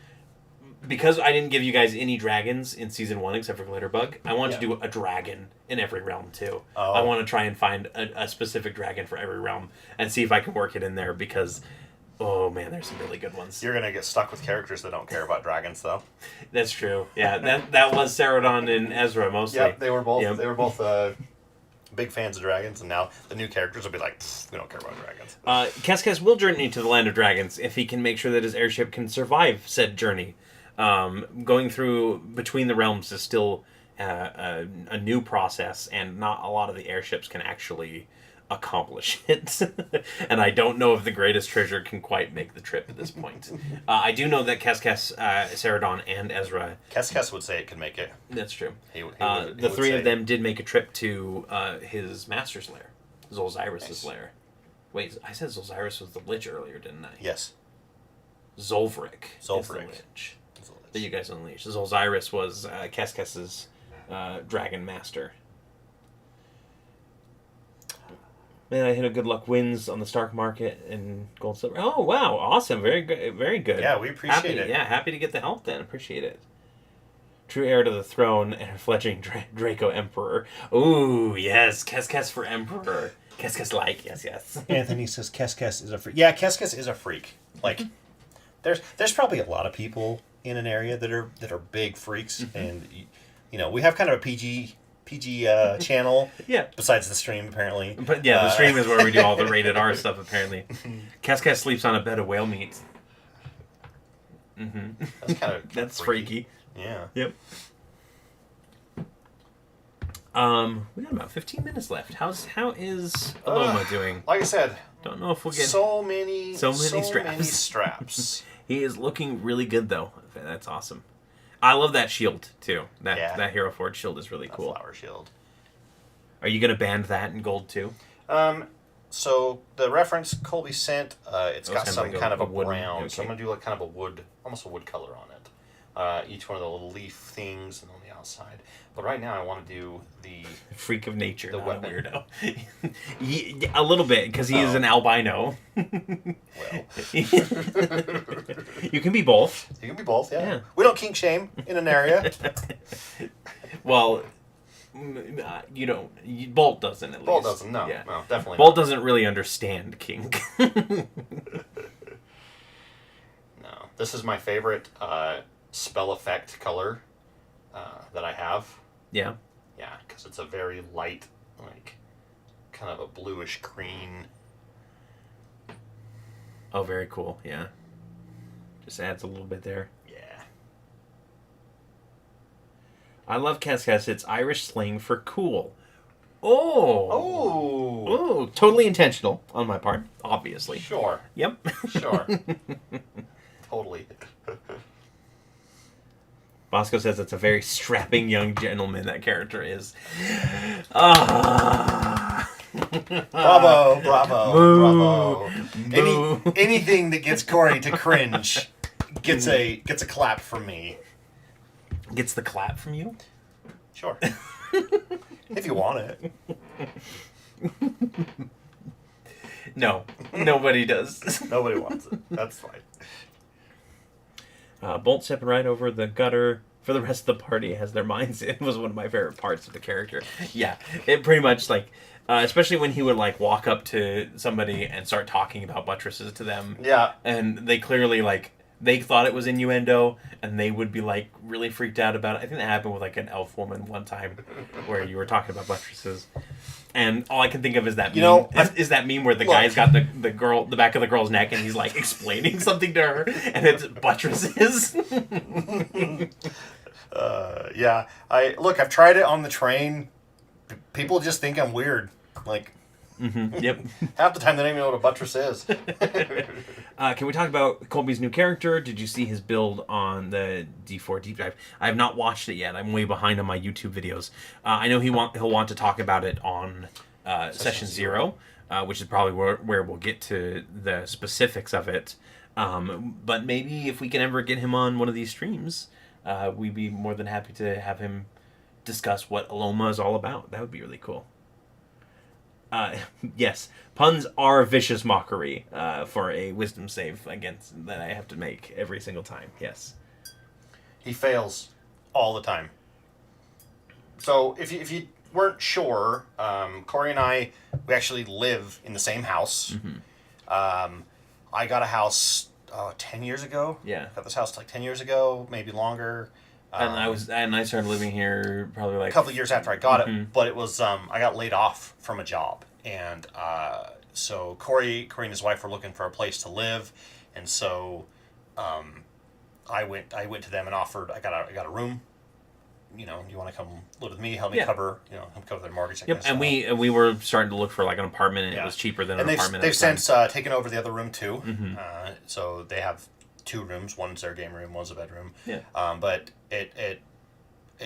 A: Because I didn't give you guys any dragons in season 1 except for Glitterbug, I want to do a dragon in every realm too.
B: Oh.
A: I want to try and find a specific dragon for every realm and see if I can work it in there because, oh man, there's some really good ones.
B: You're going to get stuck with characters that don't care about dragons though.
A: That's true. Yeah, that was Saradon and Ezra mostly.
B: Yep, they were both. Yep. They were both big fans of dragons, and now the new characters will be like, we don't care about dragons.
A: Kes will journey to the land of dragons if he can make sure that his airship can survive said journey. Going through between the realms is still a new process, and not a lot of the airships can actually accomplish it. And I don't know if the greatest treasure can quite make the trip at this point. I do know that Kes, Ceradon, and Ezra...
B: Kes would say it could make it.
A: That's true.
B: The
A: three of them did make a trip to his master's lair, Zolzyrus' lair. Wait, I said Zolzyrus was the Lich earlier, didn't I?
B: Yes.
A: Zolvric is the Lich that you guys unleashed. Zolzyrus was Keskes's dragon master. Man, I hit a good luck wins on the Stark Market and gold silver. Oh, wow. Awesome. Very good. Very good.
B: Yeah, we appreciate it.
A: Yeah, happy to get the help then. Appreciate it. True heir to the throne and a fledgling Draco Emperor. Ooh, yes. Kes for Emperor. Kes-like. Yes.
B: Anthony says Kes is a freak. Yeah, Kes is a freak. Like, there's probably a lot of people in an area that are big freaks, and we have kind of a PG channel.
A: Yeah.
B: Besides the stream, apparently.
A: But yeah, the stream is where we do all the rated R stuff. Apparently, Kes sleeps on a bed of whale meat. Mm-hmm.
B: That's kind of
A: that's freaky.
B: Yeah.
A: Yep. We got about 15 minutes left. How is Aloma doing?
B: Like I said,
A: don't know if we'll get
B: so many
A: straps. He is looking really good though. That's awesome. I love that shield too. That Hero Forge shield is really cool.
B: Flower shield.
A: Are you gonna band that in gold too?
B: So the reference Colby sent, it's got some kind of a
A: wood
B: brown.
A: Okay.
B: So I'm gonna do like kind of a wood, almost a wood color on it. Each one of the little leaf things and on the outside. But right now I want to do the
A: freak of nature,
B: the weapon.
A: Weirdo. A little bit because he is an albino.
B: Well,
A: you can be both.
B: You can be both. Yeah. We don't kink shame in Aneria.
A: Well, you don't. Bolt doesn't at least.
B: Bolt doesn't. No. Yeah. No, definitely.
A: Bolt
B: not.
A: doesn't really understand kink.
B: No. This is my favorite spell effect color that I have.
A: Yeah.
B: Yeah, because it's a very light, like, kind of a bluish green.
A: Oh, very cool. Yeah. Just adds a little bit there.
B: Yeah.
A: I love Kes. It's Irish slang for cool. Oh, totally intentional on my part, obviously.
B: Sure.
A: Yep.
B: Sure. Totally.
A: Bosco says it's a very strapping young gentleman, that character is.
B: Bravo. Anything that gets Cory to cringe gets a clap from me.
A: Gets the clap from you?
B: Sure. If you want it.
A: No. Nobody does.
B: Nobody wants it. That's fine.
A: Bolt stepping right over the gutter for the rest of the party has their minds. It was one of my favorite parts of the character. Yeah, it pretty much especially when he would walk up to somebody and start talking about buttresses to them.
B: Yeah.
A: And they clearly they thought it was innuendo, and they would be really freaked out about it. I think that happened with an elf woman one time, where you were talking about buttresses. And all I can think of is that meme. Is that meme where the guy's got the back of the girl's neck, and he's explaining something to her, and it's buttresses.
B: Yeah. I've tried it on the train. People just think I'm weird.
A: Yep.
B: Half the time they don't even know what a buttress is.
A: Can we talk about Colby's new character? Did you see his build on the D4 Deep Dive? I have not watched it yet. I'm way behind on my YouTube videos. I know he'll want to talk about it on Session 0, which is probably where we'll get to the specifics of it. But maybe if we can ever get him on one of these streams, we'd be more than happy to have him discuss what Aloma is all about. That would be really cool. Yes, puns are vicious mockery for a wisdom save against that I have to make every single time. Yes.
B: He fails all the time. So if you weren't sure, Cory and I, we actually live in the same house. Mm-hmm. I got a house 10 years ago.
A: Yeah.
B: Got this house 10 years ago, maybe longer.
A: And I started living here probably
B: a couple of years after I got it, but it was I got laid off from a job, and so Cory and his wife were looking for a place to live, and so I went to them and offered. I got a room you know, you want to come live with me, help me cover their mortgage. I guess.
A: And we were starting to look for like an apartment, and it was cheaper than an apartment.
B: They've since taken over the other room too. So they have 2 rooms. One's their game room, one's a bedroom.
A: Yeah.
B: But it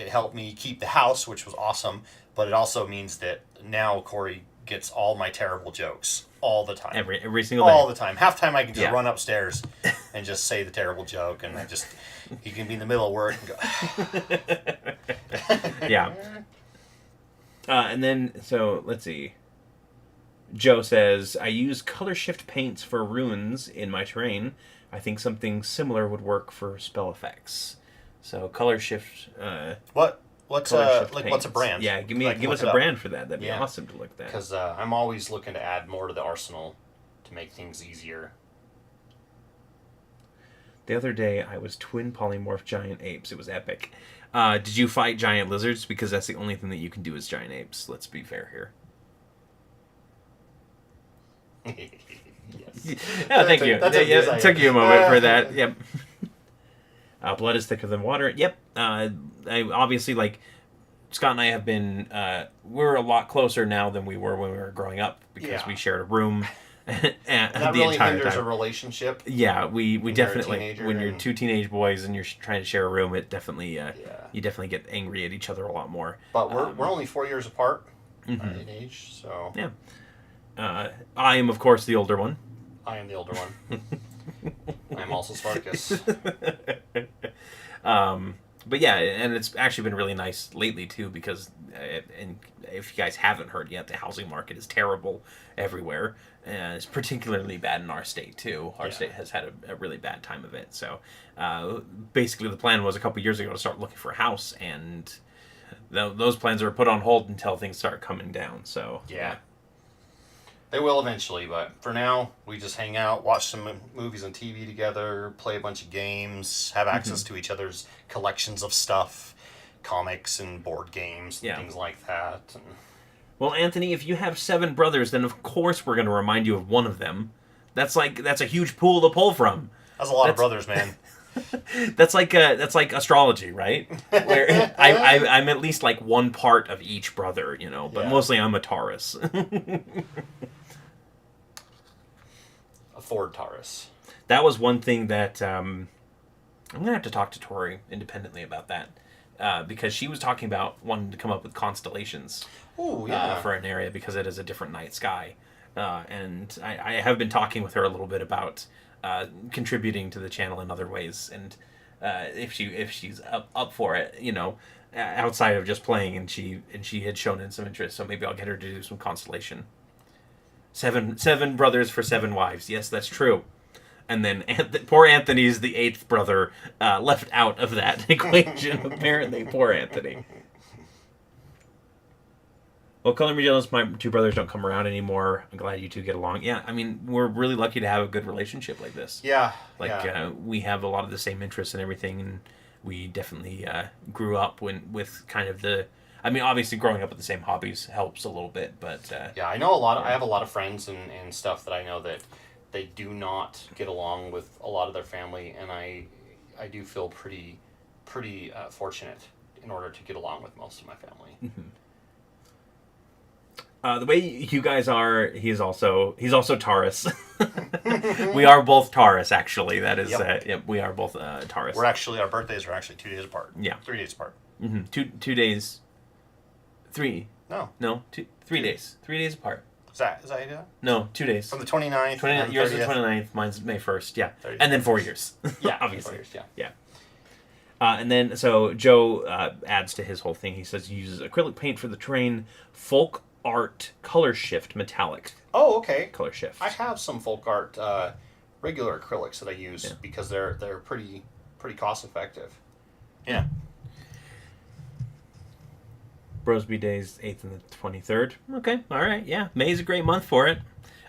B: helped me keep the house, which was awesome. But it also means that now Cory gets all my terrible jokes all the time.
A: Every single day.
B: All the time. Half time I can just run upstairs and just say the terrible joke, and he can be in the middle of work and go.
A: Yeah. And then, so let's see. Joe says, I use color shift paints for runes in my terrain. I think something similar would work for spell effects. So color shift.
B: What's a brand?
A: Yeah, give us a brand for that. That'd be awesome to look at.
B: Because I'm always looking to add more to the arsenal to make things easier.
A: The other day, I was twin polymorph giant apes. It was epic. Did you fight giant lizards? Because that's the only thing that you can do is giant apes. Let's be fair here.
B: Yes.
A: Thank you. It took you a moment for that. Yep. Blood is thicker than water. Yep. I obviously, like, Scott and I have been, we're a lot closer now than we were when we were growing up because we shared a room.
B: And that
A: the
B: really
A: entire
B: hinders
A: time.
B: A relationship.
A: Yeah, we definitely, when you're 2 teenage boys and you're trying to share a room, it definitely, you definitely get angry at each other a lot more.
B: But we're only 4 years apart in age, so.
A: Yeah. I am, of course, the older one.
B: I am the older one. I'm also Spartacus.
A: But yeah, and it's actually been really nice lately too because, and if you guys haven't heard yet, the housing market is terrible everywhere, and it's particularly bad in our state too. Our state has had a really bad time of it. So basically, the plan was a couple years ago to start looking for a house, and those plans are put on hold until things start coming down. So
B: yeah. They will eventually, but for now, we just hang out, watch some movies on TV together, play a bunch of games, have access to each other's collections of stuff, comics and board games and things like that.
A: Well, Anthony, if you have 7 brothers, then of course we're going to remind you of one of them. That's a huge pool to pull from.
B: That's a lot of brothers, man.
A: That's like astrology, right? Where I'm at least like one part of each brother, you know, but mostly I'm a Taurus.
B: A Ford Taurus.
A: That was one thing that I'm gonna have to talk to Tori independently about that because she was talking about wanting to come up with constellations.
B: Oh yeah.
A: For Aneria because it is a different night sky, and I have been talking with her a little bit about contributing to the channel in other ways, and if she's up for it, you know, outside of just playing, and she had shown in some interest, so maybe I'll get her to do some constellation. Seven brothers for 7 wives. Yes, that's true. And then poor Anthony's the 8th brother left out of that equation. Apparently, poor Anthony. Well, color me jealous, my 2 brothers don't come around anymore. I'm glad you 2 get along. Yeah, I mean, we're really lucky to have a good relationship like this.
B: Yeah.
A: We have a lot of the same interests and everything, and we definitely grew up with kind of the... I mean, obviously, growing up with the same hobbies helps a little bit, but...
B: I know I have a lot of friends and stuff that I know that they do not get along with a lot of their family, and I do feel pretty fortunate in order to get along with most of my family.
A: The way you guys are, he's also Taurus. We are both Taurus, actually. That is, we are both Taurus.
B: Our birthdays are actually 2 days apart.
A: Yeah.
B: 3 days apart.
A: 2 days. 3. No, 3 days. 3 days apart.
B: Is that how you do it?
A: No, 2 days.
B: From the 29th.
A: Yours is the 29th, mine's May 1st, yeah. 30th. And then 4 years.
B: Yeah,
A: obviously.
B: 4 years,
A: yeah. And then, so Joe adds to his whole thing. He says he uses acrylic paint for the terrain, folk art color shift metallic.
B: Oh, okay.
A: Color shift.
B: I have some folk art regular acrylics that I use because they're pretty cost effective. Yeah.
A: Brosby Days 8th and the 23rd. Okay, all right, yeah. May's a great month for it.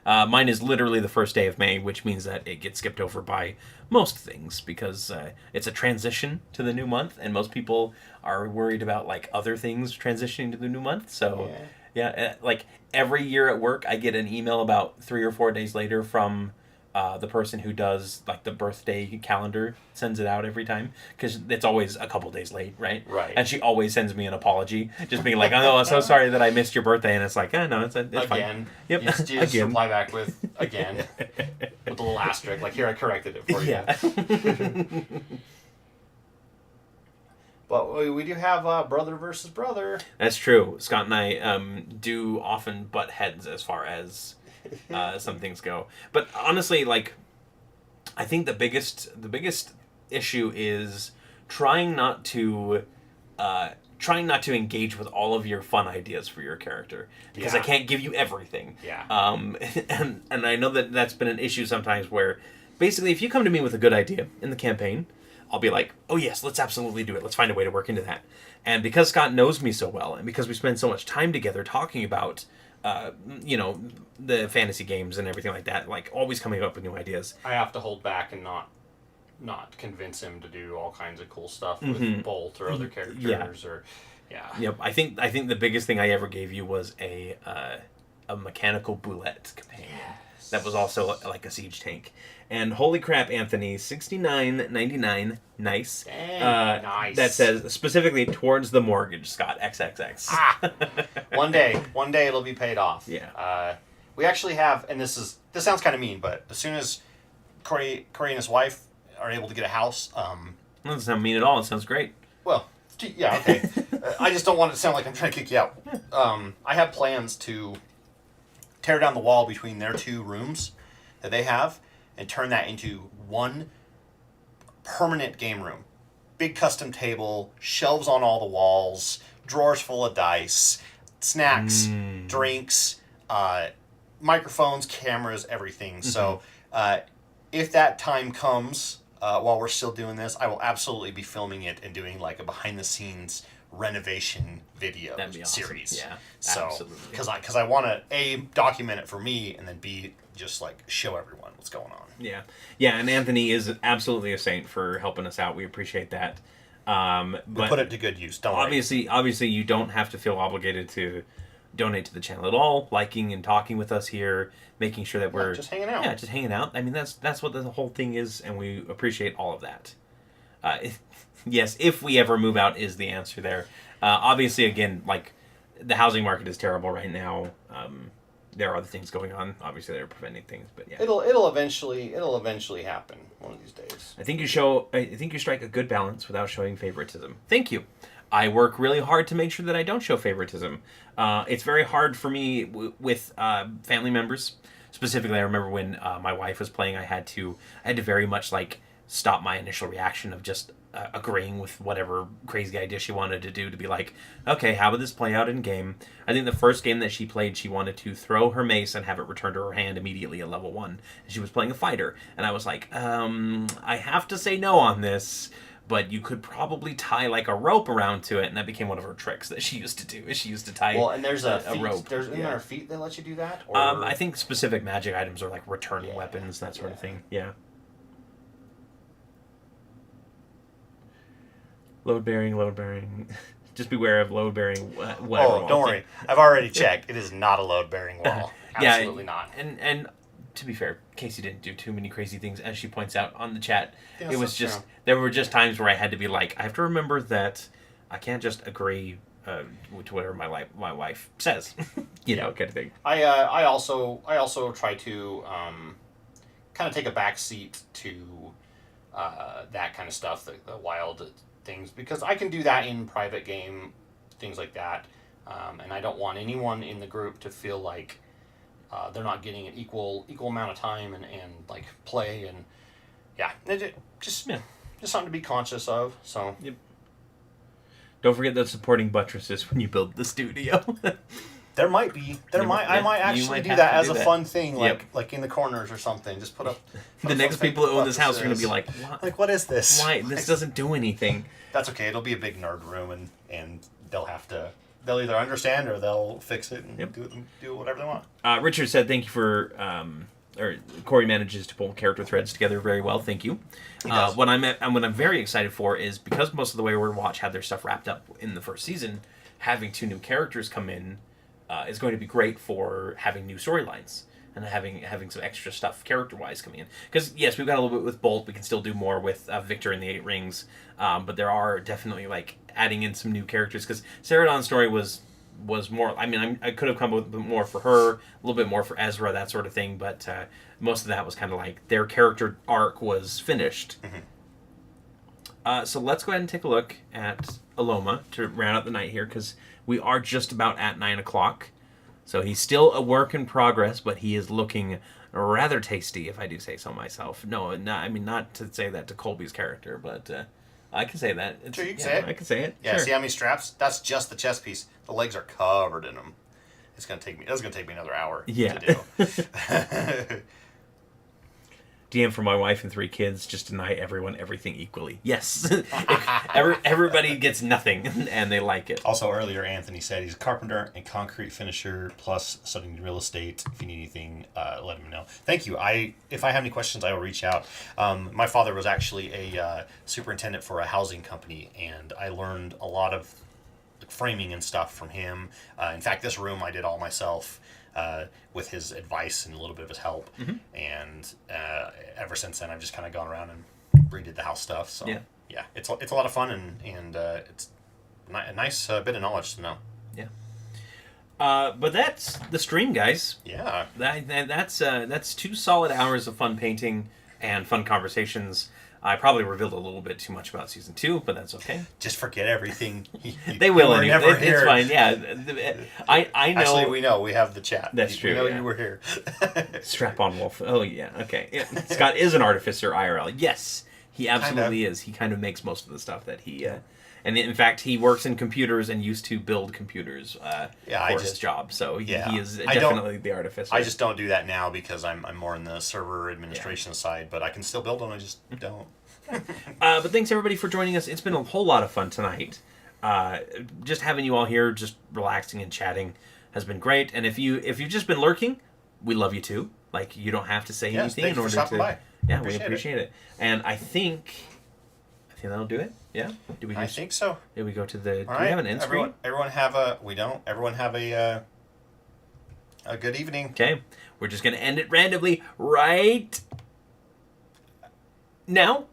A: Mine is literally the first day of May, which means that it gets skipped over by most things because it's a transition to the new month, and most people are worried about like other things transitioning to the new month. So, like every year at work, I get an email about 3 or 4 days later from the person who does like the birthday calendar sends it out every time because it's always a couple days late, right?
B: Right.
A: And she always sends me an apology, just being like, "Oh, I'm so sorry that I missed your birthday," and it's like, "Oh no, it's
B: again."
A: Fine." Yep.
B: You just
A: Again.
B: reply back with again with a little asterisk, like, "Here, I corrected it for you."
A: Yeah.
B: But we do have brother versus brother.
A: That's true. Scott and I do often butt heads as far as some things go. But honestly, like, I think the biggest issue is trying not to engage with all of your fun ideas for your character because I can't give you everything.
B: Yeah.
A: And I know that that's been an issue sometimes where basically if you come to me with a good idea in the campaign, I'll be like, oh yes, let's absolutely do it. Let's find a way to work into that. And because Scott knows me so well, and because we spend so much time together talking about, the fantasy games and everything like that, like always coming up with new ideas.
B: I have to hold back and not convince him to do all kinds of cool stuff with Bolt or other characters or. Yeah.
A: Yep. I think the biggest thing I ever gave you was a mechanical boulette companion. Yes. That was also like a siege tank. And holy crap, Anthony, $69.99, nice.
B: Dang, nice.
A: That says specifically towards the mortgage, Scott, XXX.
B: One day it'll be paid off.
A: Yeah.
B: We actually have, and this sounds kind of mean, but as soon as Cory and his wife are able to get a house,
A: That doesn't sound mean at all. It sounds great.
B: Well, yeah, okay. I just don't want it to sound like I'm trying to kick you out. I have plans to tear down the wall between their two rooms that they have and turn that into one permanent game room. Big custom table, shelves on all the walls, drawers full of dice, snacks, drinks, microphones, cameras, everything. Mm-hmm. So if that time comes while we're still doing this, I will absolutely be filming it and doing like a behind-the-scenes renovation video series.
A: Yeah,
B: so,
A: absolutely.
B: Because I want to A, document it for me, and then B, just like show everyone what's going on.
A: Yeah, yeah, and Anthony is absolutely a saint for helping us out. We appreciate that.
B: But put it to good use. Don't
A: obviously, you don't have to feel obligated to donate to the channel at all. Liking and talking with us here, making sure that we're
B: just hanging out.
A: Yeah, just hanging out. I mean, that's what the whole thing is, and we appreciate all of that. Yes, if we ever move out is the answer there. Obviously, again, like the housing market is terrible right now. There are other things going on. Obviously, that are preventing things, but yeah,
B: it'll eventually happen one of these days.
A: I think you strike a good balance without showing favoritism. Thank you. I work really hard to make sure that I don't show favoritism. It's very hard for me with family members. Specifically, I remember when my wife was playing, I had to very much like stop my initial reaction of just agreeing with whatever crazy idea she wanted to do to be like, okay, how would this play out in game? I think the first game that she played, she wanted to throw her mace and have it returned to her hand immediately at level 1. And she was playing a fighter. And I was like, I have to say no on this, but you could probably tie like a rope around to it. And that became one of her tricks that she used to do, is she used to tie
B: and there's a
A: rope.
B: Isn't there a feat that lets you do that? Or...
A: I think specific magic items are like returning weapons, that sort of thing. Yeah. Load bearing. Just beware of load bearing.
B: Oh, don't worry. I've already checked. It is not a load bearing wall. Absolutely not.
A: And to be fair, Casey didn't do too many crazy things, as she points out on the chat. Yes, it was just true. There were just times where I had to be like, I have to remember that I can't just agree to whatever my wife says, kind of thing.
B: I also try to kind of take a back seat to that kind of stuff, the wild things, because I can do that in private game, things like that, and I don't want anyone in the group to feel like they're not getting an equal amount of time and like play, and just something to be conscious of. So
A: yep. Don't forget those supporting buttresses when you build the studio.
B: There might be. I might actually do that as a fun thing, like in the corners or something. Just put up.
A: The next people who own this house are going to be like, what?
B: Like, what is this?
A: Why? This doesn't do anything.
B: That's okay. It'll be a big nerd room, and they'll either understand or they'll fix it and do whatever they want.
A: Richard said, thank you for, or Cory manages to pull character threads together very well. Thank you. What I'm very excited for is, because most of the Wayward Watch had their stuff wrapped up in the first season, having 2 new characters come in is going to be great for having new storylines. and having some extra stuff character-wise coming in. Because, yes, we've got a little bit with Bolt. We can still do more with Victor and the Eight Rings. But there are definitely, like, adding in some new characters. Because Ceridon's story was more... I mean, I could have come up with more for her, a little bit more for Ezra, that sort of thing. But most of that was kind of like their character arc was finished. So let's go ahead and take a look at Aloma to round out the night here. Because we are just about at 9 o'clock. So he's still a work in progress, but he is looking rather tasty, if I do say so myself. No, I mean, not to say that to Colby's character, but I can say that.
B: Sure, you can say it.
A: I can say it.
B: Yeah,
A: sure.
B: see how many straps? That's just the chest piece. The legs are covered in them. It's gonna take me another hour to do.
A: DM for my wife and 3 kids, just deny everyone everything equally. Yes. Everybody gets nothing, and they like it.
D: Also, earlier, Anthony said he's a carpenter and concrete finisher, plus studying real estate. If you need anything, let him know. Thank you. If I have any questions, I will reach out. My father was actually a superintendent for a housing company, and I learned a lot of framing and stuff from him. In fact, this room I did all myself. With his advice and a little bit of his help, and ever since then I've just kind of gone around and redid the house stuff. So yeah, it's a lot of fun and it's a nice bit of knowledge to know.
A: Yeah. But that's the stream, guys.
B: Yeah.
A: That's 2 solid hours of fun painting and fun conversations. I probably revealed a little bit too much about season 2, but that's okay.
D: Just forget everything.
A: They will anyway.
D: Never
A: It's
D: here.
A: fine. Yeah, I know.
B: Actually, we know. We have the chat.
A: That's true.
B: We know
A: yeah.
B: you were here.
A: Strap on Wolf. Oh yeah. Okay. Yeah. Scott is an artificer IRL. Yes, he absolutely is. He kind of makes most of the stuff that he. And in fact, he works in computers and used to build computers for his job. So he is definitely the artificer.
B: I just don't do that now because I'm more in the server administration side, but I can still build them. I just don't.
A: But thanks everybody for joining us. It's been a whole lot of fun tonight. Just having you all here, just relaxing and chatting, has been great. And if you've just been lurking, we love you too. Like you don't have to say anything in order to.
B: By.
A: Yeah, we appreciate it. And I think that'll do it. Yeah.
B: I think so.
A: Did we go to the?
B: All
A: do we have an end screen?
B: Everyone have a. We don't. Everyone have a good evening.
A: Okay, we're just gonna end it randomly right now.